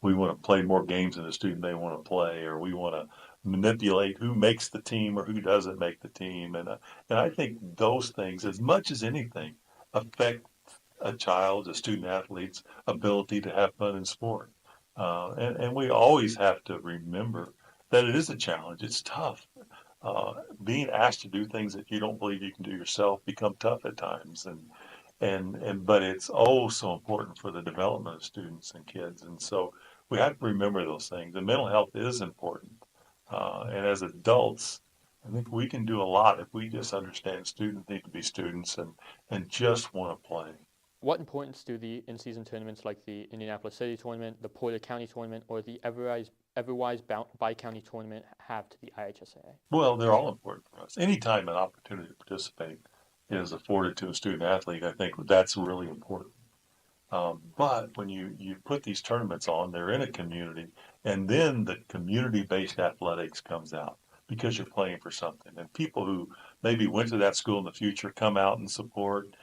We want to play more games than the student may want to play, or we want to manipulate who makes the team or who doesn't make the team. And I think those things, as much as anything, affect a student athlete's ability to have fun in sport. And we always have to remember that it is a challenge. It's tough. Being asked to do things that you don't believe you can do yourself become tough at times. But it's oh so important for the development of students and kids. And so we have to remember those things. And mental health is important. And as adults, I think we can do a lot if we just understand students need to be students and just want to play. What importance do the in-season tournaments like the Indianapolis City Tournament, the Porter County Tournament, or the Everwise Bicounty Tournament have to the IHSA? Well, they're all important for us. Anytime an opportunity to participate is afforded to a student athlete, I think that's really important. But when you put these tournaments on, they're in a community, and then the community-based athletics comes out because you're playing for something. And people who maybe went to that school in the future come out and support.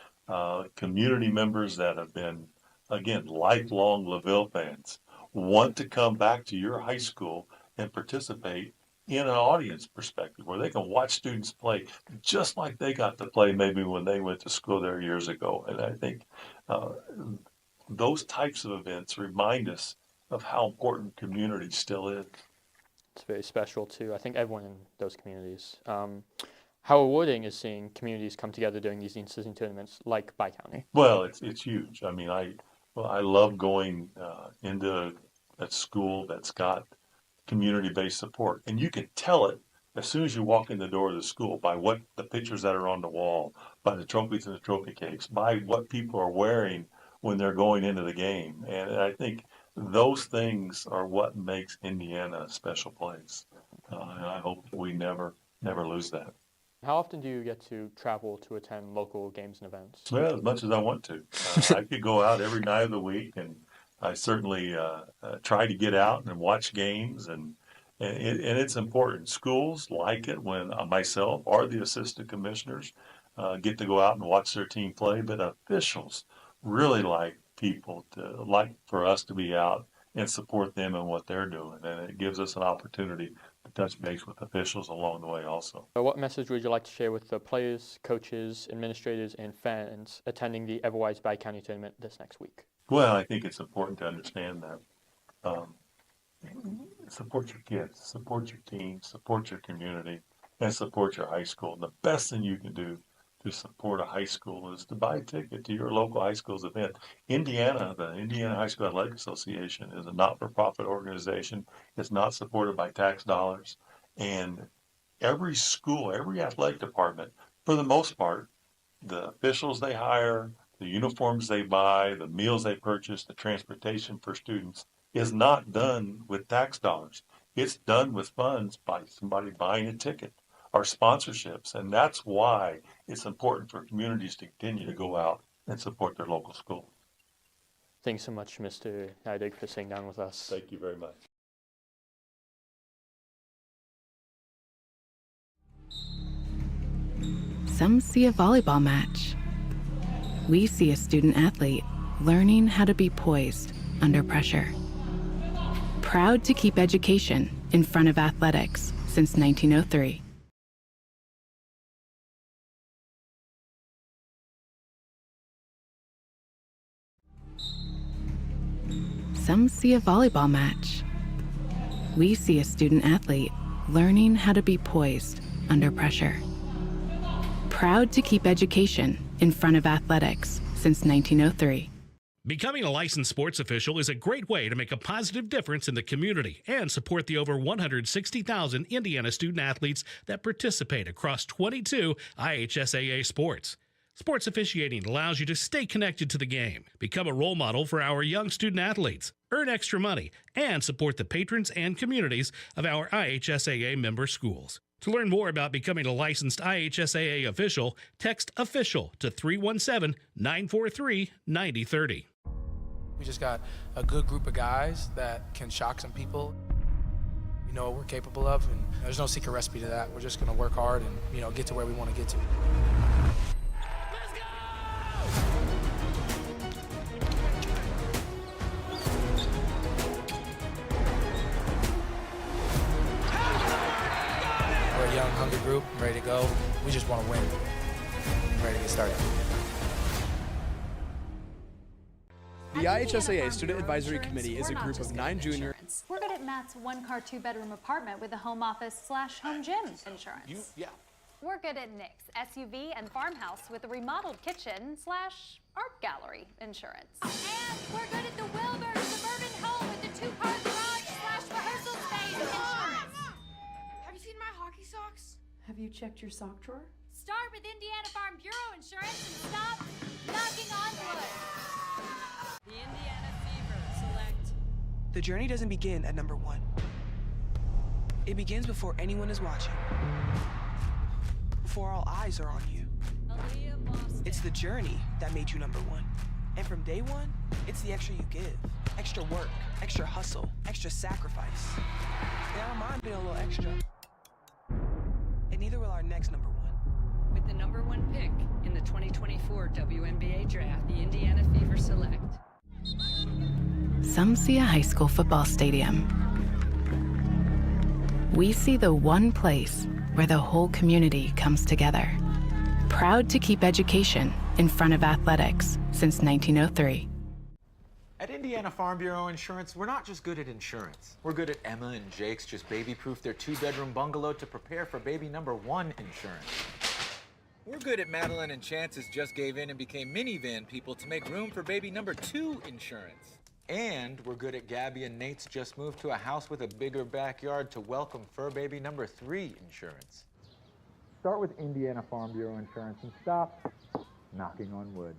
Community members that have been, again, lifelong LaVille fans want to come back to your high school and participate in an audience perspective where they can watch students play just like they got to play maybe when they went to school there years ago. And I think those types of events remind us of how important community still is. It's very special too. I think everyone in those communities. How rewarding is seeing communities come together during these in-season tournaments like Bicounty? Well, it's huge. I mean, I love going into a school that's got community-based support, and you can tell it as soon as you walk in the door of the school by what the pictures that are on the wall, by the trophies and the trophy case, by what people are wearing when they're going into the game. And I think those things are what makes Indiana a special place. And I hope we never lose that. How often do you get to travel to attend local games and events? Well, as much as I want to. I could go out every night of the week, and I certainly try to get out and watch games, and it's important. Schools like it when myself or the assistant commissioners get to go out and watch their team play, but officials really like for us to be out and support them in what they're doing. And it gives us an opportunity to touch base with officials along the way also. What message would you like to share with the players, coaches, administrators, and fans attending the Everwise Bicounty tournament this next week? Well, I think it's important to understand that support your kids, support your team, support your community, and support your high school. And the best thing you can do to support a high school is to buy a ticket to your local high school's event. Indiana, the Indiana High School Athletic Association, is a not-for-profit organization. It's not supported by tax dollars. And every school, every athletic department, for the most part, the officials they hire, the uniforms they buy, the meals they purchase, the transportation for students is not done with tax dollars. It's done with funds by somebody buying a ticket or sponsorships. And that's why it's important for communities to continue to go out and support their local school. Thanks so much, Mr. Neidig, for sitting down with us. Thank you very much. Some see a volleyball match. We see a student athlete learning how to be poised under pressure. Proud to keep education in front of athletics since 1903. Some see a volleyball match. We see a student athlete learning how to be poised under pressure. Proud to keep education in front of athletics since 1903. Becoming a licensed sports official is a great way to make a positive difference in the community and support the over 160,000 Indiana student athletes that participate across 22 IHSAA sports. Sports officiating allows you to stay connected to the game, become a role model for our young student athletes, earn extra money, and support the patrons and communities of our IHSAA member schools. To learn more about becoming a licensed IHSAA official, text official to 317-943-9030. We just got a good group of guys that can shock some people. We know what we're capable of, and there's no secret recipe to that. We're just going to work hard and, get to where we want to get to. We're a young, hungry group, ready to go. We just want to win. Ready to get started. The IHSAA Student Advisory Committee is a group of 9 juniors. We're good at Matt's 1-car, 2-bedroom apartment with a home office/home gym insurance. We're good at Nick's SUV and farmhouse with a remodeled kitchen/art gallery insurance. And we're good at the Wilbur suburban home with the 2-car garage/rehearsal space insurance. Have you seen my hockey socks? Have you checked your sock drawer? Start with Indiana Farm Bureau Insurance and stop knocking on wood. The Indiana Fever Select. The journey doesn't begin at number 1. It begins before anyone is watching. Before all eyes are on you. It's the journey that made you number 1. And from day 1, it's the extra you give. Extra work, extra hustle, extra sacrifice. They don't mind being a little extra. And neither will our next number 1. With the number 1 pick in the 2024 WNBA Draft, the Indiana Fever Select. Some see a high school football stadium. We see the one place where the whole community comes together. Proud to keep education in front of athletics since 1903. At Indiana Farm Bureau Insurance, we're not just good at insurance. We're good at Emma and Jake's just baby-proof their 2-bedroom bungalow to prepare for baby number 1 insurance. We're good at Madeline and Chance's just gave in and became minivan people to make room for baby number 2 insurance. And we're good at Gabby and Nate's just moved to a house with a bigger backyard to welcome fur baby number 3 insurance. Start with Indiana Farm Bureau Insurance and stop knocking on wood.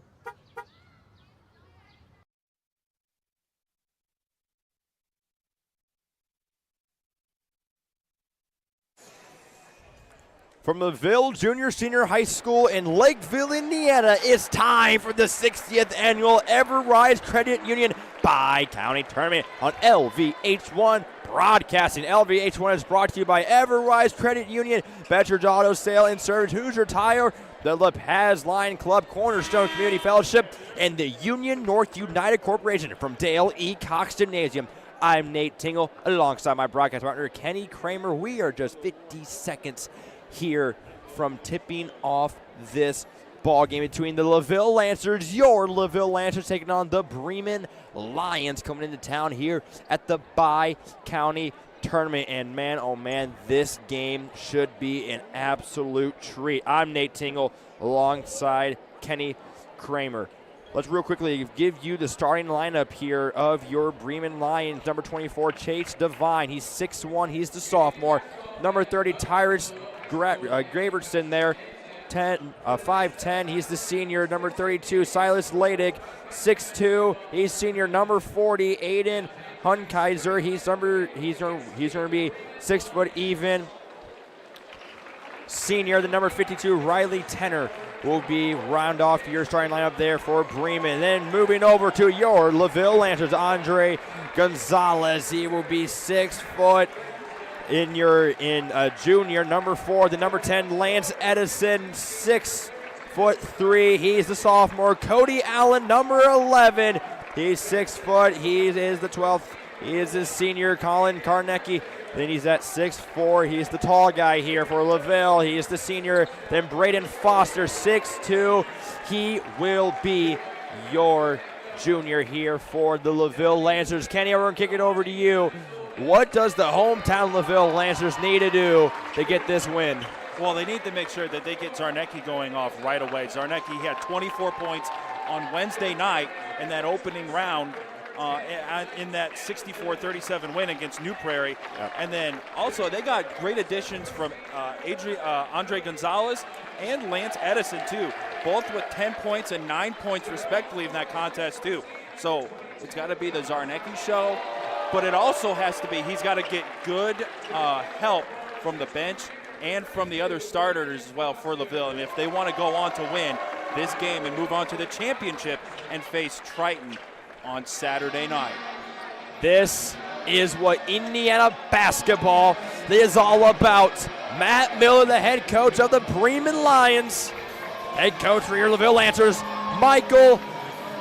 From LaVille Junior Senior High School in Lakeville, Indiana, it's time for the 60th annual Everwise Credit Union Bicounty Tournament on LVH1 Broadcasting. LVH1 is brought to you by Everwise Credit Union, Betcher's Auto Sale and Service, Hoosier Tire, the La Paz Line Club, Cornerstone Community Fellowship, and the Union North United Corporation from Dale E. Cox Gymnasium. I'm Nate Tingle, alongside my broadcast partner, Kenny Kramer. We are just 50 seconds here from tipping off this ball game between the LaVille Lancers, your LaVille Lancers, taking on the Bremen Lions, coming into town here at the Bicounty tournament. And man, oh man, this game should be an absolute treat. I'm Nate Tingle alongside Kenny Kramer. Let's real quickly give you the starting lineup here of your Bremen Lions. Number 24, Chase Devine. He's 6'1", he's the sophomore. Number 30, Tyrus Graverson there. 5'10", he's the senior. Number 32, Silas Ladick, 6'2", he's senior. Number 40, Aiden Hunkaiser, he's going to be 6 foot even. Senior, the number 52, Riley Tenner, will be round off your starting lineup there for Bremen. Then moving over to your LaVille Lancers, Andre Gonzalez. He will be 6 foot in junior. Number 4, the number 10, Lance Edison, 6'3". He's the sophomore. Cody Allen, number 11. He's 6 foot. He is the 12th. He is his senior. Colin Karnecki. Then he's at 6'4". He's the tall guy here for LaVille. He is the senior. Then Braden Foster, 6'2". He will be your junior here for the LaVille Lancers. Kenny, we're going to kick it over to you. What does the hometown LaVille Lancers need to do to get this win? Well, they need to make sure that they get Zarnecki going off right away. Zarnecki had 24 points on Wednesday night in that opening round in that 64-37 win against New Prairie. Yep. And then also they got great additions from Andre Gonzalez and Lance Edison too, both with 10 points and 9 points respectively in that contest too. So it's got to be the Zarnecki show, but it also has to be, he's got to get good help from the bench and from the other starters as well for LaVille. And if they want to go on to win this game and move on to the championship and face Triton on Saturday night. This is what Indiana basketball is all about. Matt Miller, the head coach of the Bremen Lions. Head coach for your LaVille Lancers, Michael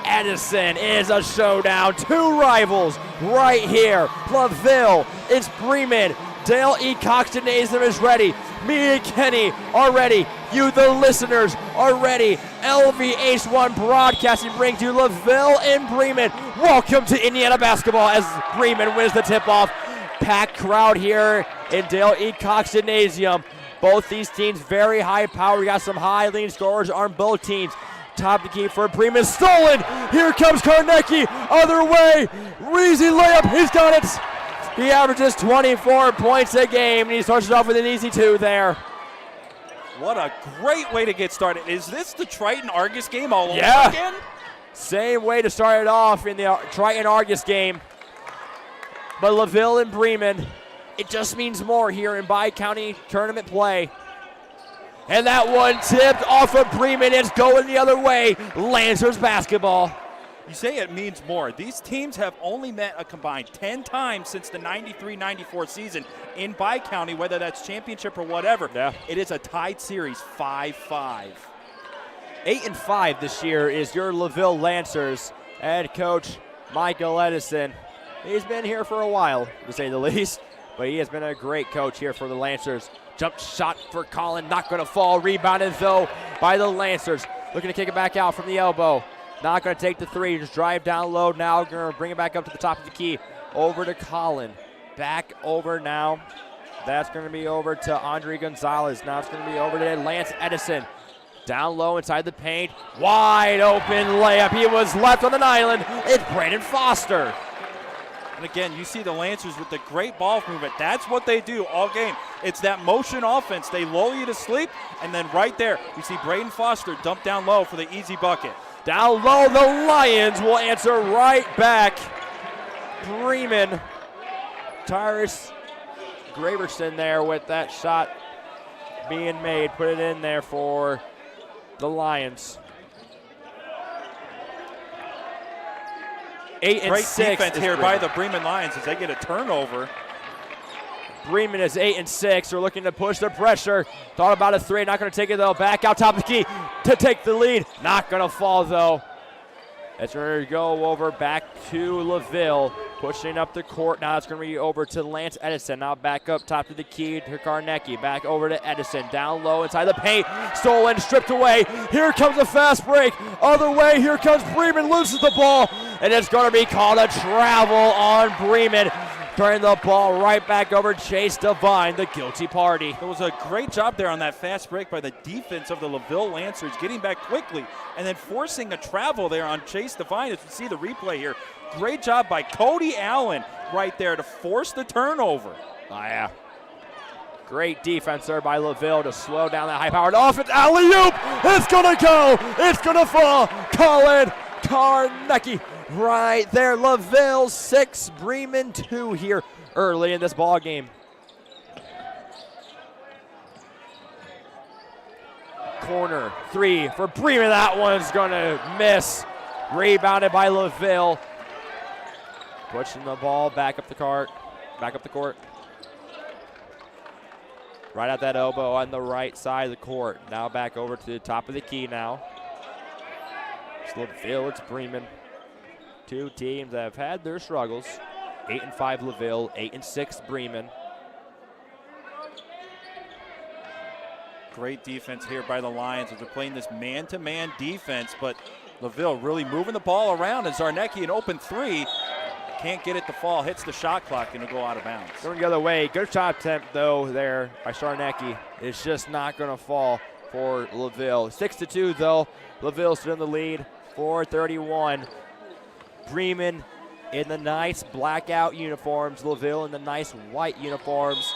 Edison. Is a showdown. Two rivals right here. LaVille, it's Bremen. Dale E. Cox Gymnasium is ready. Me and Kenny are ready. You, the listeners, are ready. LVH1 Broadcasting brings you LaVille and Bremen. Welcome to Indiana basketball as Bremen wins the tip-off. Packed crowd here in Dale E. Cox Gymnasium. Both these teams very high power. We got some high leading scorers on both teams. Top of the key for Bremen. Stolen. Here comes Karnecki. Other way. Easy layup. He's got it. He averages 24 points a game, and he starts it off with an easy 2 there. What a great way to get started. Is this the Triton Argus game all over again? Same way to start it off in the Triton Argus game. But LaVille and Bremen, it just means more here in Bicounty tournament play. And that one tipped off of Bremen. It's going the other way. Lancers basketball. You say it means more. These teams have only met a combined 10 times since the 93-94 season in Bicounty, whether that's championship or whatever. Yeah. It is a tied series, 5-5. 8-5 this year is your LaVille Lancers. Head coach Michael Edison. He's been here for a while, to say the least, but he has been a great coach here for the Lancers. Jump shot for Colin, not going to fall. Rebounded, though, by the Lancers. Looking to kick it back out from the elbow. Not going to take the 3, just drive down low now. Going to bring it back up to the top of the key. Over to Colin. Back over now. That's going to be over to Andre Gonzalez. Now it's going to be over to Lance Edison. Down low inside the paint. Wide open layup. He was left on an island. It's Brandon Foster. And again, you see the Lancers with the great ball movement. That's what they do all game. It's that motion offense. They lull you to sleep, and then right there, you see Braden Foster dump down low for the easy bucket. Down low, the Lions will answer right back. Bremen. Tyrus Graverson there with that shot being made. Put it in there for the Lions. 8-6. Great defense here by the Bremen Lions as they get a turnover. Bremen is 8-6. They're looking to push the pressure. Thought about a 3. Not going to take it, though. Back out top of the key to take the lead. Not going to fall, though. It's going to go over back to LaVille. Pushing up the court. Now it's going to be over to Lance Edison. Now back up top to the key to Karnecki. Back over to Edison. Down low inside the paint. Stolen, stripped away. Here comes a fast break. Other way, here comes Bremen. Loses the ball. And it's going to be called a travel on Bremen. Turning the ball right back over Chase Devine, the guilty party. It was a great job there on that fast break by the defense of the LaVille Lancers, getting back quickly and then forcing a travel there on Chase Devine. As we see the replay here, great job by Cody Allen right there to force the turnover. Oh, yeah. Great defense there by LaVille to slow down that high-powered offense. Alley-oop! It's going to go! It's going to fall! Colin Karnecki right there. LaVille 6, Bremen 2 here early in this ball game. Corner 3 for Bremen. That one's going to miss. Rebounded by LaVille. Pushing the ball back up the court. Right at that elbow on the right side of the court. Now back over to the top of the key now. It's LaVille, it's Bremen. Two teams that have had their struggles. 8-5 LaVille, 8-6 Bremen. Great defense here by the Lions as they're playing this man-to-man defense, but LaVille really moving the ball around, and Zarnecki an open three. Can't get it to fall, hits the shot clock, and it'll go out of bounds. Going the other way. Good shot attempt, though, there by Zarnecki. It's just not going to fall for LaVille. 6-2, though. LaVille still in the lead, 4:31. Bremen in the nice blackout uniforms. LaVille in the nice white uniforms.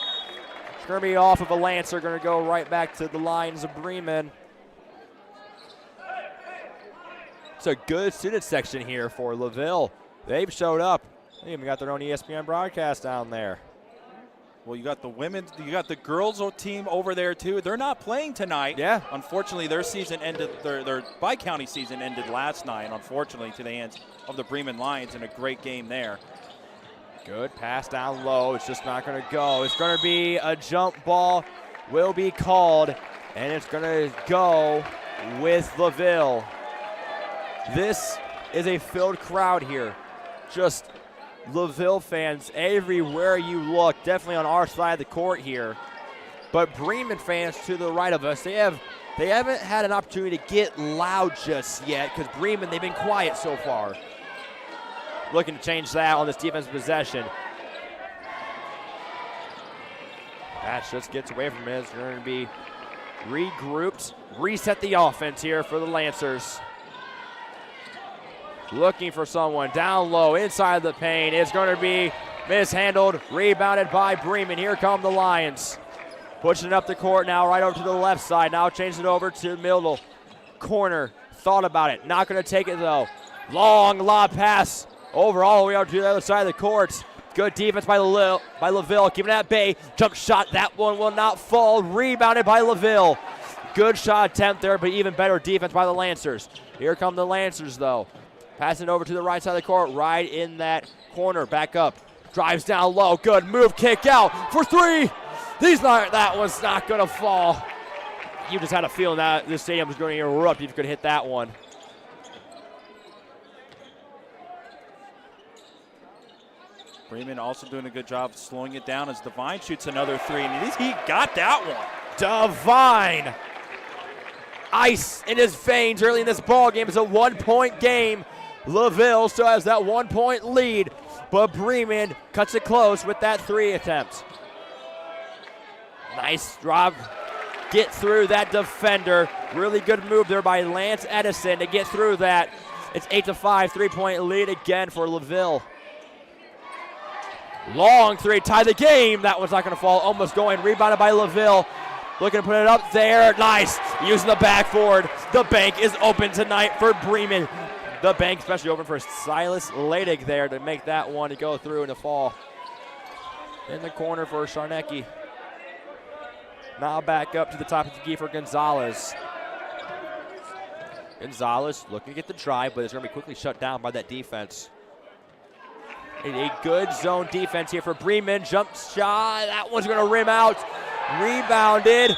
It's going to be off of a Lancer. Going to go right back to the Lions of Bremen. It's a good student section here for LaVille. They've showed up. They even got their own ESPN broadcast down there. Well, you got the women's, you got the girls' team over there too. They're not playing tonight. Yeah. Unfortunately, their season ended. Their Bicounty season ended last night. Unfortunately, to the hands of the Bremen Lions, in a great game there. Good pass down low. It's just not going to go. It's going to be a jump ball. Will be called, and it's going to go with LaVille. This is a filled crowd here. Just LaVille fans everywhere you look, definitely on our side of the court here. But Bremen fans to the right of us, they haven't had an opportunity to get loud just yet because Bremen, they've been quiet so far. Looking to change that on this defensive possession. That just gets away from it. It's going to be regrouped, reset the offense here for the Lancers. Looking for someone down low inside the paint. It's going to be mishandled, rebounded by Bremen. Here come the Lions. Pushing it up the court now, right over to the left side. Now change it over to middle corner. Thought about it. Not going to take it, though. Long lob pass over all the way out to the other side of the court. Good defense by LaVille. Keeping it at bay. Jump shot. That one will not fall. Rebounded by LaVille. Good shot attempt there, but even better defense by the Lancers. Here come the Lancers, though. Passing over to the right side of the court, right in that corner. Back up. Drives down low. Good move. Kick out for three. That one's not going to fall. You just had a feeling that this stadium was going to erupt if you could hit that one. Bremen also doing a good job slowing it down as Devine shoots another three, and he got that one. Devine. Ice in his veins early in this ball game. It's a 1-point game. LaVille still has that 1-point lead, but Bremen cuts it close with that three attempt. Nice drop. Get through that defender. Really good move there by Lance Edison to get through that. It's 8-5, 3-point lead again for LaVille. Long three, tie the game. That one's not going to fall. Almost going. Rebounded by LaVille. Looking to put it up there. Nice. Using the backboard. The bank is open tonight for Bremen. The bank especially open for Silas Ladig there to make that one to go through and to fall. In the corner for Zarnecki. Now back up to the top of the key for Gonzalez. Gonzalez looking to get the try, but it's going to be quickly shut down by that defense. A good zone defense here for Bremen. Jump shot. That one's going to rim out. Rebounded.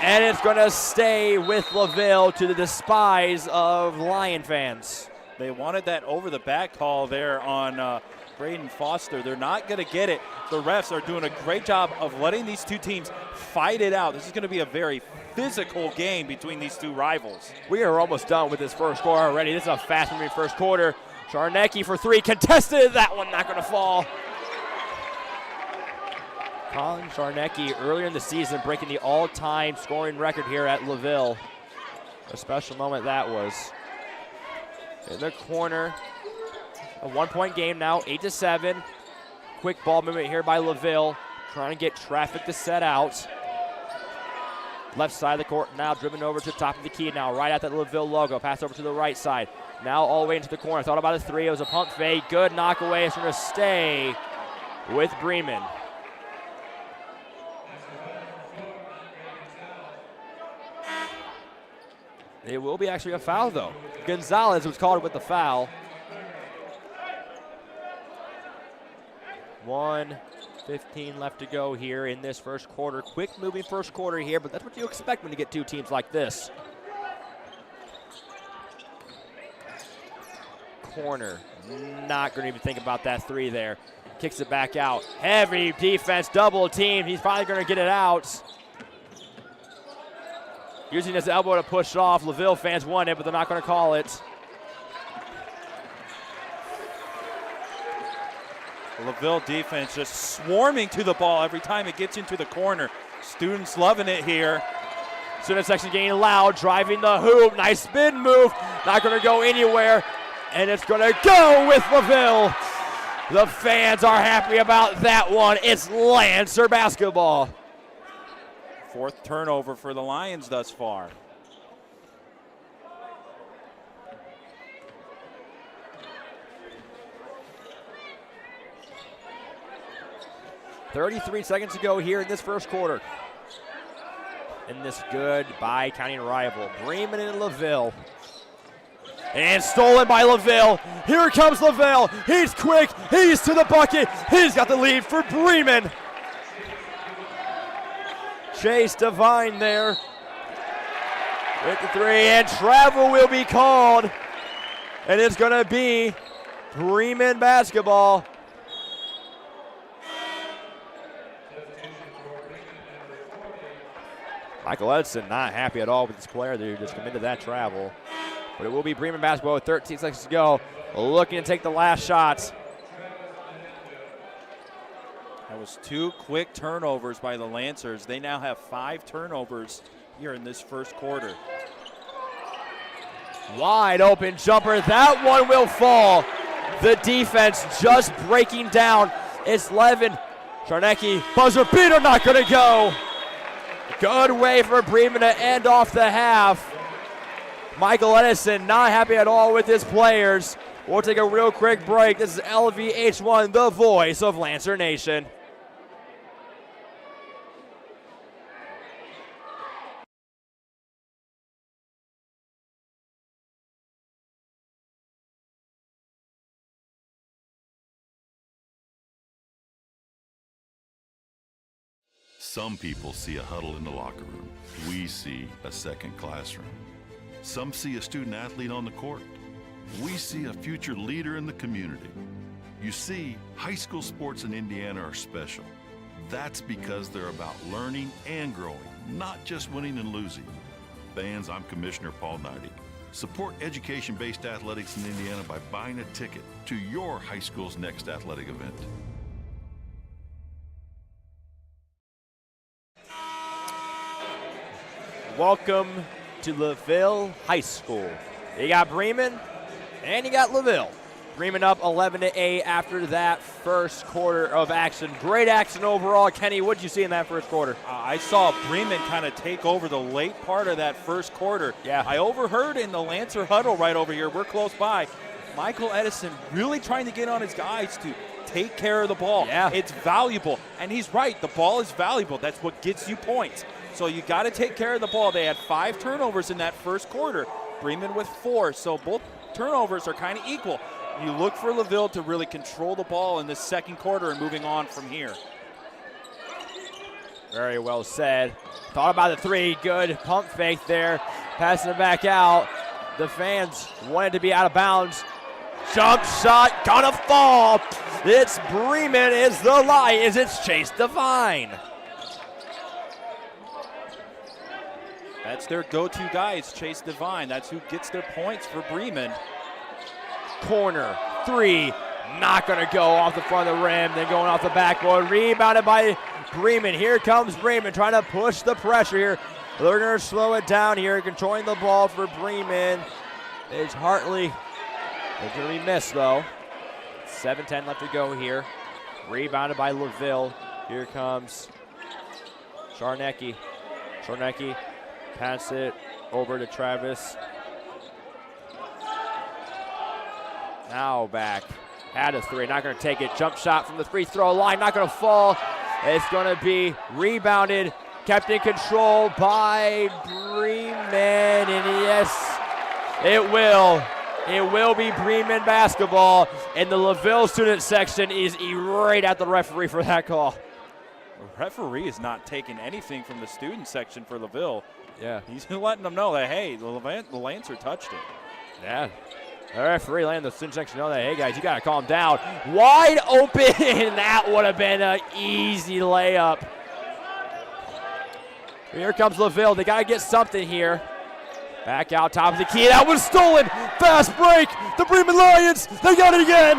And it's going to stay with LaVille to the despise of Lion fans. They wanted that over-the-back call there on Braden Foster. They're not going to get it. The refs are doing a great job of letting these two teams fight it out. This is going to be a very physical game between these two rivals. We are almost done with this first quarter already. This is a fast-moving first quarter. Czarnecki for three, contested. That one not going to fall. Colin Czarnecki earlier in the season breaking the all-time scoring record here at LaVille. A special moment that was. In the corner, a one-point game now, 8-7. Quick ball movement here by LaVille, trying to get traffic to set out. Left side of the court now, driven over to the top of the key now, right at that LaVille logo. Pass over to the right side. Now all the way into the corner. Thought about a three. It was a pump fake. Good knock away. It's going to stay with Bremen. It will be actually a foul, though. Gonzalez was called with the foul. 1:15 left to go here in this first quarter. Quick moving first quarter here, but that's what you expect when you get two teams like this. Corner, not going to even think about that three there. Kicks it back out. Heavy defense, double team. He's probably going to get it out. Using his elbow to push off. LaVille fans want it, but they're not going to call it. LaVille defense just swarming to the ball every time it gets into the corner. Students loving it here. Student section getting loud, driving the hoop. Nice spin move. Not going to go anywhere. And it's going to go with LaVille. The fans are happy about that one. It's Lancer basketball. Fourth turnover for the Lions thus far. .33 seconds to go here in this first quarter. In this good Bicounty rival, Bremen and LaVille. And stolen by LaVille. Here comes LaVille. He's quick. He's to the bucket. He's got the lead for Bremen. Chase Devine there with the three, and travel will be called. And it's going to be Bremen basketball. Michael Edson not happy at all with this player who just committed that travel. But it will be Bremen basketball with 13 seconds to go. Looking to take the last shots. That was two quick turnovers by the Lancers. They now have 5 turnovers here in this first quarter. Wide open jumper. That one will fall. The defense just breaking down. It's Levin. Czarnecki, buzzer beater, not going to go. Good way for Bremen to end off the half. Michael Edison not happy at all with his players. We'll take a real quick break. This is LVH1, the voice of Lancer Nation. Some people see a huddle in the locker room. We see a second classroom. Some see a student athlete on the court. We see a future leader in the community. You see, high school sports in Indiana are special. That's because they're about learning and growing, not just winning and losing. Fans, I'm Commissioner Paul Knighty. Support education-based athletics in Indiana by buying a ticket to your high school's next athletic event. Welcome to LaVille High School. You got Bremen and you got LaVille. Bremen up 11-8 after that first quarter of action. Great action overall. Kenny, what did you see in that first quarter? I saw Bremen kind of take over the late part of that first quarter. Yeah. I overheard in the Lancer huddle right over here, we're close by, Michael Edison really trying to get on his guys to take care of the ball. Yeah. It's valuable. And he's right. The ball is valuable. That's what gets you points. So you got to take care of the ball. They had 5 turnovers in that first quarter. Bremen with 4. So both turnovers are kind of equal. You look for LaVille to really control the ball in the second quarter and moving on from here. Very well said. Thought about the three. Good pump fake there. Passing it back out. the fans wanted to be out of bounds. Jump shot, gonna fall. It's Bremen, it's the Lions, it's Chase Devine. That's their go-to guy, it's Chase Devine. That's who gets their points for Bremen. Corner, three, not gonna go off the front of the rim, then going off the backboard, rebounded by Bremen. Here comes Bremen trying to push the pressure here. They're gonna slow it down here, controlling the ball for Bremen. It's Hartley. It's gonna be missed though. 7:10 left to go here. Rebounded by LaVille. Here comes Charnecki. Charnecki pass it over to Travis. Now back. Had a three, not gonna take it. Jump shot from the free throw line, not gonna fall. It's gonna be rebounded, kept in control by Bremen, and yes, it will. It will be Bremen basketball, and the LaVille student section is irate at the referee for that call. The referee is not taking anything from the student section for LaVille. Yeah. He's letting them know that, hey, the Lancer touched it. Yeah. The referee letting the student section know that, hey, guys, you got to calm down. Wide open, and that would have been an easy layup. Here comes LaVille. They got to get something here. Back out top of the key. That was stolen. Fast break. The Bremen Lions. They got it again.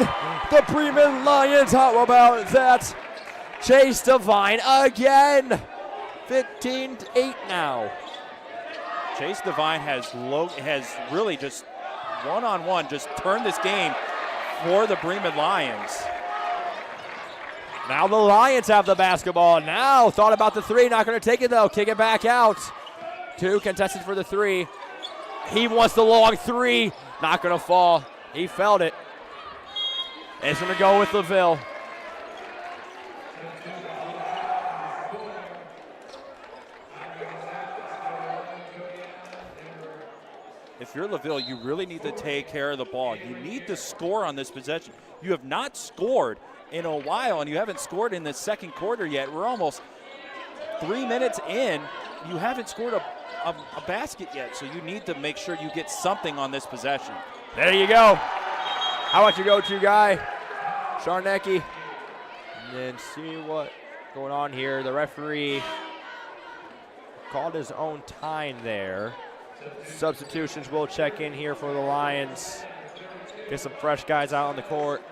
The Bremen Lions. How about that? Chase Devine again. 15-8 now. Chase Devine has really just one-on-one just turned this game for the Bremen Lions. Now the Lions have the basketball. Now thought about the three. Not going to take it though. Kick it back out. Two contested for the three. He wants the long three. Not going to fall. He felt it. It's going to go with LaVille. If you're LaVille, you really need to take care of the ball. You need to score on this possession. You have not scored in a while, and you haven't scored in the second quarter yet. We're almost 3 minutes in. You haven't scored a basket yet, so you need to make sure you get something on this possession. There you go. How about your go-to guy, Charnecki? And then see what's going on here. The referee called his own time there. Substitutions will check in here for the Lions. Get some fresh guys out on the court.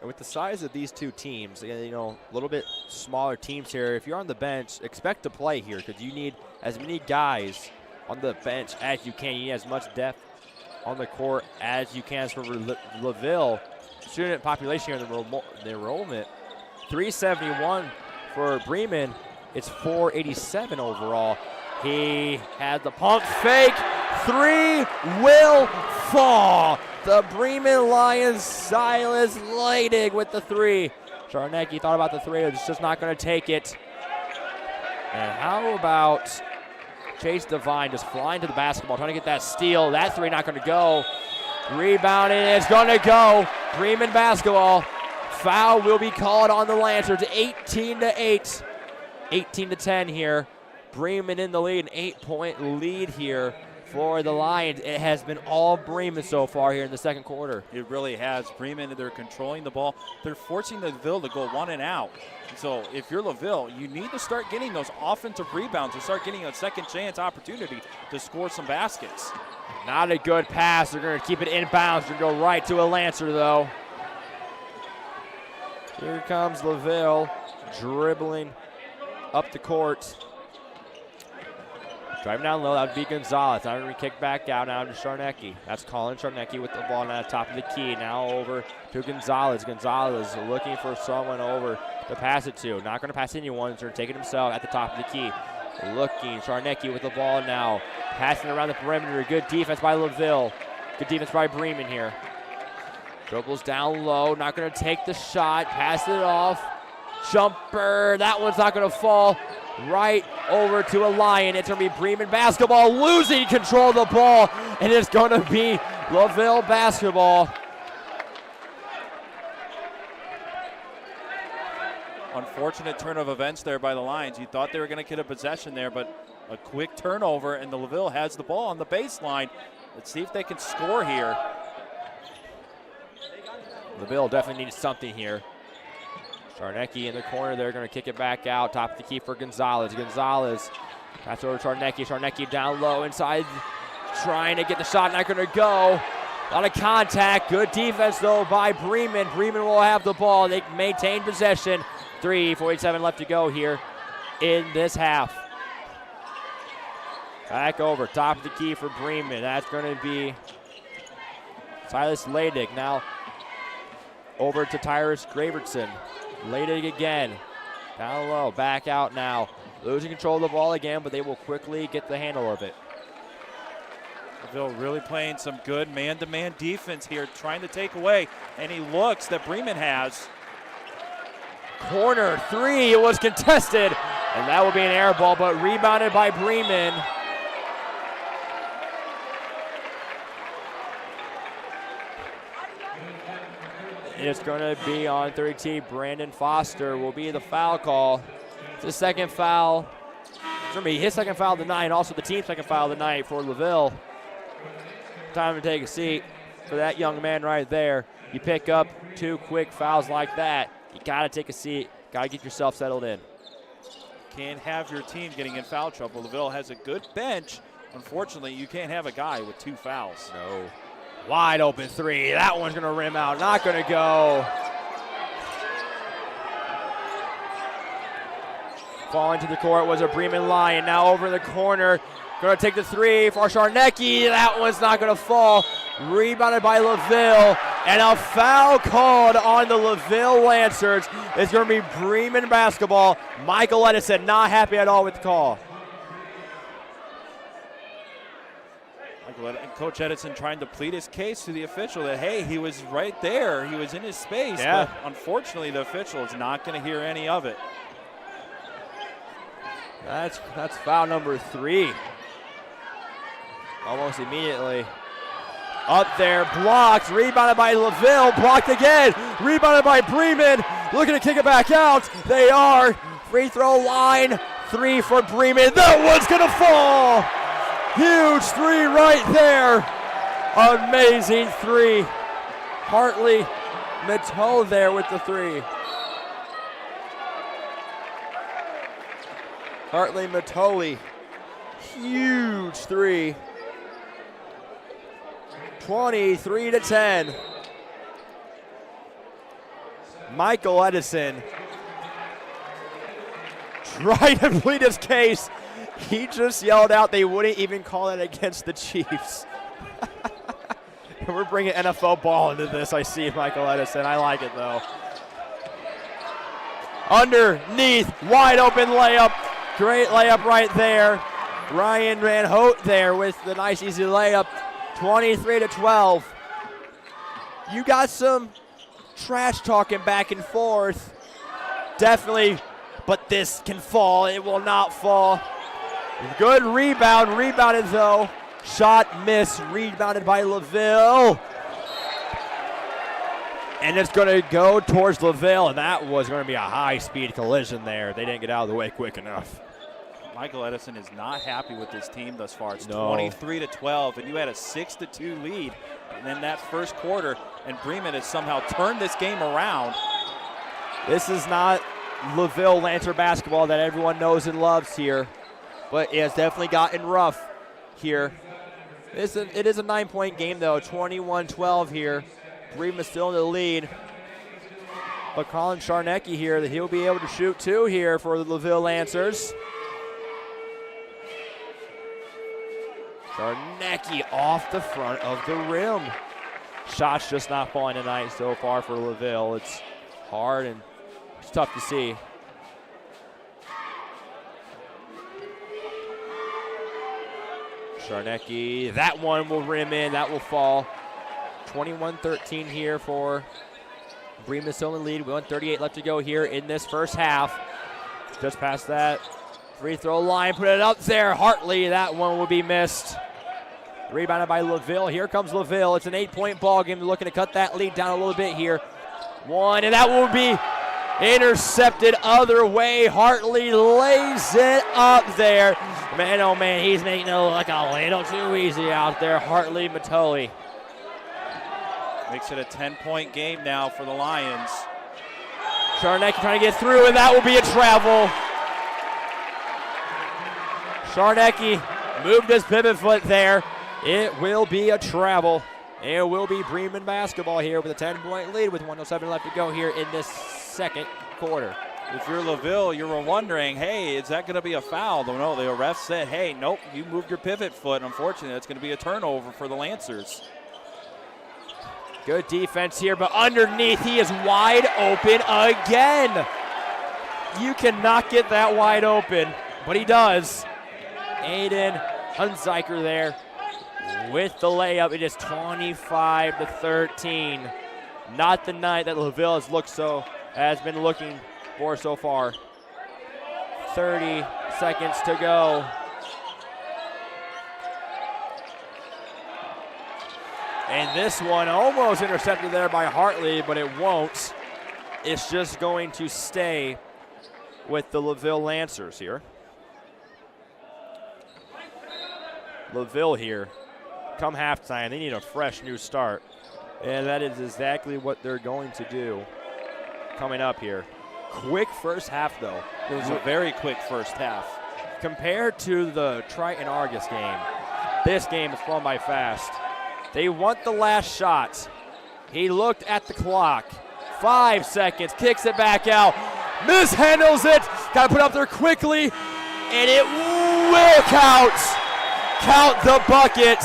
And with the size of these two teams, you know, a little bit smaller teams here, if you're on the bench, expect to play here because you need as many guys on the bench as you can. You need as much depth on the court as you can. As for LaVille, student population here in the enrollment, 371 for Bremen. It's 487 overall. He had the pump fake. Three will fall. The Bremen Lions, Silas Leidig with the three. Charnecki thought about the three, it's just not going to take it. And how about Chase Devine just flying to the basketball, trying to get that steal. That three not going to go. Rebounding, it's going to go. Bremen basketball. Foul will be called on the Lancers. 18-8. 18-10 here. Bremen in the lead, an 8-point lead here for the Lions. It has been all Bremen so far here in the second quarter. It really has. Bremen, they're controlling the ball. They're forcing LaVille to go one and out. So if you're LaVille, you need to start getting those offensive rebounds and start getting a second chance opportunity to score some baskets. Not a good pass. They're going to keep it inbounds. They're going to go right to a Lancer, though. Here comes LaVille dribbling up the court. Driving down low, that would be Gonzalez. Now we kick back out now to Charnecki. That's Colin Charnecki with the ball now at the top of the key. Now over to Gonzalez. Gonzalez looking for someone over to pass it to. Not going to pass anyone. He's going to take it himself at the top of the key. Looking, Charnecki with the ball now. Passing around the perimeter. Good defense by LaVille. Good defense by Bremen here. Dribbles down low. Not going to take the shot. Pass it off. Jumper. That one's not going to fall. Right over to a Lion. It's going to be Bremen basketball, losing control of the ball, and it's going to be LaVille basketball. unfortunate turn of events there by the Lions. You thought they were going to get a possession there, but a quick turnover, and the LaVille has the ball on the baseline. Let's see if they can score here. LaVille definitely needs something here. Czarnecki in the corner. They're going to kick it back out. Top of the key for Gonzalez. Gonzalez pass over to Czarnecki. Czarnecki down low inside, trying to get the shot. Not going to go. A lot of contact. Good defense, though, by Bremen. Bremen will have the ball. They maintain possession. 3:47 left to go here in this half. Back over. Top of the key for Bremen. That's going to be Silas Leidig. Now over to Tyrus Gravertson. Leidig again. Down low. Back out now. Losing control of the ball again, but they will quickly get the handle of it. LaVille really playing some good man-to-man defense here, trying to take away any looks that Bremen has. Corner three. It was contested, and that will be an air ball, but rebounded by Bremen. It's going to be on 30. Brandon Foster will be the foul call. It's his second foul. It's going to be his second foul of the night, and also the team's second foul of the night for LaVille. Time to take a seat for that young man right there. You pick up 2 quick fouls like that, you got to take a seat. Got to get yourself settled in. Can't have your team getting in foul trouble. LaVille has a good bench. Unfortunately, you can't have a guy with 2 fouls. No. Wide open three. That one's going to rim out. Not going to go. Falling to the court was a Bremen Lion. Now over in the corner. Going to take the three for Czarnecki. That one's not going to fall. Rebounded by LaVille. And a foul called on the LaVille Lancers. It's going to be Bremen basketball. Michael Edison not happy at all with the call. And Coach Edison trying to plead his case to the official that, hey, he was right there. He was in his space. Yeah. But unfortunately, the official is not going to hear any of it. That's foul number 3. Almost immediately. Up there, blocked, rebounded by LaVille, blocked again, rebounded by Bremen, looking to kick it back out. They are. Free throw line, 3 for Bremen. That one's going to fall. Huge 3 right there. Amazing 3. Hartley Mateau there with the 3. Hartley Mateau, huge 3. 23-10. Michael Edison tried to plead his case. He just yelled out they wouldn't even call it against the Chiefs. We're bringing NFL ball into this, I see, Michael Edison. I like it, though. Underneath, wide open layup. Great layup right there. Ryan Van Hout there with the nice, easy layup. 23-12. You got some trash talking back and forth. Definitely, but this can fall. It will not fall. Good rebound. Rebounded, though. Shot miss. Rebounded by LaVille. And it's going to go towards LaVille, and that was going to be a high-speed collision there. They didn't get out of the way quick enough. Michael Edison is not happy with his team thus far. It's 23-12, and you had a 6-2 lead in that first quarter, and Bremen has somehow turned this game around. This is not LaVille Lancer basketball that everyone knows and loves here, but it has definitely gotten rough here. It is a 9-point game, though, 21-12 here. Bremen still in the lead. But Colin Czarnecki here, that he'll be able to shoot 2 here for the LaVille Lancers. Czarnecki off the front of the rim. Shots just not falling tonight so far for LaVille. It's hard and it's tough to see. Czarnecki, that one will rim in, that will fall. 21-13 here for Bremen still in the lead. 1:38 left to go here in this first half. Just past that free throw line, put it up there. Hartley, that one will be missed. Rebounded by LaVille. Here comes LaVille. It's an 8-point ball game. They're looking to cut that lead down a little bit here. One, and that will be Intercepted other way. Hartley lays it up there. Man, oh man, he's making it look a little too easy out there. Hartley Matoli. Makes it a 10-point game now for the Lions. Charnecki trying to get through, and that will be a travel. Charnecki moved his pivot foot there. It will be a travel. It will be Bremen basketball here with a 10-point lead with 1:07 left to go here in this second quarter. If you're LaVille, you were wondering, hey, is that going to be a foul? No, the ref said, hey, nope, you moved your pivot foot. Unfortunately, it's going to be a turnover for the Lancers. Good defense here, but underneath he is wide open again. You cannot get that wide open, but he does. Aiden Hunziker there with the layup. It is 25-13. Not the night that LaVille has been looking for so far. 30 seconds to go. And this one almost intercepted there by Hartley, but it won't. It's just going to stay with the LaVille Lancers here. LaVille here, come halftime, they need a fresh new start. And that is exactly what they're going to do coming up here. Quick first half, though. It was a very quick first half. Compared to the Triton Argos game, this game is flown by fast. They want the last shot. He looked at the clock. 5 seconds, kicks it back out. Mishandles it. Got to put up there quickly, and it will count. Count the bucket.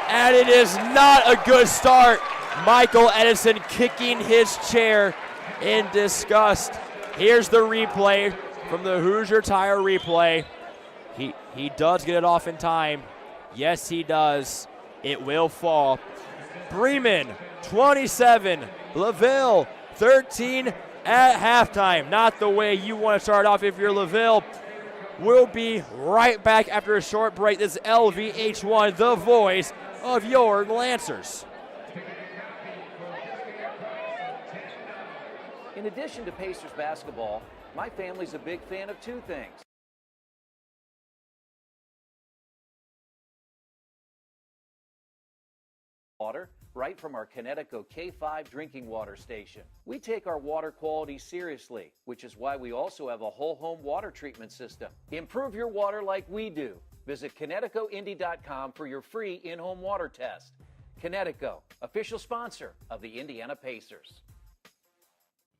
And it is not a good start. Michael Edison kicking his chair in disgust. Here's the replay from the Hoosier Tire replay. He does get it off in time. Yes, he does. It will fall. Bremen 27, LaVille 13 at halftime. Not the way you want to start off if you're LaVille. We'll be right back after a short break. This is LVH1, the voice of your Lancers. In addition to Pacers basketball, my family's a big fan of two things. Water, right from our Connecticut K5 drinking water station. We take our water quality seriously, which is why we also have a whole home water treatment system. Improve your water like we do. Visit ConnecticutIndy.com for your free in-home water test. Connecticut, official sponsor of the Indiana Pacers.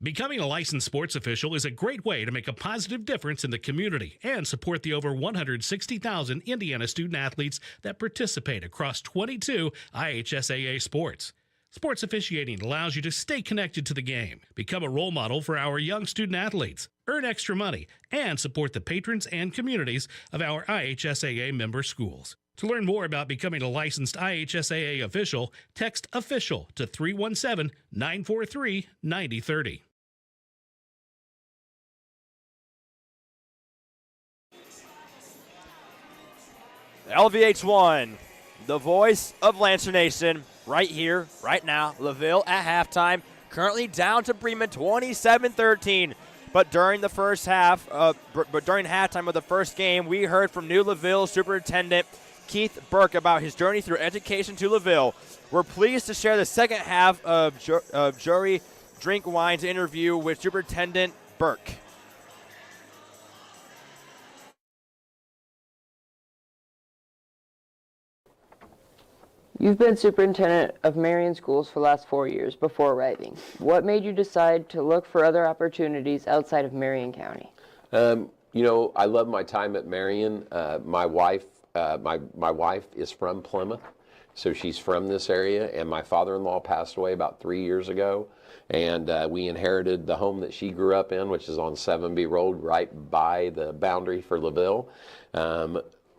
Becoming a licensed sports official is a great way to make a positive difference in the community and support the over 160,000 Indiana student athletes that participate across 22 IHSAA sports. Sports officiating allows you to stay connected to the game, become a role model for our young student athletes, earn extra money, and support the patrons and communities of our IHSAA member schools. To learn more about becoming a licensed IHSAA official, text OFFICIAL to 317-943-9030. LVH1, the voice of Lancer Nation, right here, right now. LaVille at halftime, currently down to Bremen 27-13. But during the first half, during halftime of the first game, we heard from new LaVille Superintendent Keith Burke about his journey through education to LaVille. We're pleased to share the second half of Jury Drink Wine's interview with Superintendent Burke. You've been superintendent of Marion schools for the last 4 years before arriving. What made you decide to look for other opportunities outside of Marion County? You know, I love my time at Marion. My wife is from Plymouth, so she's from this area, and my father-in-law passed away about 3 years ago, and we inherited the home that she grew up in, which is on 7B Road, right by the boundary for LaVille.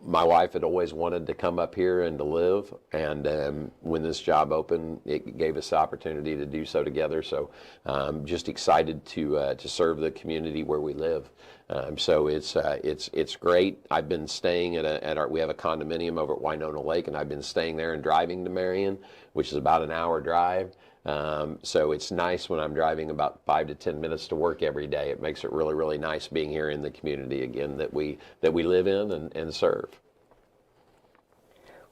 My wife had always wanted to come up here and to live, and when this job opened, it gave us the opportunity to do so together. So just excited to serve the community where we live. So it's great. I've been staying we have a condominium over at Winona Lake, and I've been staying there and driving to Marion, which is about an hour drive. So it's nice when I'm driving about 5 to 10 minutes to work every day. It makes it really, really nice being here in the community again that we live in and serve.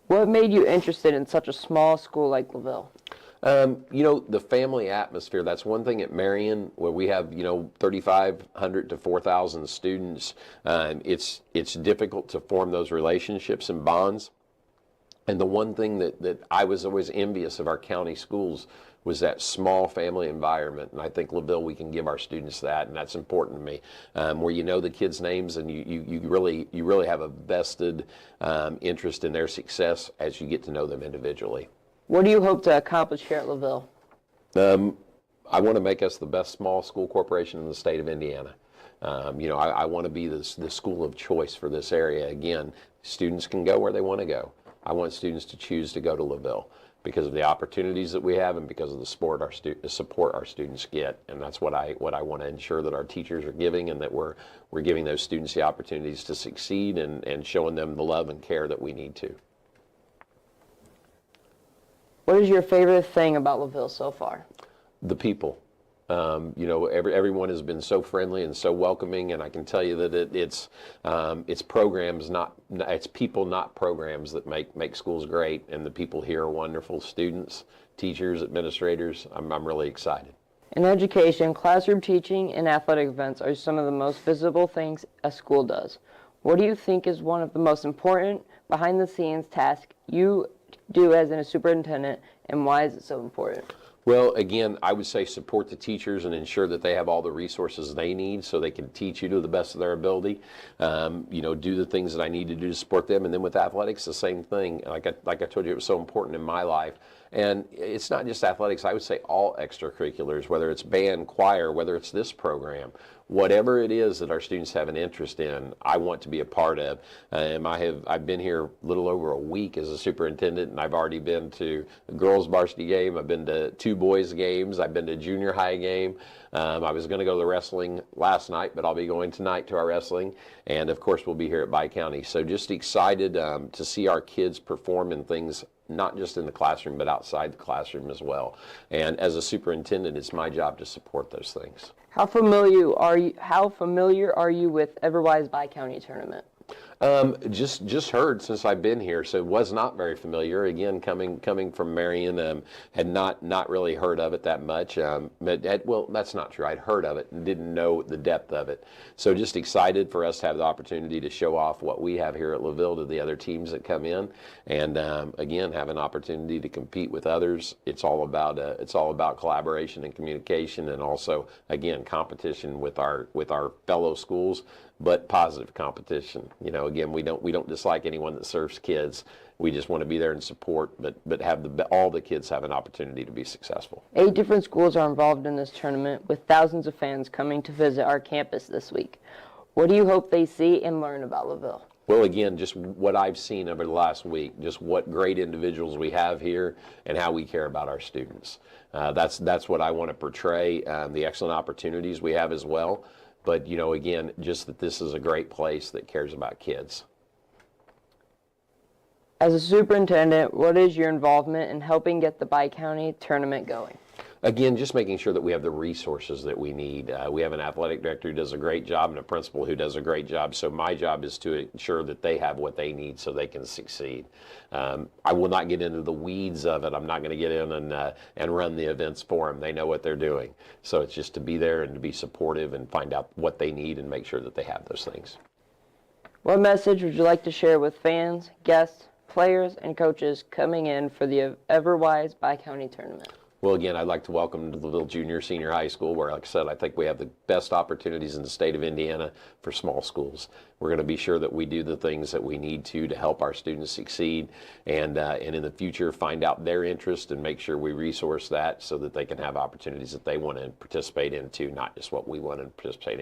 What made you interested in such a small school like LaVille? The family atmosphere, that's one thing at Marion where we have, 3,500 to 4,000 students. It's difficult to form those relationships and bonds. And the one thing that I was always envious of our county schools was that small family environment. And I think LaVille, we can give our students that, and that's important to me, where you know the kids' names and you really have a vested interest in their success as you get to know them individually. What do you hope to accomplish here at LaVille? I want to make us the best small school corporation in the state of Indiana. I want to be the school of choice for this area. Again, students can go where they want to go. I want students to choose to go to LaVille because of the opportunities that we have and because of the support our students get. And that's what I want to ensure that our teachers are giving, and that we're giving those students the opportunities to succeed and showing them the love and care that we need to. What is your favorite thing about LaVille so far? The people. Everyone has been so friendly and so welcoming, and I can tell you that it's programs, it's people, not programs, that make schools great. And the people here are wonderful. Students, teachers, administrators. I'm really excited. In education, classroom teaching and athletic events are some of the most visible things a school does. What do you think is one of the most important behind-the-scenes tasks you do as a superintendent, and why is it so important? Well, again, I would say support the teachers and ensure that they have all the resources they need so they can teach you to the best of their ability. Do the things that I need to do to support them. And then with athletics, the same thing. Like I told you, it was so important in my life. And it's not just athletics. I would say all extracurriculars, whether it's band, choir, whether it's this program, whatever it is that our students have an interest in, I want to be a part of. I've been here a little over a week as a superintendent, and I've already been to a girls' varsity game. I've been to 2 boys' games. I've been to a junior high game. I was going to go to the wrestling last night, but I'll be going tonight to our wrestling. And of course, we'll be here at Bicounty. So just excited to see our kids perform in things, not just in the classroom, but outside the classroom as well. And as a superintendent, it's my job to support those things. How familiar are you with Everwise Bicounty tournament? Just heard since I've been here, so was not very familiar. Again, coming from Marion, had not really heard of it that much. Well, that's not true. I'd heard of it and didn't know the depth of it. So just excited for us to have the opportunity to show off what we have here at LaVille to the other teams that come in, and again, have an opportunity to compete with others. It's all about collaboration and communication, and also again competition with our fellow schools, but positive competition. Again, we don't dislike anyone that serves kids. We just want to be there and support, but have all the kids have an opportunity to be successful. 8 different schools are involved in this tournament, with thousands of fans coming to visit our campus this week. What do you hope they see and learn about LaVille? Well, again, just what I've seen over the last week, just what great individuals we have here and how we care about our students. That's what I want to portray, the excellent opportunities we have as well. But, again, just that this is a great place that cares about kids. As a superintendent, what is your involvement in helping get the Bicounty tournament going? Again, just making sure that we have the resources that we need. We have an athletic director who does a great job and a principal who does a great job. So my job is to ensure that they have what they need so they can succeed. I will not get into the weeds of it. I'm not going to get in and run the events for them. They know what they're doing. So it's just to be there and to be supportive and find out what they need and make sure that they have those things. What message would you like to share with fans, guests, players, and coaches coming in for the Everwise Bicounty tournament? Well, again, I'd like to welcome to LaVille Junior Senior High School, where, like I said, I think we have the best opportunities in the state of Indiana for small schools. We're going to be sure that we do the things that we need to help our students succeed, and in the future find out their interest and make sure we resource that so that they can have opportunities that they want to participate in too, not just what we want to participate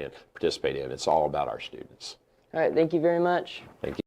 in. It's all about our students. All right, thank you very much. Thank you.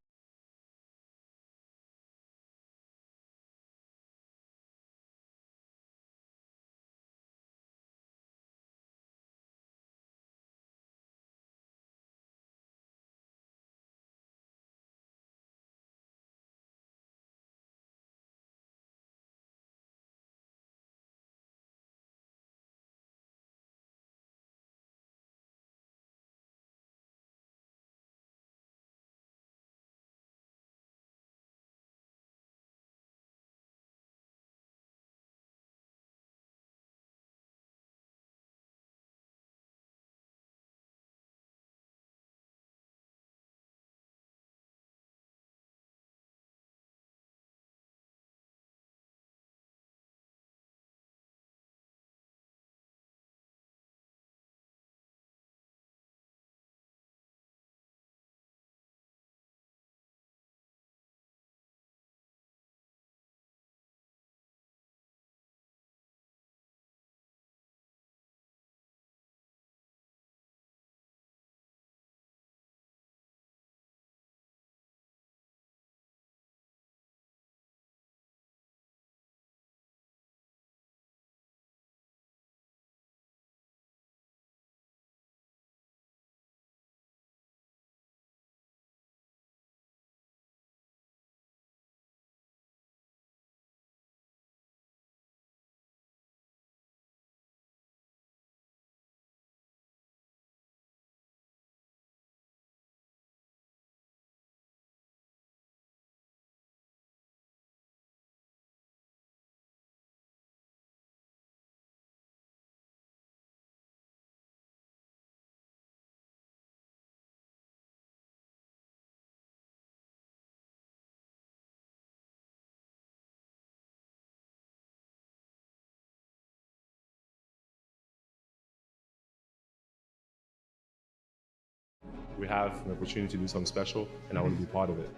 We have an opportunity to do something special, and I want to be part of it.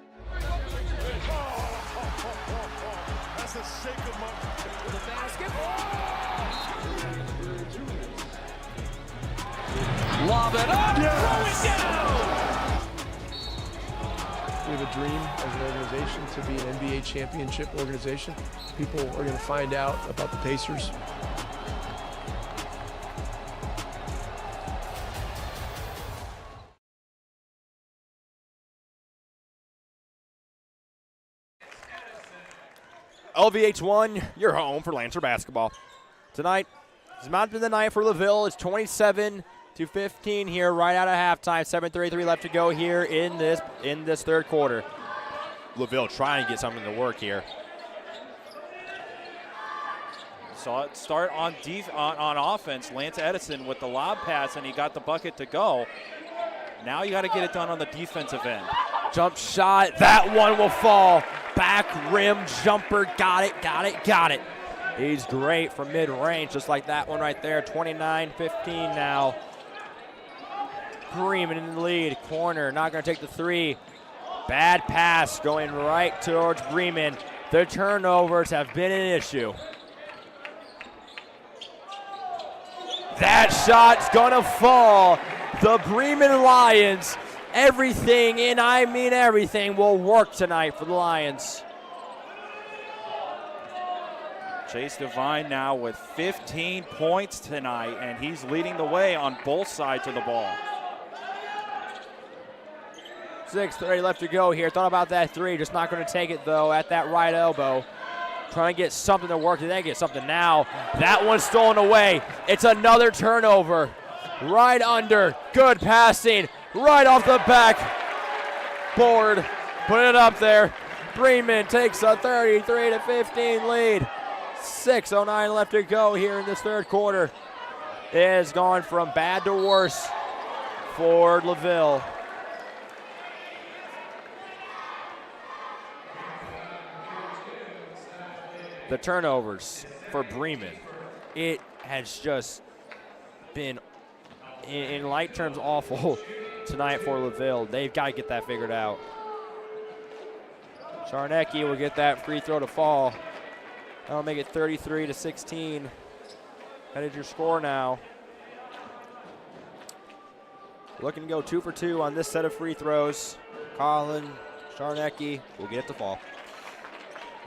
That's the sake of the basketball. Lob it up, throw it down. We have a dream as an organization to be an NBA championship organization. People are going to find out about the Pacers. LVH1, your home for Lancer basketball. Tonight, it's not been the night for LaVille. It's 27-15 here, right out of halftime. 7:33 left to go here in this third quarter. LaVille trying to get something to work here. Saw it start on offense. Lance Edison with the lob pass, and he got the bucket to go. Now you got to get it done on the defensive end. Jump shot, that one will fall. Back rim jumper, got it. He's great from mid-range, just like that one right there. 29-15 now. Bremen in the lead, corner, not going to take the three. Bad pass going right towards Bremen. The turnovers have been an issue. That shot's going to fall. The Bremen Lions, everything, and I mean everything, will work tonight for the Lions. Chase Devine now with 15 points tonight, and he's leading the way on both sides of the ball. 6:30 left to go here. Thought about that three, just not going to take it though at that right elbow. Trying to get something to work. Did they get something now? That one's stolen away. It's another turnover. Right under. Good passing. Right off the back board. Put it up there. Bremen takes a 33-15 lead. 6:09 left to go here in this third quarter. It has gone from bad to worse for LaVille. The turnovers for Bremen, it has just been, in light terms, awful tonight for LaVille. They've got to get that figured out. Charnecki will get that free throw to fall. That'll make it 33-16. Headed your score now. Looking to go 2 for 2 on this set of free throws. Colin Charnecki will get it to fall.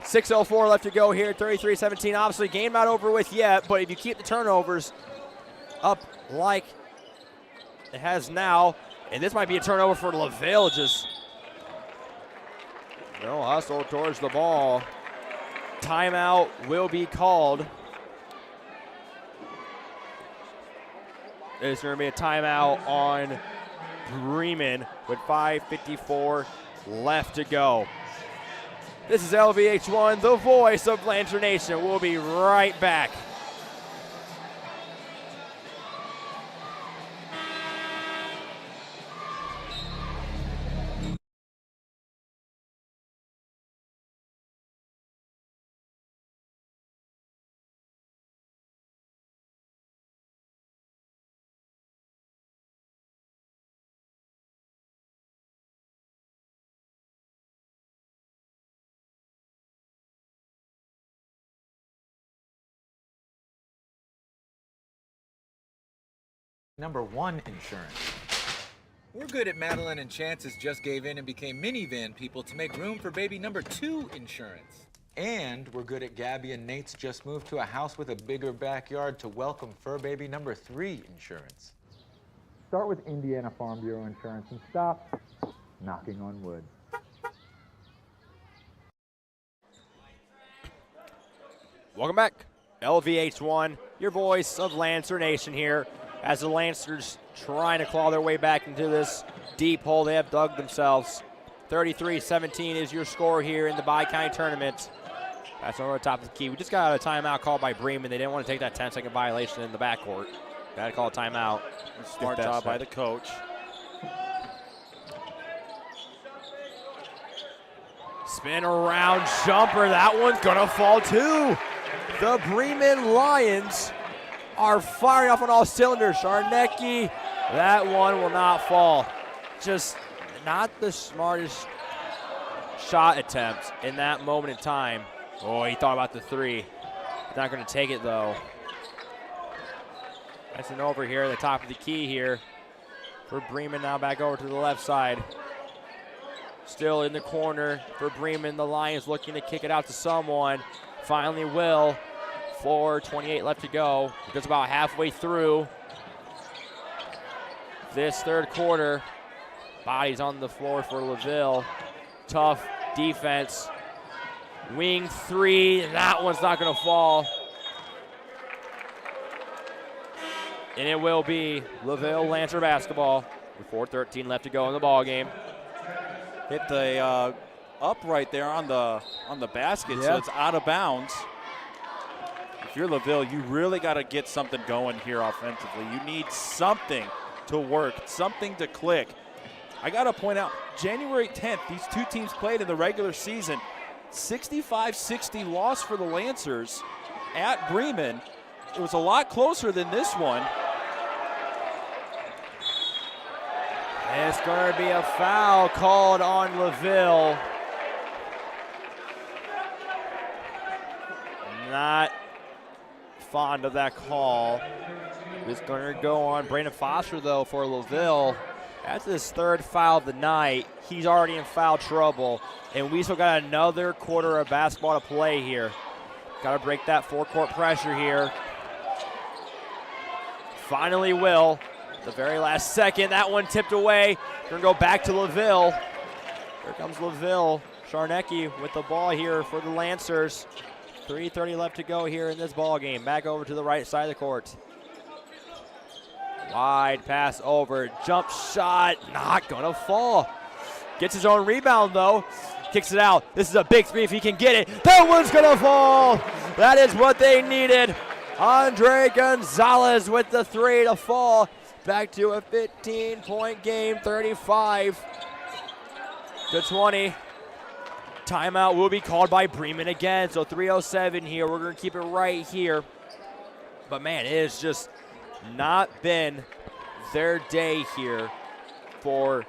6:04 left to go here, 33-17. Obviously, game not over with yet, but if you keep the turnovers up like it has now, and this might be a turnover for LaVille, just no hustle towards the ball. Timeout will be called. There's going to be a timeout on Bremen with 5:54 left to go. This is LVH1, the voice of Lancer Nation. We'll be right back. Number 1 insurance. We're good at Madeline and Chances just gave in and became minivan people to make room for baby number 2 insurance. And we're good at Gabby and Nate's just moved to a house with a bigger backyard to welcome fur baby number 3 insurance. Start with Indiana Farm Bureau Insurance and stop knocking on wood. Welcome back. LVH1, your voice of Lancer Nation here, as the Lancers trying to claw their way back into this deep hole they have dug themselves. 33-17 is your score here in the Bicounty tournament. That's over the top of the key. We just got a timeout called by Bremen. They didn't want to take that 10-second violation in the backcourt. Got to call a timeout. Smart job by the coach. Spin around jumper. That one's going to fall too. The Bremen Lions are firing off on all cylinders. Charnecki, that one will not fall. just not the smartest shot attempt in that moment in time. Oh, he thought about the three. Not going to take it, though. That's an over here at the top of the key here for Bremen. Now back over to the left side. Still in the corner for Bremen. The Lions looking to kick it out to someone. Finally will. 4:28 left to go. Just about halfway through this third quarter. Bodies on the floor for LaVille. Tough defense. Wing three. That one's not going to fall. And it will be LaVille Lancer basketball with 4:13 left to go in the ball game. Hit the upright there on the basket, so it's out of bounds. If you're LaVille, you really got to get something going here offensively. You need something to work, something to click. I got to point out, January 10th, these two teams played in the regular season. 65-60 loss for the Lancers at Bremen. It was a lot closer than this one. It's going to be a foul called on LaVille. Not fond of that call. It's going to go on Brandon Foster, though, for LaVille. That's his third foul of the night. He's already in foul trouble, and we still got another quarter of basketball to play here. Got to break that four-court pressure here. Finally will. The very last second, that one tipped away. Going to go back to LaVille. Here comes LaVille. Sharnecki with the ball here for the Lancers. 3:30 left to go here in this ball game. Back over to the right side of the court. Wide pass over. Jump shot. Not going to fall. Gets his own rebound, though. Kicks it out. This is a big three if he can get it. That one's going to fall. That is what they needed. Andre Gonzalez with the three to fall. Back to a 15-point game, 35-20. Timeout will be called by Bremen again, so 3:07 here. We're going to keep it right here. But, man, it has just not been their day here for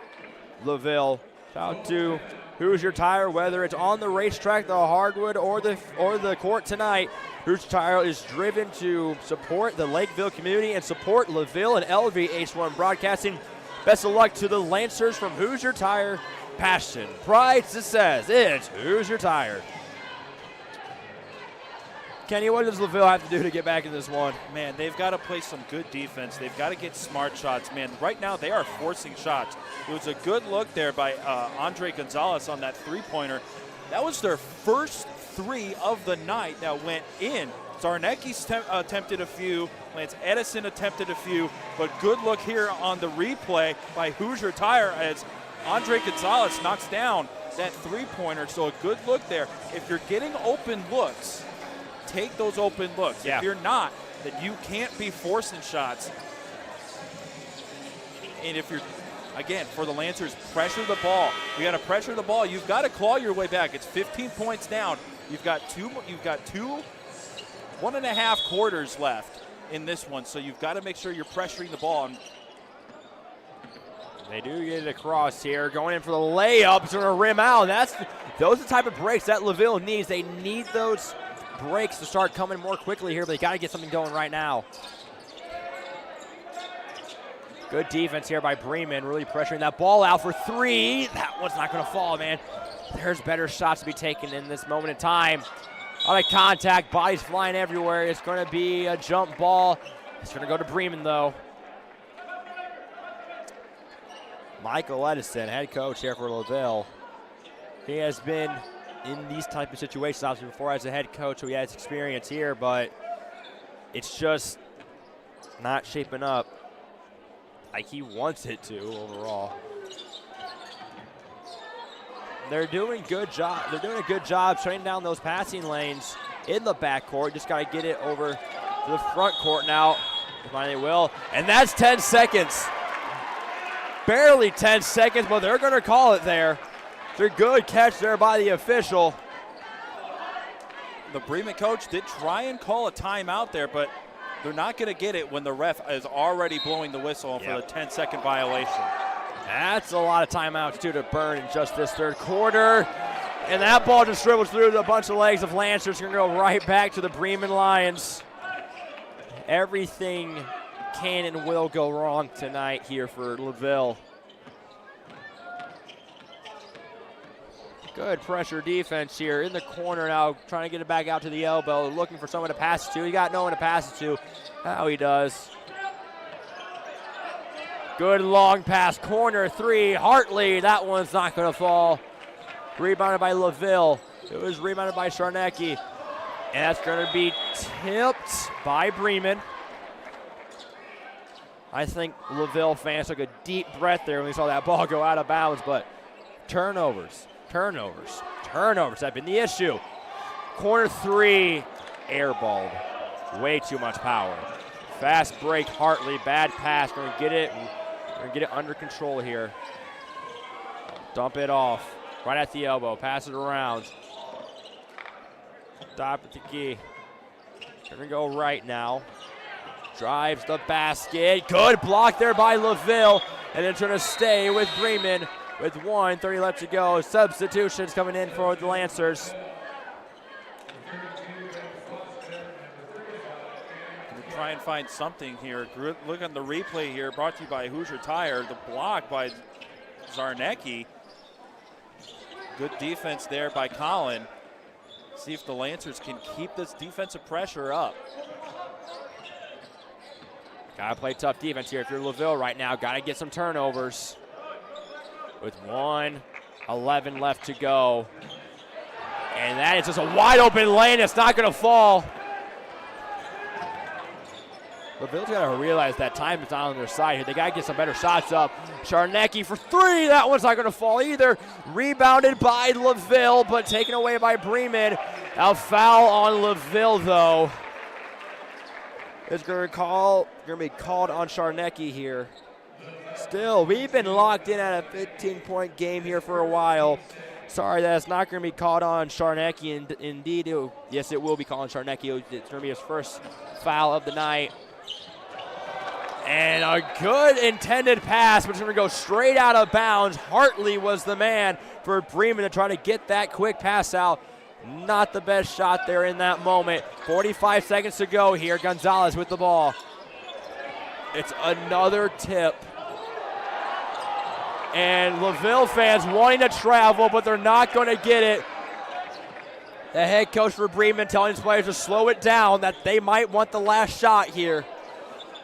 LaVille. Shout out to Hoosier Tire, whether it's on the racetrack, the hardwood, or the court tonight. Hoosier Tire is driven to support the Lakeville community and support LaVille and LVH1 Broadcasting. Best of luck to the Lancers from Hoosier Tire. Passion, pride, success. It's Hoosier Tire. Kenny, what does LaVille have to do to get back in this one? Man, they've got to play some good defense. They've got to get smart shots. Man, right now they are forcing shots. It was a good look there by Andre Gonzalez on that three-pointer. That was their first three of the night that went in. Zarnecki attempted a few. Lance Edison attempted a few. But good look here on the replay by Hoosier Tire as Andre Gonzalez knocks down that three-pointer. So a good look there. If you're getting open looks, take those open looks. Yeah. If you're not, then you can't be forcing shots. And if you're, again, for the Lancers, pressure the ball. You got to pressure the ball. You've got to claw your way back. It's 15 points down. You've got 1.5 quarters left in this one, so you've got to make sure you're pressuring the ball. And they do get it across here, going in for the layup. It's going to rim out. Those are the type of breaks that LaVille needs. They need those breaks to start coming more quickly here, but they got to get something going right now. Good defense here by Bremen, really pressuring that ball out for three. That one's not going to fall, man. There's better shots to be taken in this moment in time. All right, contact, bodies flying everywhere. It's going to be a jump ball. It's going to go to Bremen, though. Michael Edison, head coach here for LaVille. He has been in these type of situations, obviously, before as a head coach, so he has experience here, but it's just not shaping up like he wants it to overall. They're doing a good job shutting down those passing lanes in the backcourt. Just got to get it over to the front court now. Finally will, and that's 10 seconds. Barely 10 seconds, but they're going to call it there. It's a good catch there by the official. The Bremen coach did try and call a timeout there, but they're not going to get it when the ref is already blowing the whistle for the 10-second violation. That's a lot of timeouts, too, to burn in just this third quarter. And that ball just dribbles through a bunch of legs of Lancers. Going to go right back to the Bremen Lions. Everything can and will go wrong tonight here for LaVille. Good pressure defense here in the corner now, trying to get it back out to the elbow, looking for someone to pass it to. He got no one to pass it to. Now he does. Good long pass, corner three, Hartley. That one's not going to fall. Rebounded by LaVille. It was rebounded by Charnecki. And that's going to be tipped by Bremen. I think LaVille fans took a deep breath there when we saw that ball go out of bounds, but turnovers have been the issue. Corner three, airballed. Way too much power. Fast break, Hartley, bad pass. We're gonna get it under control here. Dump it off, right at the elbow, pass it around. Stop at the key. Gonna go right now. Drives the basket. Good block there by LaVille. And then trying to stay with Bremen with 1:30 left to go. Substitutions coming in for the Lancers. Try and find something here. Look on the replay here, brought to you by Hoosier Tire. The block by Zarnecki. Good defense there by Colin. See if the Lancers can keep this defensive pressure up. Gotta play tough defense here if you're LaVille right now. Gotta get some turnovers. With 1:11 left to go. And that is just a wide open lane. It's not gonna fall. LaVille's gotta realize that time is not on their side here. They gotta get some better shots up. Charnecki for three. That one's not gonna fall either. Rebounded by LaVille, but taken away by Bremen. A foul on LaVille though. It's gonna be called on Charnecki here. Still, we've been locked in at a 15-point game here for a while. Sorry, that's not going to be called on Charnecki. And indeed, yes, it will be called on Charnecki. It's going to be his first foul of the night. And a good intended pass, but it's going to go straight out of bounds. Hartley was the man for Bremen to try to get that quick pass out. Not the best shot there in that moment. 45 seconds to go here. Gonzalez with the ball. It's another tip. And LaVille fans wanting to travel, but they're not going to get it. The head coach for Bremen telling his players to slow it down, that they might want the last shot here.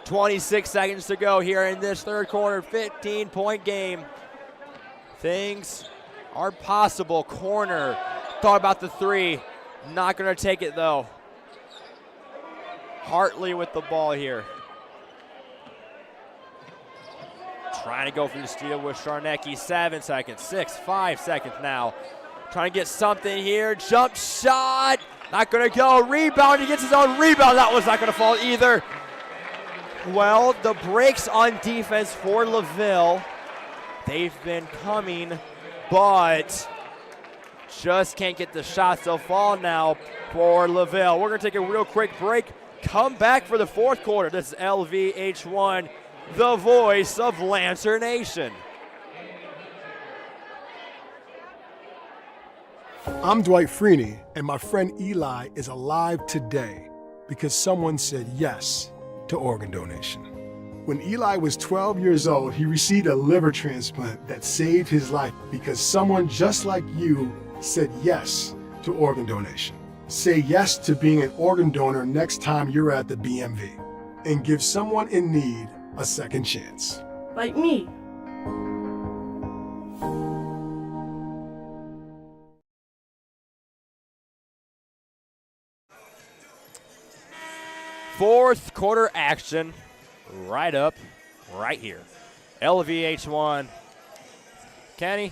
26 seconds to go here in this third quarter, 15-point game. Things are possible. Corner, thought about the three. Not going to take it, though. Hartley with the ball here. Trying to go for the steal with Charnecki. 7 seconds, 5 seconds now. Trying to get something here. Jump shot. Not going to go. Rebound. He gets his own rebound. That was not going to fall either. Well, the breaks on defense for LaVille. They've been coming, but just can't get the shots. They'll fall now for LaVille. We're going to take a real quick break. Come back for the fourth quarter. This is LVH1, the voice of Lancer Nation. I'm Dwight Freeney, and my friend Eli is alive today because someone said yes to organ donation. When Eli was 12 years old, he received a liver transplant that saved his life because someone just like you said yes to organ donation. Say yes to being an organ donor next time you're at the BMV and give someone in need a second chance. Like me. Fourth quarter action right up, right here. LVH1. Kenny,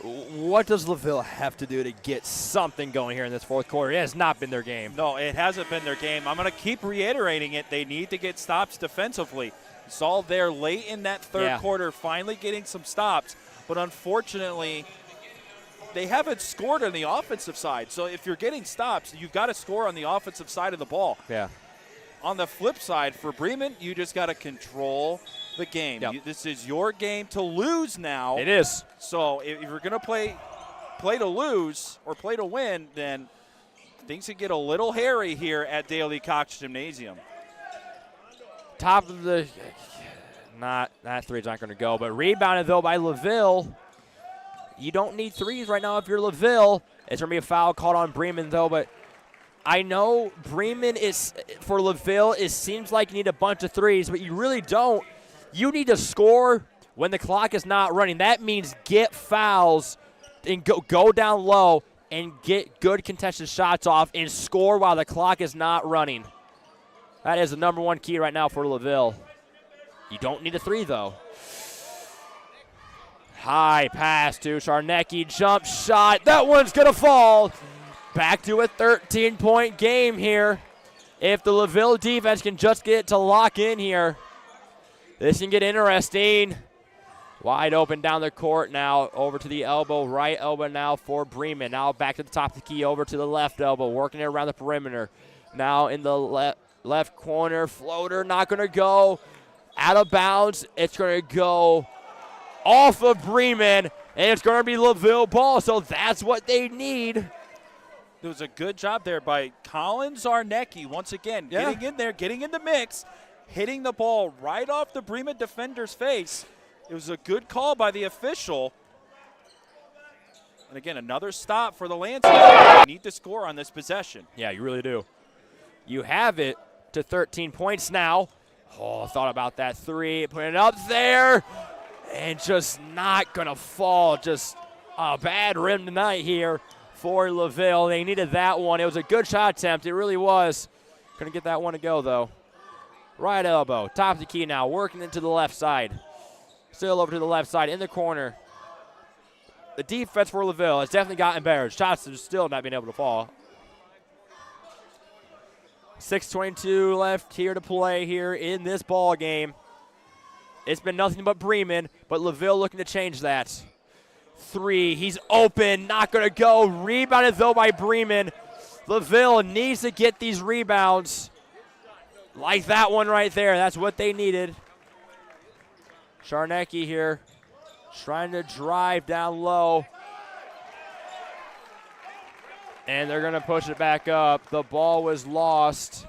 what does LaVille have to do to get something going here in this fourth quarter? It has not been their game. No, it hasn't been their game. I'm going to keep reiterating it. They need to get stops defensively. It's all there late in that third quarter, finally getting some stops. But unfortunately, they haven't scored on the offensive side. So if you're getting stops, you've got to score on the offensive side of the ball. Yeah. On the flip side, for Bremen, you just got to control the game. Yep. This is your game to lose now. It is. So if you're going to play to lose or play to win, then things could get a little hairy here at Daly Cox Gymnasium. Top of the – that three's not going to go. But rebounded, though, by LaVille. You don't need threes right now if you're LaVille. It's going to be a foul called on Bremen, though. But I know Bremen is – for LaVille, it seems like you need a bunch of threes, but you really don't. You need to score when the clock is not running. That means get fouls and go down low and get good contested shots off and score while the clock is not running. That is the number one key right now for LaVille. You don't need a three, though. High pass to Charnecki, jump shot. That one's going to fall. Back to a 13-point game here. If the LaVille defense can just get it to lock in here, this can get interesting. Wide open down the court now, over to the elbow, right elbow now for Bremen. Now back to the top of the key, over to the left elbow, working it around the perimeter. Now in the left corner, floater, not going to go. Out of bounds, it's going to go off of Bremen, and it's going to be LaVille ball, so that's what they need. There was a good job there by Colin Zarnecki, once again, getting in there, getting in the mix, hitting the ball right off the Bremen defender's face. It was a good call by the official. And again, another stop for the Lancers. You need to score on this possession. Yeah, you really do. You have it to 13 points now. Oh, thought about that three. Put it up there. And just not going to fall. Just a bad rim tonight here for LaVille. They needed that one. It was a good shot attempt. It really was. Couldn't get that one to go, though. Right elbow. Top of the key now. Working into the left side. Still over to the left side in the corner. The defense for LaVille has definitely gotten better. Shots have still not been able to fall. 6:22 left here to play here in this ball game. It's been nothing but Bremen, but LaVille looking to change that. Three, he's open, not going to go. Rebounded, though, by Bremen. LaVille needs to get these rebounds. Like that one right there. That's what they needed. Charnecki here trying to drive down low. And they're going to push it back up. The ball was lost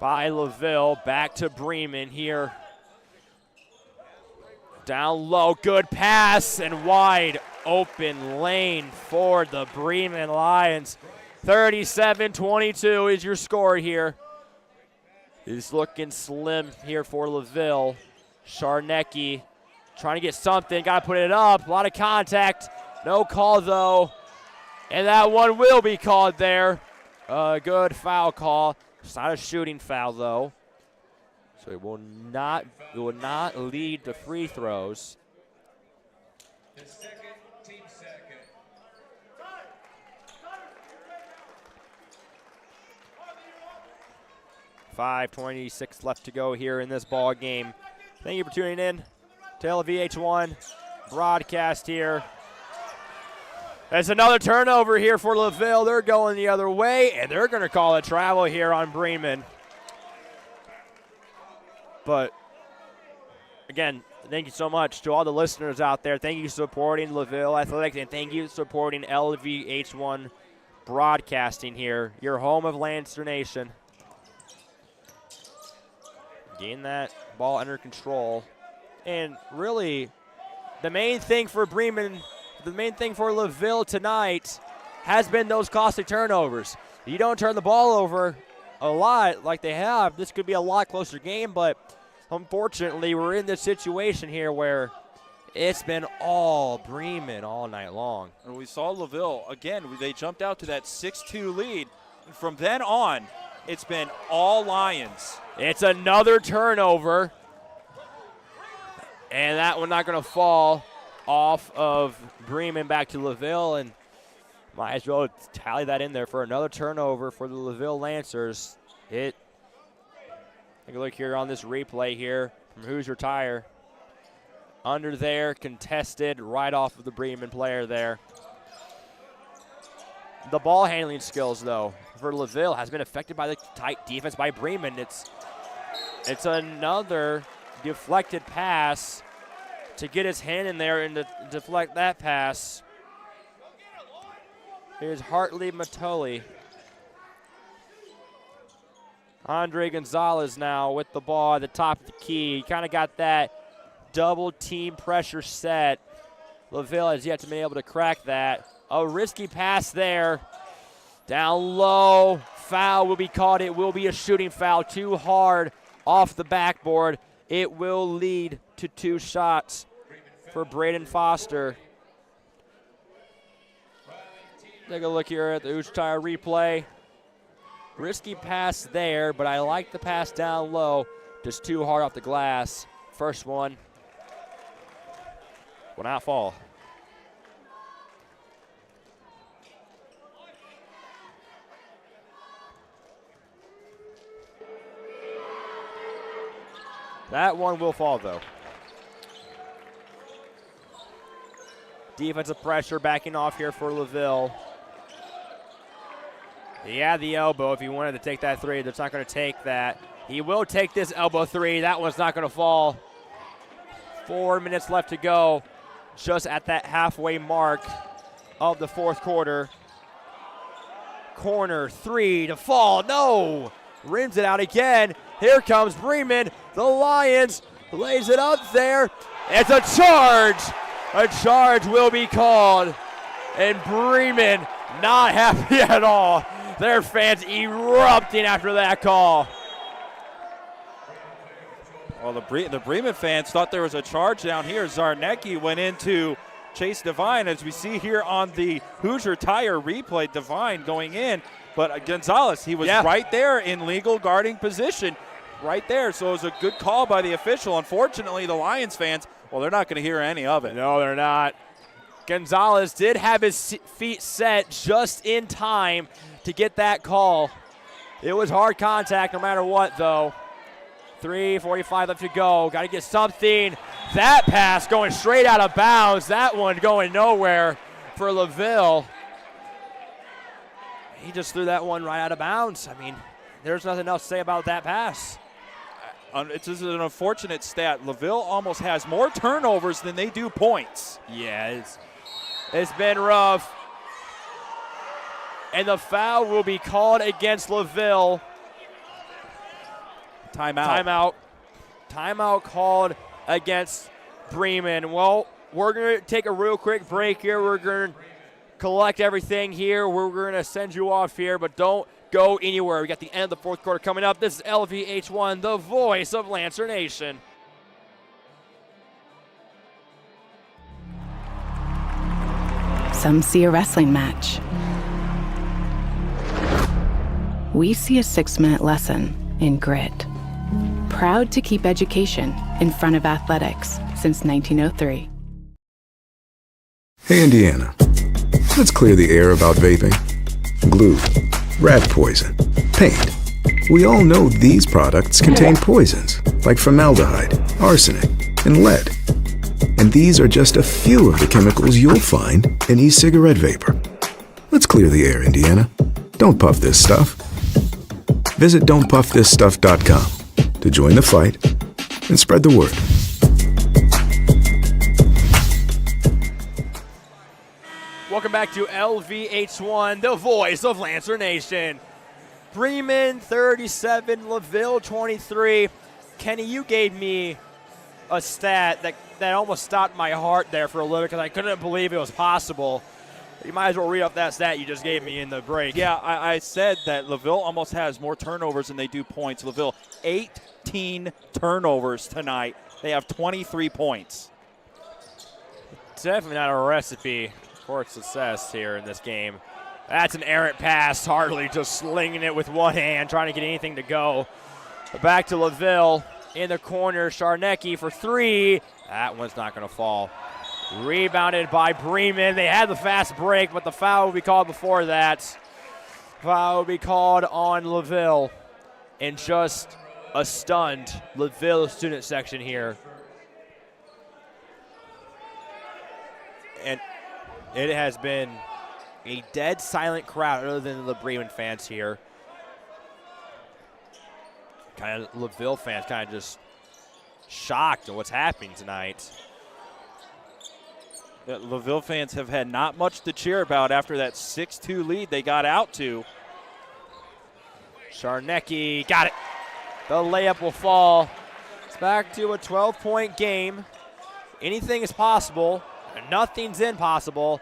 by LaVille. Back to Bremen here. Down low, good pass, and wide open lane for the Bremen Lions. 37-22 is your score here. It's looking slim here for LaVille. Charnecki trying to get something, got to put it up. A lot of contact, no call though. And that one will be called there. A good foul call. It's not a shooting foul though. So it will not lead to free throws. 5:26 left to go here in this ball game. Thank you for tuning in to LVH1 Broadcast here. There's another turnover here for LaVille. They're going the other way, and they're going to call a travel here on Bremen. But, again, thank you so much to all the listeners out there. Thank you for supporting LaVille Athletics, and thank you for supporting LVH1 Broadcasting here, your home of Lancer Nation. Getting that ball under control. And really, the main thing for Bremen, the main thing for LaVille tonight has been those costly turnovers. You don't turn the ball over a lot like they have, this could be a lot closer game, but unfortunately we're in this situation here where it's been all Bremen all night long. And we saw LaVille, again, they jumped out to that 6-2 lead. And from then on, it's been all Lions. It's another turnover. And that one not going to fall off of Bremen back to LaVille, and might as well tally that in there for another turnover for the LaVille Lancers. Take a look here on this replay here from Hoosier Tire. Under there, contested right off of the Bremen player there. The ball handling skills, though, for LaVille has been affected by the tight defense by Bremen. It's another deflected pass to get his hand in there and to deflect that pass. Here's Hartley Matoli. Andre Gonzalez now with the ball at the top of the key. He kind of got that double team pressure set. LaVille has yet to be able to crack that. A risky pass there. Down low. Foul will be called. It will be a shooting foul. Too hard off the backboard. It will lead to 2 shots for Braden Foster. Take a look here at the Uchtar replay. Risky pass there, but I like the pass down low. Just too hard off the glass. First one will not fall. That one will fall, though. Defensive pressure backing off here for LaVille. He had the elbow if he wanted to take that 3. That's not going to take that. He will take this elbow 3. That one's not going to fall. 4 minutes left to go. Just at that halfway mark of the 4th quarter. Corner 3 to fall. No! Rims it out again. Here comes Bremen. The Lions lays it up there. It's a charge. A charge will be called. And Bremen not happy at all. Their fans erupting after that call. Well, the Bremen fans thought there was a charge down here. Zarnecki went into Chase Devine, as we see here on the Hoosier Tire replay. Devine going in, but Gonzalez, he was right there in legal guarding position, right there. So it was a good call by the official. Unfortunately, the Lions fans, well, they're not going to hear any of it. No, they're not. Gonzalez did have his feet set just in time to get that call. It was hard contact no matter what, though. 3:45 left to go. Got to get something. That pass going straight out of bounds. That one going nowhere for LaVille. He just threw that one right out of bounds. I mean, there's nothing else to say about that pass. It's just an unfortunate stat. LaVille almost has more turnovers than they do points. Yeah, it's been rough. And the foul will be called against LaVille. Timeout. Timeout called against Bremen. Well, we're going to take a real quick break here. We're going to collect everything here. We're going to send you off here, but don't go anywhere. We got the end of the 4th quarter coming up. This is LVH1, the voice of Lancer Nation. Some see a wrestling match. We see a 6-minute lesson in grit. Proud to keep education in front of athletics since 1903. Hey, Indiana. Let's clear the air about vaping. Glue, rat poison, paint. We all know these products contain poisons like formaldehyde, arsenic, and lead. And these are just a few of the chemicals you'll find in e-cigarette vapor. Let's clear the air, Indiana. Don't puff this stuff. Visit don'tpuffthisstuff.com to join the fight and spread the word. Welcome back to LVH1, the voice of Lancer Nation. Bremen 37, LaVille 23. Kenny, you gave me a stat that almost stopped my heart there for a little because I couldn't believe it was possible. You might as well read off that stat you just gave me in the break. Yeah, I said that LaVille almost has more turnovers than they do points. LaVille, 18 turnovers tonight. They have 23 points. Definitely not a recipe for success here in this game. That's an errant pass. Hartley just slinging it with one hand, trying to get anything to go. But back to LaVille in the corner. Zarnecki for 3. That one's not going to fall. Rebounded by Bremen. They had the fast break, but the foul will be called before that. Foul will be called on LaVille. And just a stunned LaVille student section here. And it has been a dead silent crowd other than the Bremen fans here. Kind of LaVille fans kind of just shocked at what's happening tonight. The LaVille fans have had not much to cheer about after that 6-2 lead they got out to. Charnecki got it. The layup will fall. It's back to a 12-point game. Anything is possible. Nothing's impossible.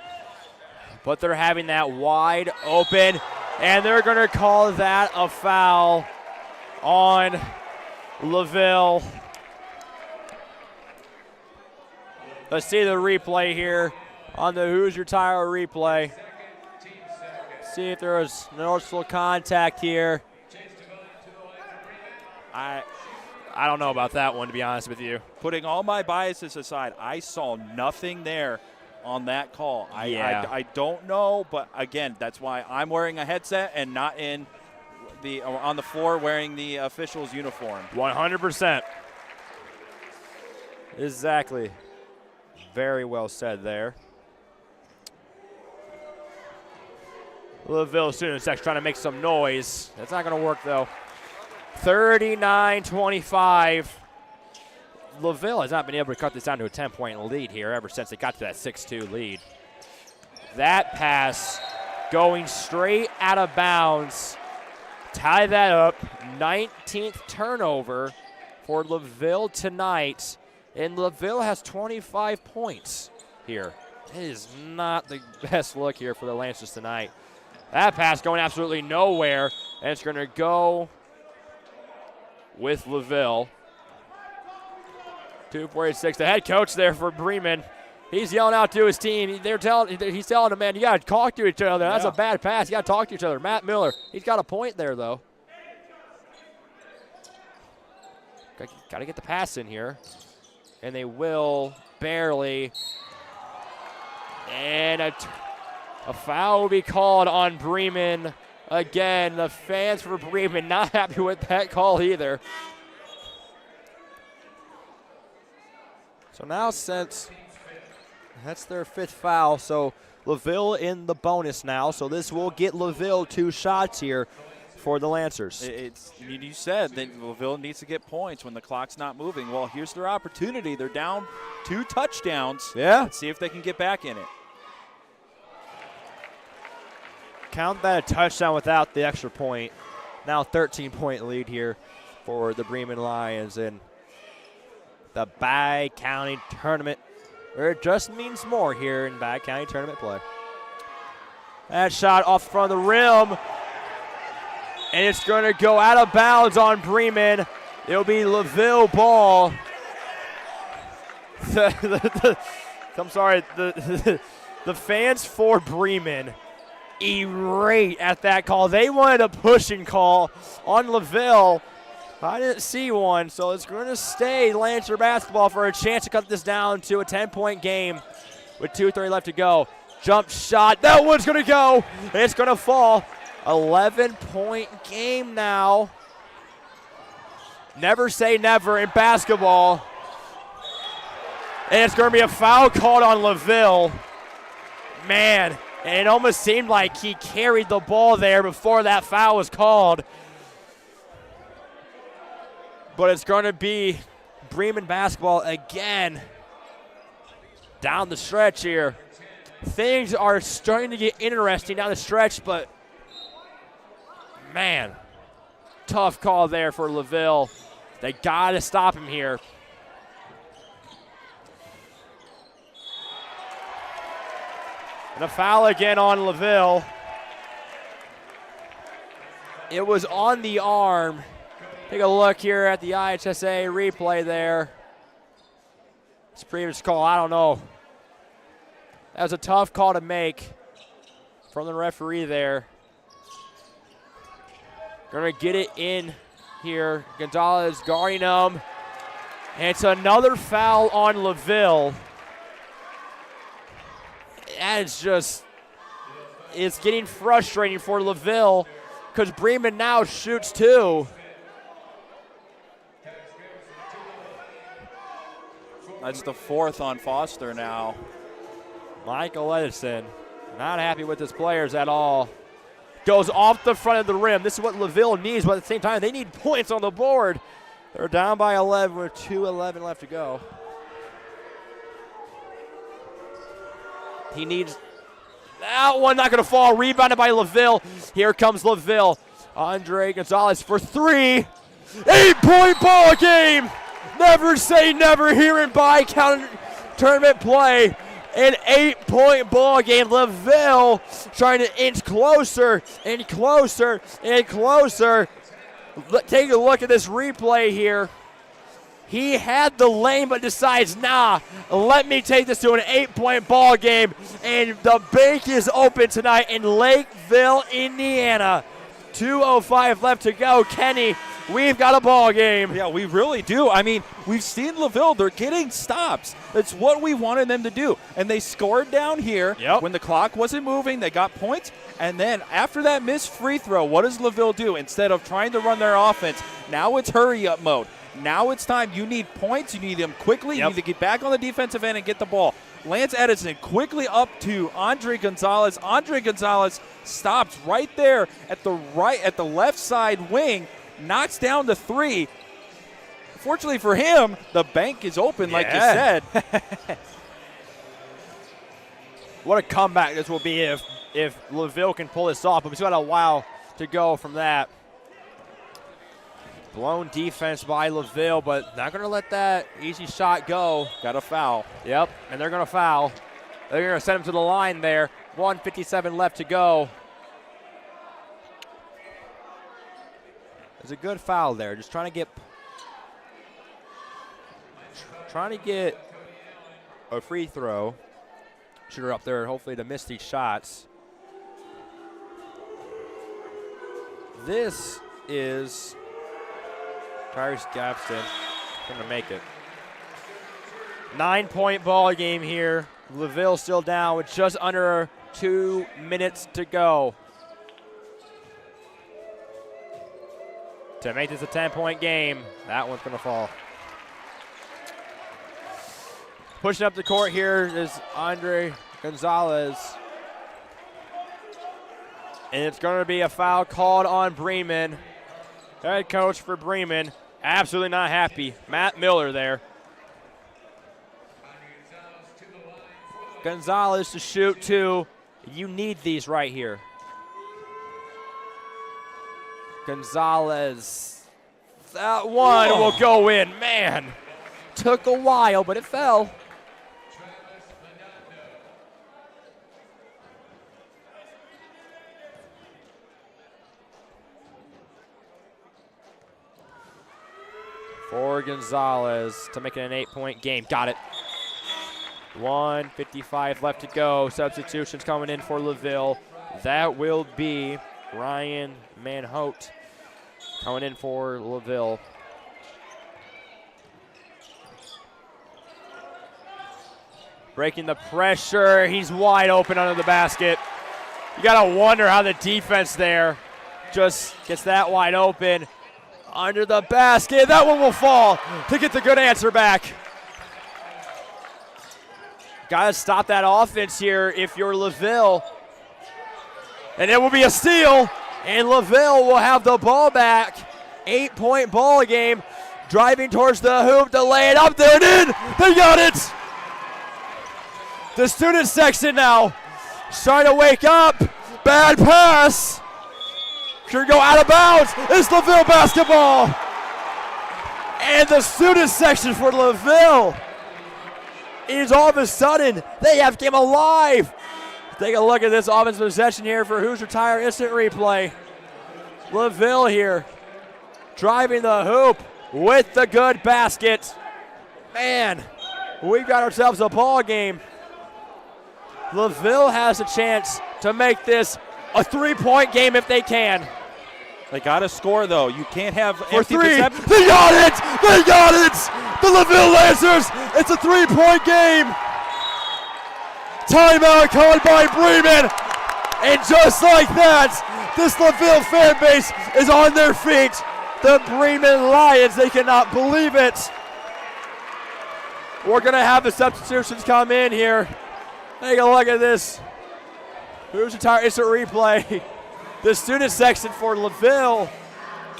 But they're having that wide open, and they're going to call that a foul on LaVille. Let's see the replay here on the Hoosier Tire replay. See if there was noticeable contact here. I don't know about that one, to be honest with you. Putting all my biases aside, I saw nothing there on that call. I don't know, but again, that's why I'm wearing a headset and not on the floor wearing the official's uniform. 100%. Exactly. Very well said there. LaVille student section trying to make some noise. That's not going to work, though. 39-25. LaVille has not been able to cut this down to a 10-point lead here ever since they got to that 6-2 lead. That pass going straight out of bounds. Tie that up. 19th turnover for LaVille tonight. And LaVille has 25 points here. It is not the best look here for the Lancers tonight. That pass going absolutely nowhere. And it's going to go with LaVille. 2:46. The head coach there for Bremen. He's yelling out to his team. He's telling them, man, you got to talk to each other. That's a bad pass. You got to talk to each other. Matt Miller, he's got a point there, though. Got to get the pass in here. And they will barely. And a foul will be called on Bremen. Again, the fans for Bremen not happy with that call either. So now since that's their 5th foul, so LaVille in the bonus now. So this will get LaVille 2 shots here for the Lancers. You said that LaVille needs to get points when the clock's not moving. Well, here's their opportunity. They're down 2 touchdowns. Yeah. Let's see if they can get back in it. Count that a touchdown without the extra point. Now 13-point lead here for the Bremen Lions in the Bicounty tournament, where it just means more here in Bicounty tournament play. That shot off the front of the rim, and it's going to go out of bounds on Bremen. It'll be LaVille ball. I'm sorry, the fans for Bremen irate at that call. They wanted a pushing call on LaVille. I didn't see one, so it's going to stay Lancer basketball for a chance to cut this down to a 10-point game with 2:30 left to go. Jump shot. That one's going to go. It's going to fall. 11-point game now. Never say never in basketball. And it's going to be a foul called on LaVille. Man, and it almost seemed like he carried the ball there before that foul was called. But it's going to be Bremen basketball again down the stretch here. Things are starting to get interesting down the stretch, but man, tough call there for LaVille. They got to stop him here. And a foul again on LaVille. It was on the arm. Take a look here at the IHSA replay there. This previous call, I don't know. That was a tough call to make from the referee there. Gonna get it in here. Gonzalez guarding him. And it's another foul on LaVille. That is just, it's getting frustrating for LaVille because Bremen now shoots 2. That's the 4th on Foster now. Michael Edison, not happy with his players at all. Goes off the front of the rim. This is what LaVille needs, but at the same time, they need points on the board. They're down by 11 with 2:11 left to go. He needs that one, not going to fall. Rebounded by LaVille. Here comes LaVille. Andre Gonzalez for 3. 8-point ball game. Never say never here in Bicounty tournament play. An 8-point ball game. LaVille trying to inch closer and closer and closer. Take a look at this replay here. He had the lane but decides, nah, let me take this to an 8-point ball game. And the bank is open tonight in Lakeville, Indiana. 2:05 left to go. Kenny, we've got a ball game. Yeah, we really do. I mean, we've seen LaVille. They're getting stops. That's what we wanted them to do. And they scored down here when the clock wasn't moving. They got points. And then after that missed free throw, what does LaVille do? Instead of trying to run their offense, now it's hurry-up mode. Now it's time. You need points. You need them quickly. You need to get back on the defensive end and get the ball. Lance Edison quickly up to Andre Gonzalez. Andre Gonzalez stops right there at the left side wing, knocks down the 3. Fortunately for him, the bank is open, like you said. What a comeback this will be if LaVille can pull this off. But we've got a while to go from that. Blown defense by LaVille, but not going to let that easy shot go. Got a foul. Yep, and they're going to foul. They're going to send him to the line there. 1:57 left to go. There's a good foul there. Just trying to get a free throw. Shooter up there, hopefully to miss these shots. This is Tyrese Gavston going to make it. 9-point ball game here. LaVille still down with just under 2 minutes to go. To make this a 10-point game, that one's going to fall. Pushing up the court here is Andre Gonzalez. And it's going to be a foul called on Bremen. Head coach for Bremen, absolutely not happy. Matt Miller there. Gonzalez to shoot 2. You need these right here. Gonzalez. That one will go in. Man, took a while, but it fell. For Gonzalez to make it an 8-point game. Got it. 1:55 left to go. Substitutions coming in for LaVille. That will be Ryan Manhote coming in for LaVille. Breaking the pressure. He's wide open under the basket. You got to wonder how the defense there just gets that wide open. Under the basket. That one will fall to get the good answer back. Got to stop that offense here if you're LaVille. And it will be a steal. And LaVille will have the ball back. 8-point ball game. Driving towards the hoop to lay it up there and in. They got it. The student section now trying to wake up. Bad pass. Should go out of bounds. It's LaVille basketball. And the student section for LaVille is all of a sudden, they have came alive. Take a look at this offensive possession here for Hoosier Tire instant replay. LaVille here driving the hoop with the good basket. Man, we've got ourselves a ball game. LaVille has a chance to make this a 3-point game if they can. They got to score, though. You can't have For empty 3. perception. They got it! They got it! The LaVille Lancers! It's a 3-point game! Timeout called by Bremen! And just like that, this LaVille fan base is on their feet. The Bremen Lions, they cannot believe it. We're going to have the substitutions come in here. Take a look at this. Hoosier Tire instant replay. The student section for LaVille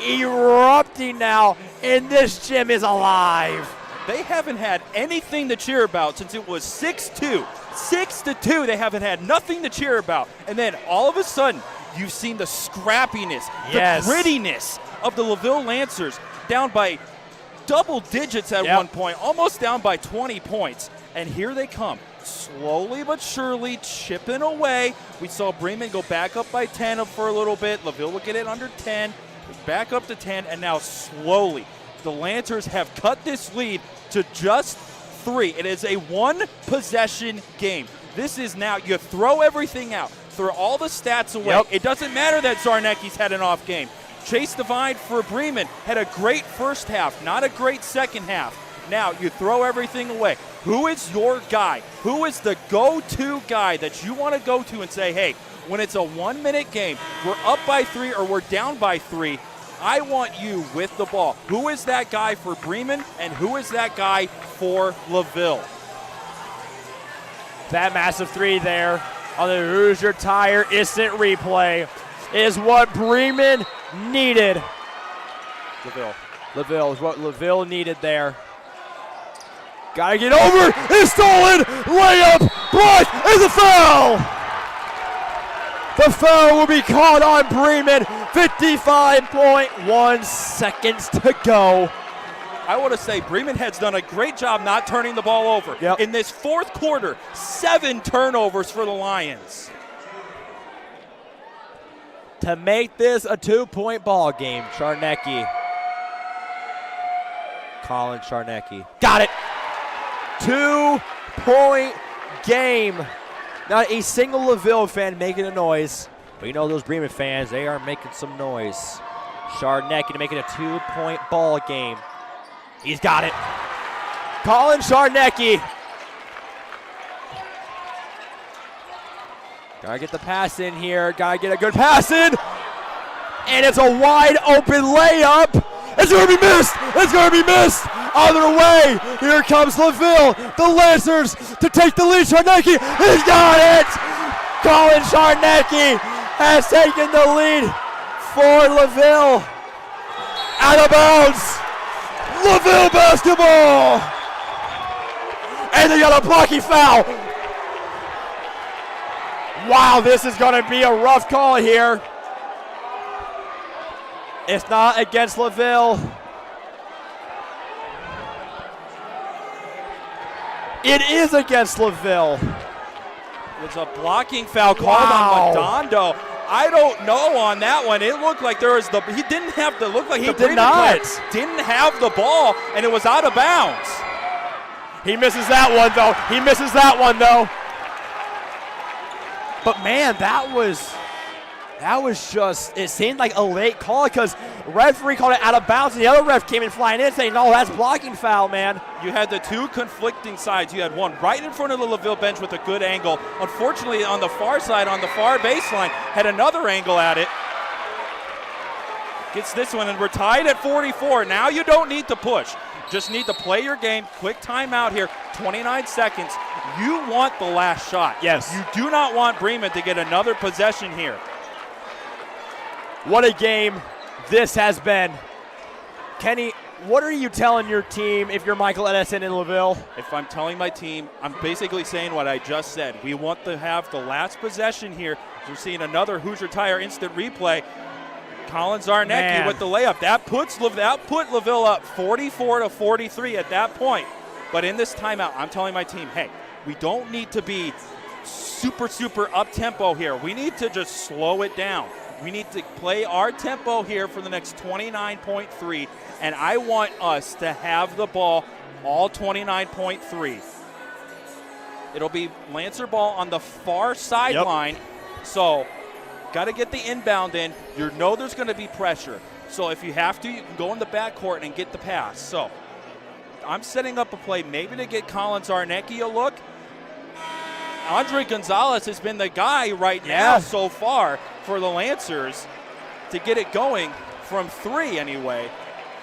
erupting now, and this gym is alive. They haven't had anything to cheer about since it was 6-2. 6-2, they haven't had nothing to cheer about. And then all of a sudden, you've seen the scrappiness, the grittiness of the LaVille Lancers, down by double digits at one point, almost down by 20 points. And here they come, slowly but surely chipping away. We saw Bremen go back up by 10 for a little bit. LaVille will get it under 10, back up to 10, and now slowly the Lancers have cut this lead to just 3. It is a one-possession game. This is now, you throw everything out, throw all the stats away. It doesn't matter that Zarnecki's had an off game. Chase Divine for Bremen had a great first half, not a great second half. Now you throw everything away. Who is your guy? Who is the go-to guy that you want to go to and say, hey, when it's a 1-minute game, we're up by 3 or we're down by 3, I want you with the ball. Who is that guy for Bremen and who is that guy for LaVille? That massive 3 there on the Hoosier Tire instant replay is what Bremen needed. LaVille is what LaVille needed there. Gotta get over. It's stolen. Layup. Blocked. It's a foul. The foul will be called on Bremen. 55.1 seconds to go. I want to say Bremen has done a great job not turning the ball over. In this fourth quarter, 7 turnovers for the Lions. To make this a 2-point ball game, Czarnecki. Colin Czarnecki. Got it. 2-point game. Not a single LaVille fan making a noise. But you know those Bremen fans, they are making some noise. Czarnecki to make it a 2-point ball game. He's got it. Colin Czarnecki. Gotta get the pass in here. Gotta get a good pass in. And it's a wide open layup. It's gonna be missed. It's gonna be missed. Other way. Here comes LaVille. The Lancers to take the lead. Czarnecki. He's got it. Colin Czarnecki has taken the lead for LaVille. Out of bounds. LaVille basketball. And they got a blocking foul. Wow, this is going to be a rough call here. It's not against LaVille. It is against LaVille. It's a blocking foul called on Madondo. I don't know on that one. It looked like there was he didn't have the, looked like he the did not. Didn't have the ball, and it was out of bounds. He misses that one, though. He misses that one, though. But, man, that was just, it seemed like a late call because referee called it out of bounds, and the other ref came in flying in saying, no, that's blocking foul, man. You had the two conflicting sides. You had one right in front of the LaVille bench with a good angle. Unfortunately, on the far side, on the far baseline, had another angle at it. Gets this one, and we're tied at 44. Now you don't need to push. Just need to play your game. Quick timeout here, 29 seconds. You want the last shot. Yes. You do not want Bremen to get another possession here. What a game this has been. Kenny, what are you telling your team if you're Michael Edison in LaVille? If I'm telling my team, I'm basically saying what I just said. We want to have the last possession here. We're seeing another Hoosier Tire instant replay. Colin Czarnecki with the layup. That put LaVille up 44-43 at that point. But in this timeout, I'm telling my team, hey, we don't need to be super up-tempo here. We need to just slow it down. We need to play our tempo here for the next 29.3, and I want us to have the ball all 29.3. It'll be Lancer ball on the far sideline, so got to get the inbound in. You know there's going to be pressure. So if you have to, you can go in the backcourt and get the pass. So I'm setting up a play maybe to get Colin Czarnecki a look. Andre Gonzalez has been the guy right now so far for the Lancers to get it going from 3 anyway.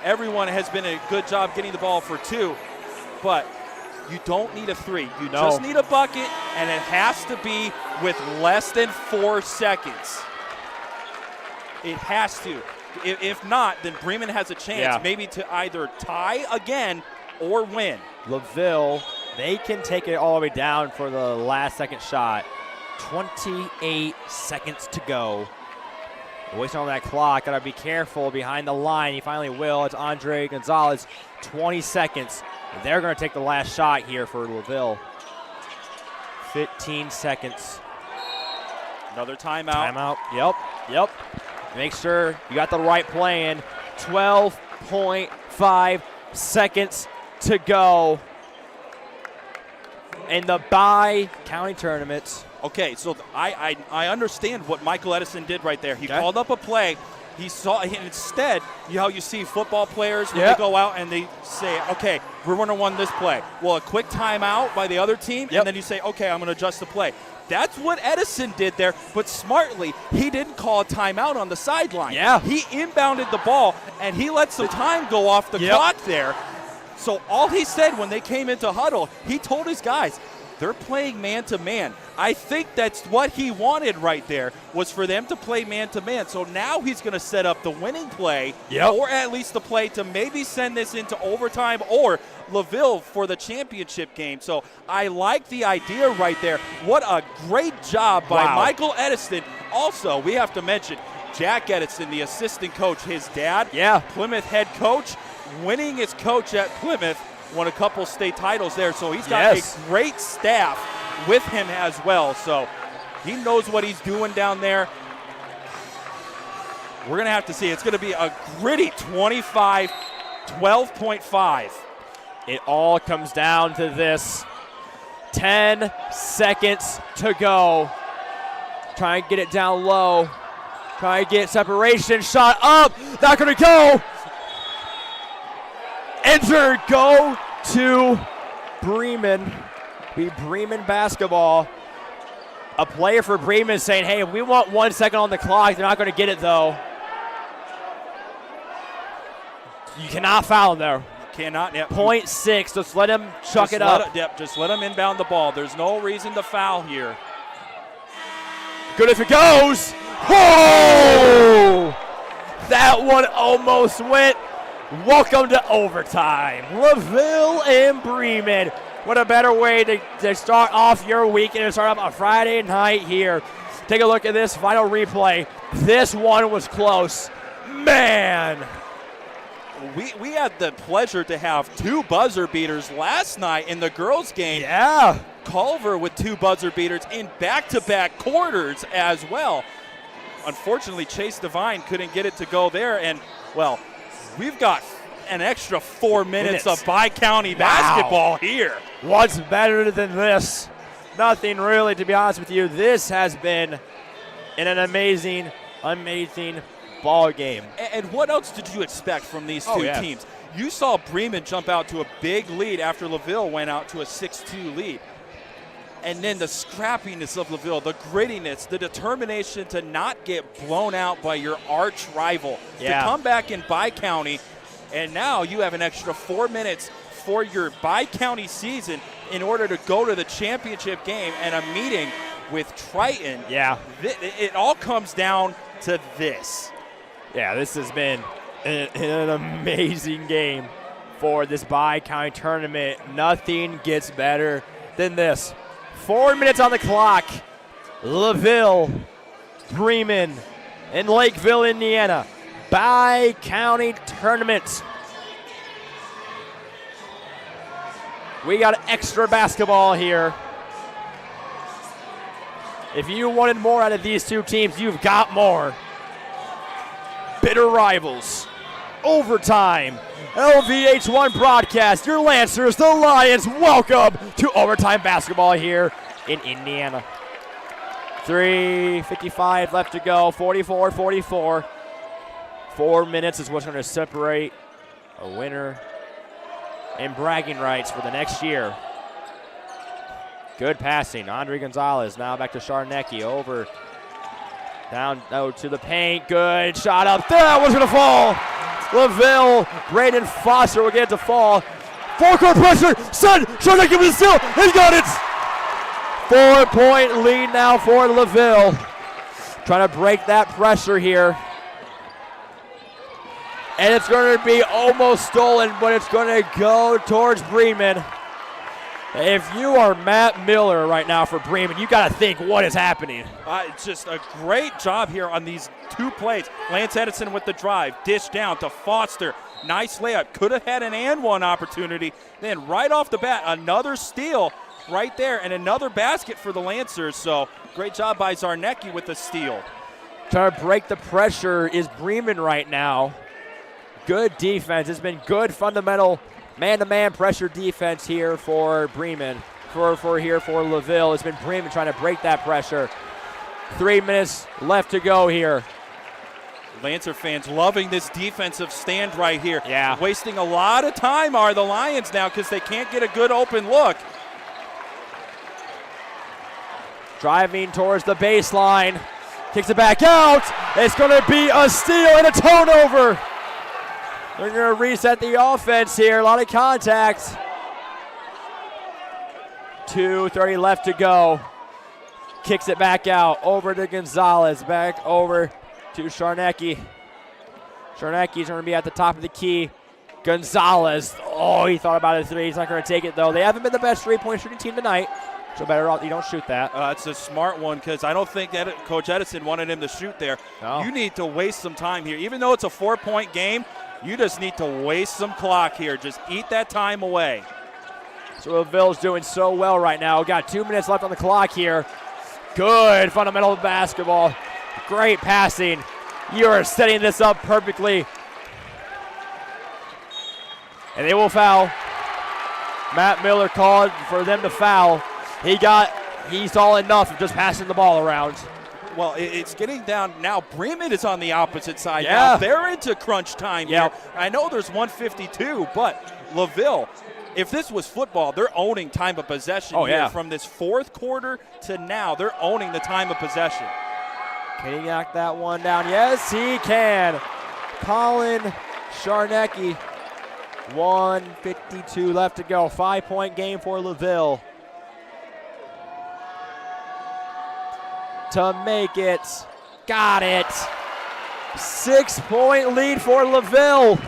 Everyone has been a good job getting the ball for 2, but you don't need a 3. You just need a bucket, and it has to be with less than 4 seconds. It has to. If not, then Bremen has a chance maybe to either tie again or win. LaVille, they can take it all the way down for the last second shot. 28 seconds to go. Wasting on that clock. Got to be careful behind the line. He finally will. It's Andre Gonzalez. 20 seconds. They're going to take the last shot here for LaVille. 15 seconds. Another timeout. Yep. Make sure you got the right play in. 12.5 seconds to go in the Bicounty tournament. Okay, so I understand what Michael Edison did right there. He called up a play. He saw, and instead, how you see football players when they go out and they say, okay, we're going to run this play. Well, a quick timeout by the other team, and then you say, okay, I'm going to adjust the play. That's what Edison did there, but smartly, he didn't call a timeout on the sideline. Yeah. He inbounded the ball, and he let some time go off the clock there. So all he said when they came into huddle, he told his guys, they're playing man-to-man. I think that's what he wanted right there, was for them to play man-to-man. So now he's going to set up the winning play, or at least the play to maybe send this into overtime or LaVille for the championship game. So I like the idea right there. What a great job by Michael Edison. Also, we have to mention Jack Edison, the assistant coach, his dad, Plymouth head coach, winning as coach at Plymouth, won a couple state titles there. So he's got a great staff with him as well. So he knows what he's doing down there. We're going to have to see. It's going to be a gritty 12.5. It all comes down to this. 10 seconds to go. Try and get it down low. Try and get separation. Shot up. Not going to go. Enter. Go to Bremen. Be Bremen basketball. A player for Bremen saying, hey, we want 1 second on the clock. They're not going to get it, though. You cannot foul him there. Cannot. 0.6. Just let him chuck it up. Just let him inbound the ball. There's no reason to foul here. Good if it goes. Oh! That one almost went. Welcome to overtime. LaVille and Bremen. What a better way to start off your weekend and start off a Friday night here. Take a look at this final replay. This one was close. Man. We had the pleasure to have two buzzer beaters last night in the girls' game. Yeah. Culver with two buzzer beaters in back-to-back quarters as well. Unfortunately, Chase Devine couldn't get it to go there. And, well, we've got an extra 4 minutes of Bicounty basketball here. What's better than this? Nothing really, to be honest with you. This has been an amazing, amazing ball game. And what else did you expect from these two teams? You saw Bremen jump out to a big lead after LaVille went out to a 6-2 lead. And then the scrappiness of LaVille, the grittiness, the determination to not get blown out by your arch rival. To come back in Bicounty, and now you have an extra 4 minutes for your Bicounty season in order to go to the championship game and a meeting with Triton. Yeah. It all comes down to this. Yeah, this has been an amazing game for this Bicounty tournament. Nothing gets better than this. 4 minutes on the clock. LaVille, Bremen, and Lakeville, Indiana. Bicounty tournament. We got extra basketball here. If you wanted more out of these two teams, you've got more. Bitter rivals. Overtime. LVH1 Broadcast, your Lancers, the Lions, welcome to overtime basketball here in Indiana. 3:55 left to go, 44-44. 4 minutes is what's going to separate a winner and bragging rights for the next year. Good passing. Andre Gonzalez now back to Sharnecki. Over. Down to the paint. Good shot up. That was going to fall. LaVille, Braden Foster will get it to fall. Four-court pressure. Sharnecki with the steal. He's got it. 4-point lead now for LaVille. Trying to break that pressure here. And it's going to be almost stolen, but it's going to go towards Bremen. If you are Matt Miller right now for Bremen, you got to think what is happening. It's just a great job here on these 2 plays. Lance Edison with the drive, dish down to Foster. Nice layup. Could have had an and one opportunity. Then right off the bat, another steal right there and another basket for the Lancers. So great job by Zarnecki with the steal. Trying to break the pressure is Bremen right now. Good defense. It's been good fundamental man-to-man pressure defense here for Bremen. For LaVille. It's been Bremen trying to break that pressure. 3 minutes left to go here. Lancer fans loving this defensive stand right here. Yeah. Wasting a lot of time are the Lions now because they can't get a good open look. Driving towards the baseline. Kicks it back out. It's going to be a steal and a turnover. They're going to reset the offense here. A lot of contact. 2:30 left to go. Kicks it back out. Over to Gonzalez. Back over to Zarnecki. Zarnecki's going to be at the top of the key. Gonzalez. Oh, he thought about a three. He's not going to take it, though. They haven't been the best three-point shooting team tonight. So better off you don't shoot that. It's a smart one because I don't think that Coach Edison wanted him to shoot there. No. You need to waste some time here. Even though it's a 4-point game, you just need to waste some clock here. Just eat that time away. So LaVille's doing so well right now. Got 2 minutes left on the clock here. Good fundamental basketball. Great passing. You are setting this up perfectly. And they will foul. Matt Miller called for them to foul. He saw enough of just passing the ball around. Well, it's getting down now. Bremen is on the opposite side Yeah. now. They're into crunch time here. I know there's 152, but LaVille, if this was football, they're owning time of possession here. Yeah. From this fourth quarter to now, they're owning the time of possession. Can he knock that one down? Yes, he can. Colin Zarnecki. 1:52 left to go. 5-point game for LaVille. To make it. Got it. 6-point lead for LaVille.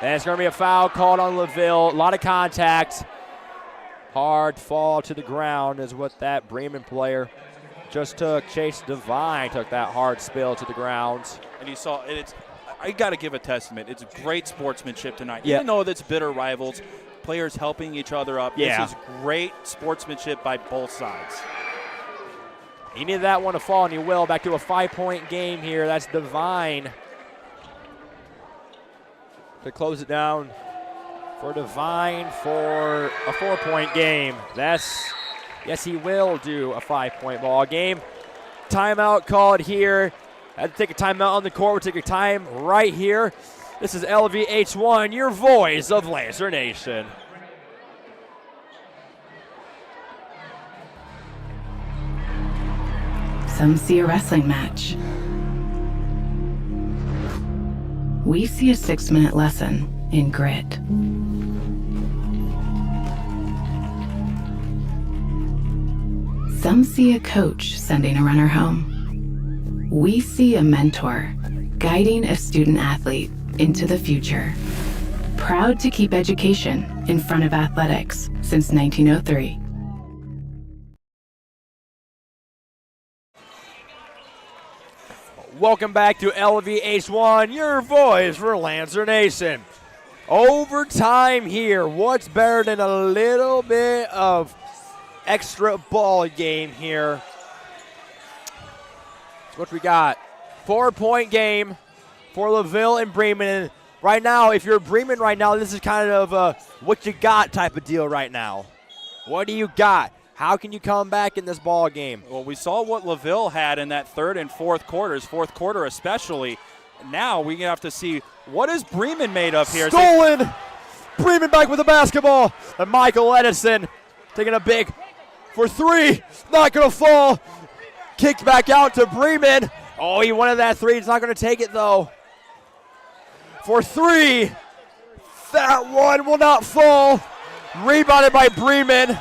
And it's going to be a foul called on LaVille. A lot of contact. Hard fall to the ground is what that Bremen player just took. Chase Devine took that hard spill to the ground. And you saw it. I got to give a testament. It's great sportsmanship tonight. Yeah. Even though it's bitter rivals, players helping each other up. Yeah. This is great sportsmanship by both sides. He needed that one to fall, and he will. Back to a 5-point game here. That's Devine to close it down for Devine for a 4-point game. Yes, he will do a 5-point ball game. Timeout called here. Had to take a timeout on the court. We'll take a time right here. This is LVH1, your voice of Lancer Nation. Some see a wrestling match. We see a 6-minute lesson in grit. Some see a coach sending a runner home. We see a mentor guiding a student athlete into the future. Proud to keep education in front of athletics since 1903. Welcome back to LVH1, your voice for Lancer Nation. Overtime here. What's better than a little bit of extra ball game here? That's what we got. 4-point game for LaVille and Bremen. And right now, if you're Bremen right now, this is kind of a what you got type of deal right now. What do you got? How can you come back in this ball game? Well, we saw what LaVille had in that third and fourth quarters, fourth quarter especially. Now we have to see what is Bremen made of here. Stolen! Bremen back with the basketball. And Michael Edison taking a big for three. Not going to fall. Kicked back out to Bremen. Oh, he wanted that three. He's not going to take it, though. For three. That one will not fall. Rebounded by Bremen.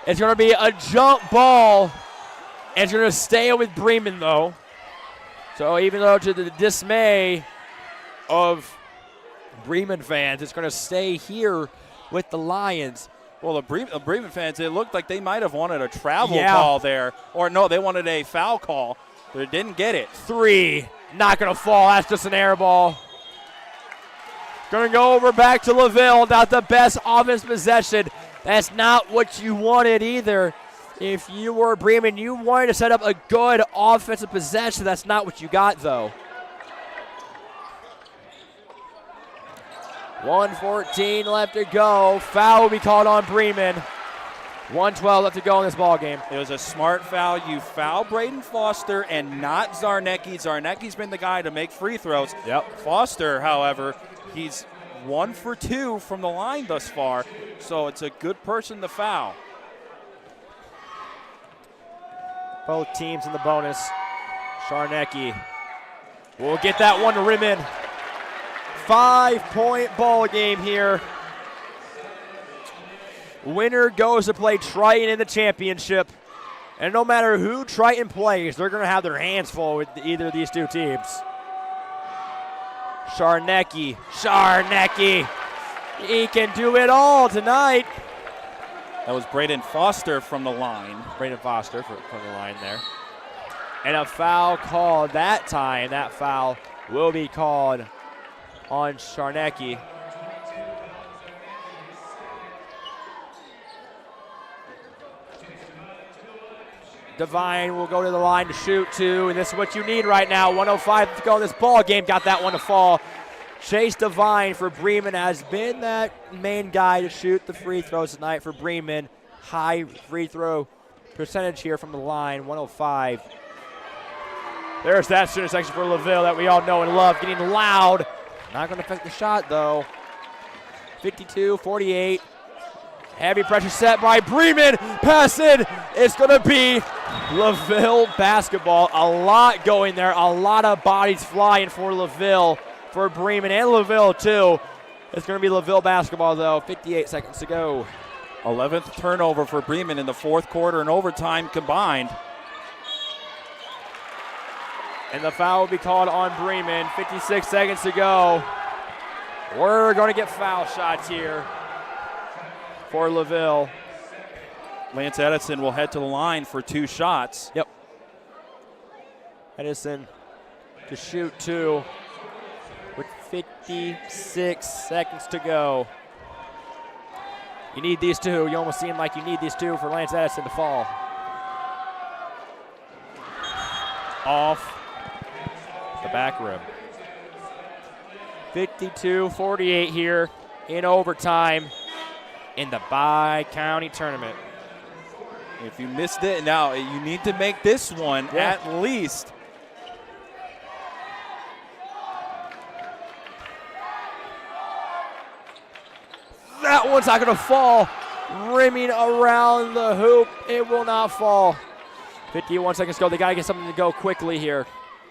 It's going to be a jump ball. And it's going to stay with Bremen, though. So even though to the dismay of Bremen fans, it's going to stay here with the Lions. Well, the Bremen fans, it looked like they might have wanted a travel call there. Or no, they wanted a foul call. They didn't get it. 3. Not going to fall. That's just an air ball. Going to go over back to LaVille. Not the best offense possession. That's not what you wanted either. If you were Bremen, you wanted to set up a good offensive possession. That's not what you got, though. 1:14 left to go. Foul will be called on Bremen. 1:12 left to go in this ball game. It was a smart foul. You foul Braden Foster and not Zarnecki. Zarnecki's been the guy to make free throws. Yep. Foster, however, he's 1 for 2 from the line thus far, so it's a good person to foul. Both teams in the bonus. Zarnecki will get that one to rim in. 5-point ball game here. Winner goes to play Triton in the championship. And no matter who Triton plays, they're going to have their hands full with either of these two teams. Zarnecki. He can do it all tonight. That was Braden Foster from the line. Braden Foster from the line there. And a foul called that time. That foul will be called on Zarnecki. Devine will go to the line to shoot 2, and this is what you need right now. 1:05 to go in this ball game. Got that one to fall. Chase Devine for Bremen has been that main guy to shoot the free throws tonight for Bremen. High free throw percentage here from the line, 105. There's that student section for LaVille that we all know and love, getting loud. Not going to affect the shot, though. 52-48. Heavy pressure set by Bremen. Pass in. It's going to be LaVille basketball. A lot going there. A lot of bodies flying for LaVille, for Bremen and LaVille, too. It's going to be LaVille basketball, though. 58 seconds to go. 11th turnover for Bremen in the fourth quarter and overtime combined. And the foul will be called on Bremen. 56 seconds to go. We're going to get foul shots here for LaVille. Lance Edison will head to the line for 2 shots. Yep. Edison to shoot 2 with 56 seconds to go. You need these 2. You almost seem like you need these 2 for Lance Edison to fall. Off the back rim. 52-48 here in overtime in the Bicounty tournament. If you missed it, now you need to make this one at least. That one's not going to fall. Rimming around the hoop. It will not fall. 51 seconds to go. They got to get something to go quickly here.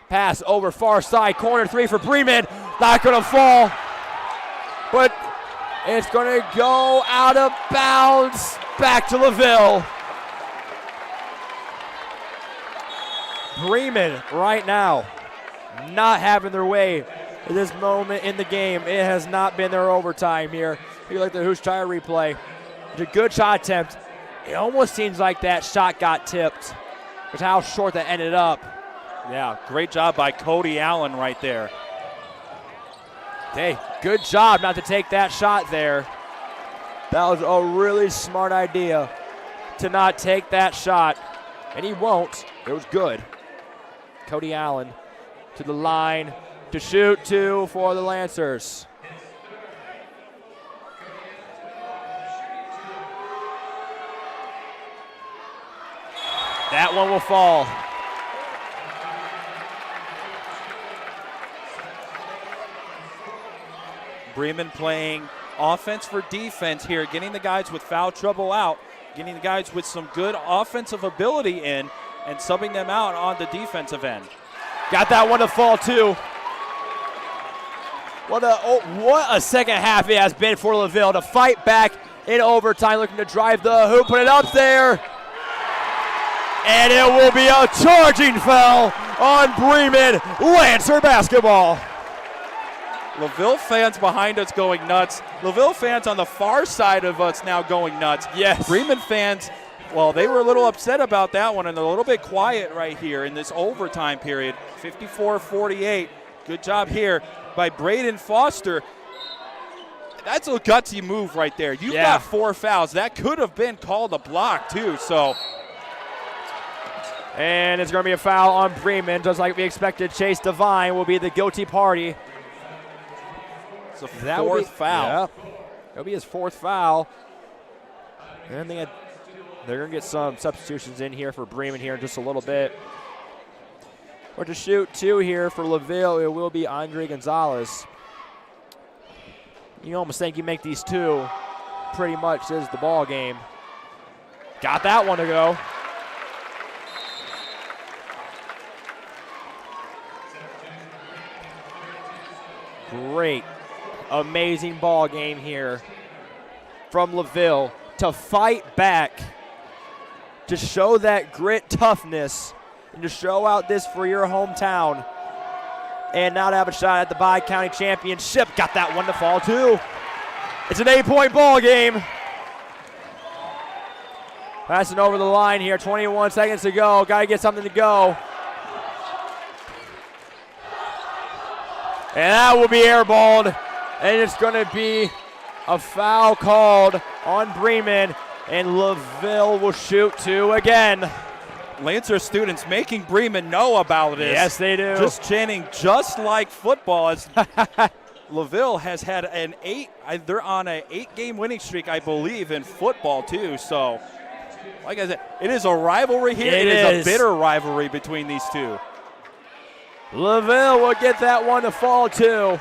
Pass over far side. Corner 3 for Bremen. Not going to fall. But it's going to go out of bounds. Back to LaVille. Bremen right now not having their way at this moment in the game. It has not been their overtime here. You like the Hysteria replay. It's a good shot attempt. It almost seems like that shot got tipped. That's how short that ended up. Yeah, great job by Cody Allen right there. Hey, good job not to take that shot there. That was a really smart idea to not take that shot. And he won't. It was good. Cody Allen to the line to shoot 2 for the Lancers. That one will fall. Bremen playing offense for defense here, getting the guys with foul trouble out, getting the guys with some good offensive ability in, and subbing them out on the defensive end. Got that one to fall too. What a second half it has been for LaVille to fight back in overtime, looking to drive the hoop, put it up there. And it will be a charging foul on Bremen Lancer basketball. LaVille fans behind us going nuts. LaVille fans on the far side of us now going nuts. Yes. Bremen fans, well, they were a little upset about that one and a little bit quiet right here in this overtime period. 54-48. Good job here by Braden Foster. That's a gutsy move right there. You've got 4 fouls. That could have been called a block too, so. And it's going to be a foul on Bremen, just like we expected. Chase Devine will be the guilty party. It's a fourth foul. Yeah, that'll be his 4th foul. And they're going to get some substitutions in here for Bremen here in just a little bit. Or to shoot 2 here for LaVille, it will be Andre Gonzalez. You almost think you make these 2 pretty much is the ball game. Got that one to go. Great, amazing ball game here from LaVille to fight back, to show that grit, toughness, and to show out this for your hometown, and now to have a shot at the Bicounty championship. Got that one to fall too. It's an 8-point ball game. Passing over the line here, 21 seconds to go. Got to get something to go. And that will be airballed, and it's going to be a foul called on Bremen, and LaVille will shoot 2 again. Lancer students making Bremen know about it. Yes, they do. Just chanting, just like football. As LaVille has had they're on an 8-game winning streak, I believe, in football too. So, like I said, it is a rivalry here. It is a bitter rivalry between these two. LaVille will get that one to fall too.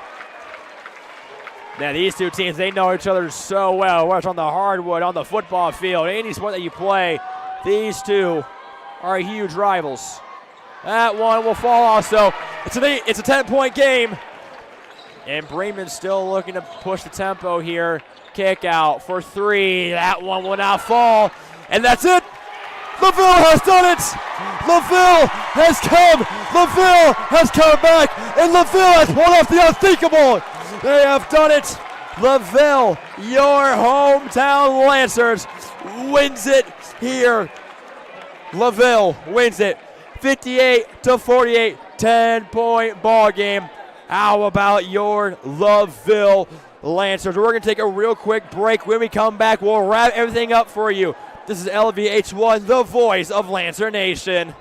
Now these 2 teams, they know each other so well. Whether it's on the hardwood, on the football field, any sport that you play, these 2 are huge rivals. That one will fall also. It's a 10-point game. And Bremen still looking to push the tempo here. Kick out for 3. That one will not fall. And that's it. LaVille has done it. LaVille has come. LaVille has come back. And LaVille has pulled off the unthinkable. They have done it. LaVille, your hometown Lancers, wins it here. LaVille wins it 58-48, 10-point ball game. How about your LaVille Lancers? We're going to take a real quick break. When we come back, we'll wrap everything up for you. This is LVH1, the voice of Lancer Nation.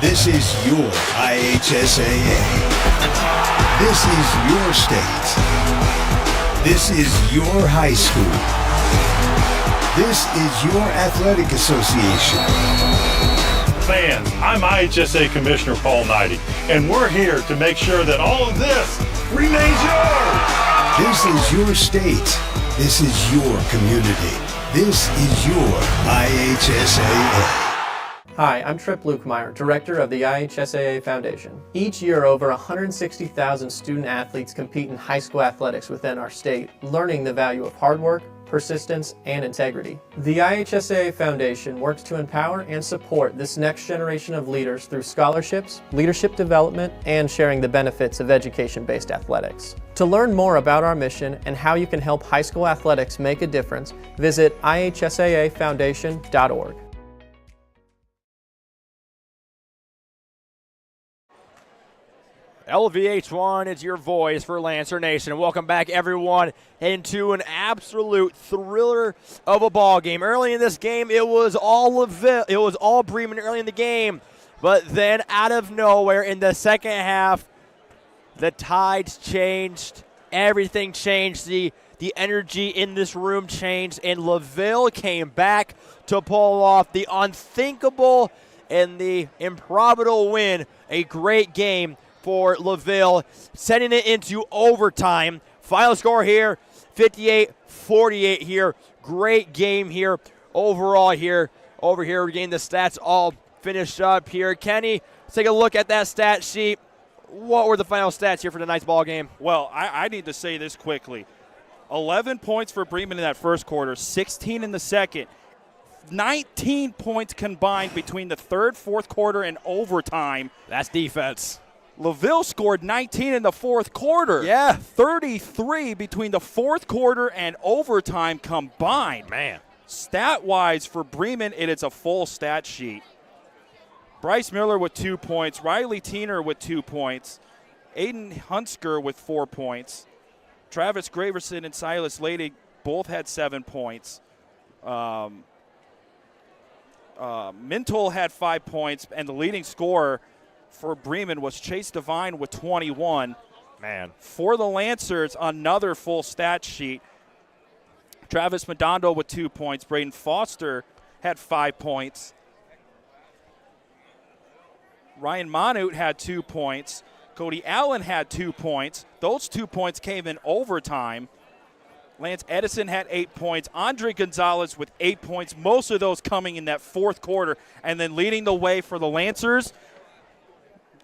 This is your IHSAA. This is your state. This is your high school. This is your athletic association. Fans, I'm IHSA Commissioner Paul Knighty, and we're here to make sure that all of this remains yours. This is your state. This is your community. This is your IHSAA. Hi, I'm Trip Lukemeyer, Director of the IHSAA Foundation. Each year, over 160,000 student athletes compete in high school athletics within our state, learning the value of hard work, persistence, and integrity. The IHSAA Foundation works to empower and support this next generation of leaders through scholarships, leadership development, and sharing the benefits of education-based athletics. To learn more about our mission and how you can help high school athletics make a difference, visit ihsaafoundation.org. LVH1 is your voice for Lancer Nation. Welcome back, everyone, into an absolute thriller of a ball game. Early in this game, it was all Bremen early in the game, but then out of nowhere in the second half, the tides changed. Everything changed. The energy in this room changed, and LaVille came back to pull off the unthinkable and the improbable win. A great game for LaVille, sending it into overtime. Final score here, 58-48 here. Great game here overall here over here. We're getting the stats all finished up here. Kenny, let's take a look at that stat sheet. What were the final stats here for tonight's ball game? Well, I need to say this quickly. 11 points for Bremen in that first quarter, 16 in the second. 19 points combined between the third, fourth quarter, and overtime. That's defense. LaVille scored 19 in the fourth quarter. Yeah. 33 between the fourth quarter and overtime combined. Man. Stat-wise for Bremen, it is a full stat sheet. Bryce Miller with 2 points. Riley Tiener with 2 points. Aiden Hunsker with 4 points. Travis Graverson and Silas Lady both had 7 points. Mintle had 5 points, and the leading scorer for Bremen was Chase Devine with 21. Man. For the Lancers, another full stat sheet. Travis Madondo with 2 points. Braden Foster had 5 points. Ryan Monut had 2 points. Cody Allen had 2 points. Those 2 points came in overtime. Lance Edison had 8 points. Andre Gonzalez with 8 points, most of those coming in that fourth quarter. And then leading the way for the Lancers,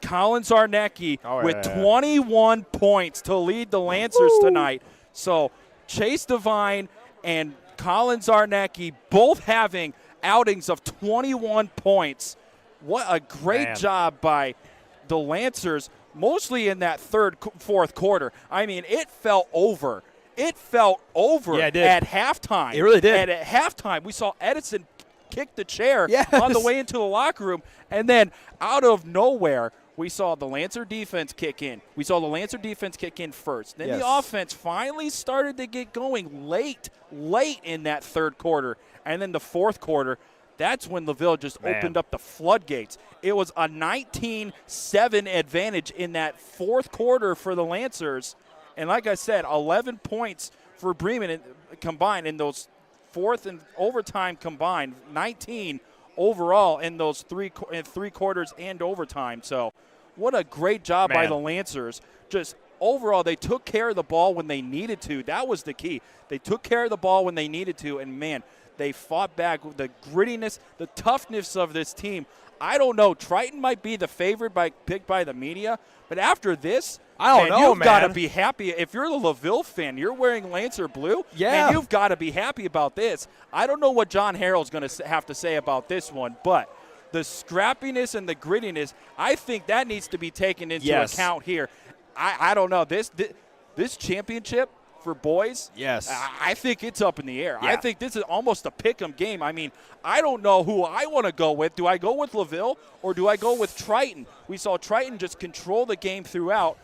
Colin Zarnecki with 21 points to lead the Lancers tonight. So Chase Devine and Colin Zarnecki both having outings of 21 points. What a great job by the Lancers, mostly in that fourth quarter. I mean, it felt over. It felt over at halftime. It really did. And at halftime, we saw Edison kick the chair Yes. on the way into the locker room. And then out of nowhere, we saw the Lancer defense kick in. We saw the Lancer defense kick in first. Then the offense finally started to get going late in that third quarter. And then the fourth quarter, that's when LaVille just opened up the floodgates. It was a 19-7 advantage in that fourth quarter for the Lancers. And like I said, 11 points for Bremen combined in those fourth and overtime combined, 19 overall in those three quarters and overtime. So what a great job by the Lancers. Just overall, they took care of the ball when they needed to. That was the key. They took care of the ball when they needed to, and, man, they fought back with the grittiness, the toughness of this team. I don't know. Triton might be the favorite picked by the media, but after this, you've got to be happy. If you're the LaVille fan, you're wearing Lancer blue, and you've got to be happy about this. I don't know what John Harrell's going to have to say about this one, but the scrappiness and the grittiness, I think that needs to be taken into account here. I don't know. This championship for boys, I think it's up in the air. I think this is almost a pick-em game. I mean, I don't know who I want to go with. Do I go with LaVille or do I go with Triton? We saw Triton just control the game throughout.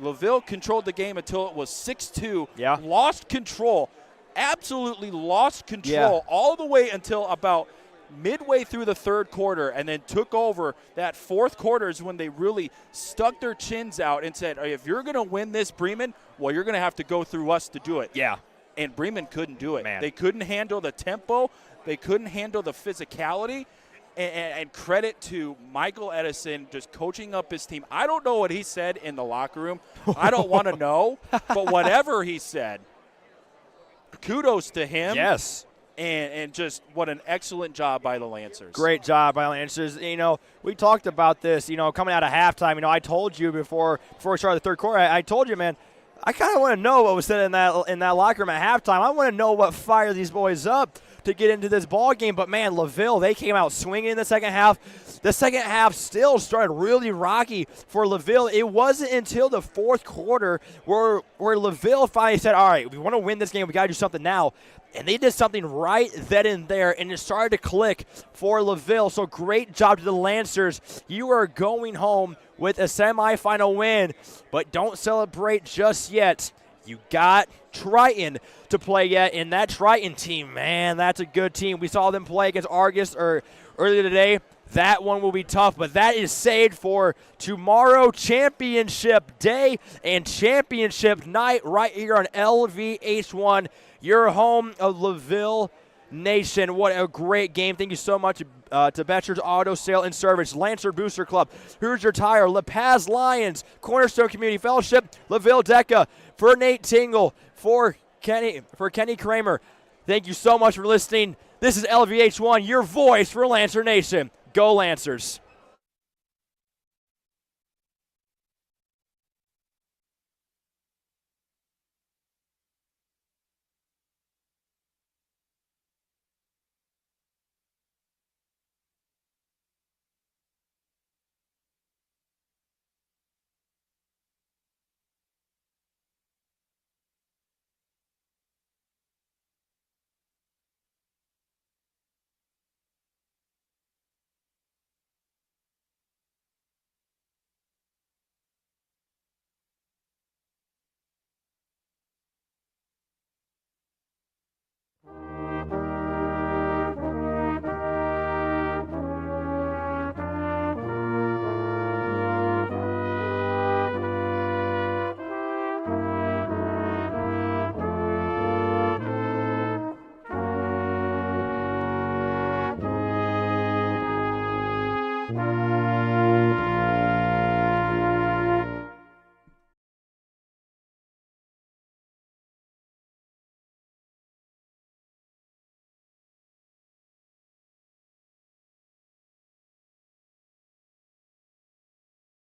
LaVille controlled the game until it was 6-2. Lost control, absolutely lost control all the way until about midway through the third quarter, and then took over. That fourth quarter is when they really stuck their chins out and said, if you're going to win this, Bremen, well, you're going to have to go through us to do it. And Bremen couldn't do it. They couldn't handle the tempo. They couldn't handle the physicality. And credit to Michael Edison just coaching up his team. I don't know what he said in the locker room. I don't want to know. But whatever he said, kudos to him. And just what an excellent job by the Lancers. Great job by the Lancers. You know, we talked about this, coming out of halftime. I told you before we started the third quarter, I told you, man, I kind of want to know what was said in that locker room at halftime. I want to know what fired these boys up to get into this ball game. But, man, LaVille, they came out swinging in the second half. The second half still started really rocky for LaVille. It wasn't until the fourth quarter where LaVille finally said, all right, if we want to win this game, we got to do something now. And they did something right then and there, and it started to click for LaVille. So great job to the Lancers. You are going home with a semifinal win, but don't celebrate just yet. You got Triton to play yet, and that Triton team, man, that's a good team. We saw them play against Argos earlier today. That one will be tough, but that is saved for tomorrow, championship day and championship night right here on LVH1. Your home of LaVille Nation. What a great game. Thank you so much to Betcher's Auto Sale and Service, Lancer Booster Club, Hoosier Tire, La Paz Lions, Cornerstone Community Fellowship, LaVille DECA, for Nate Tingle, for Kenny Kramer. Thank you so much for listening. This is LVH1, your voice for Lancer Nation. Go Lancers.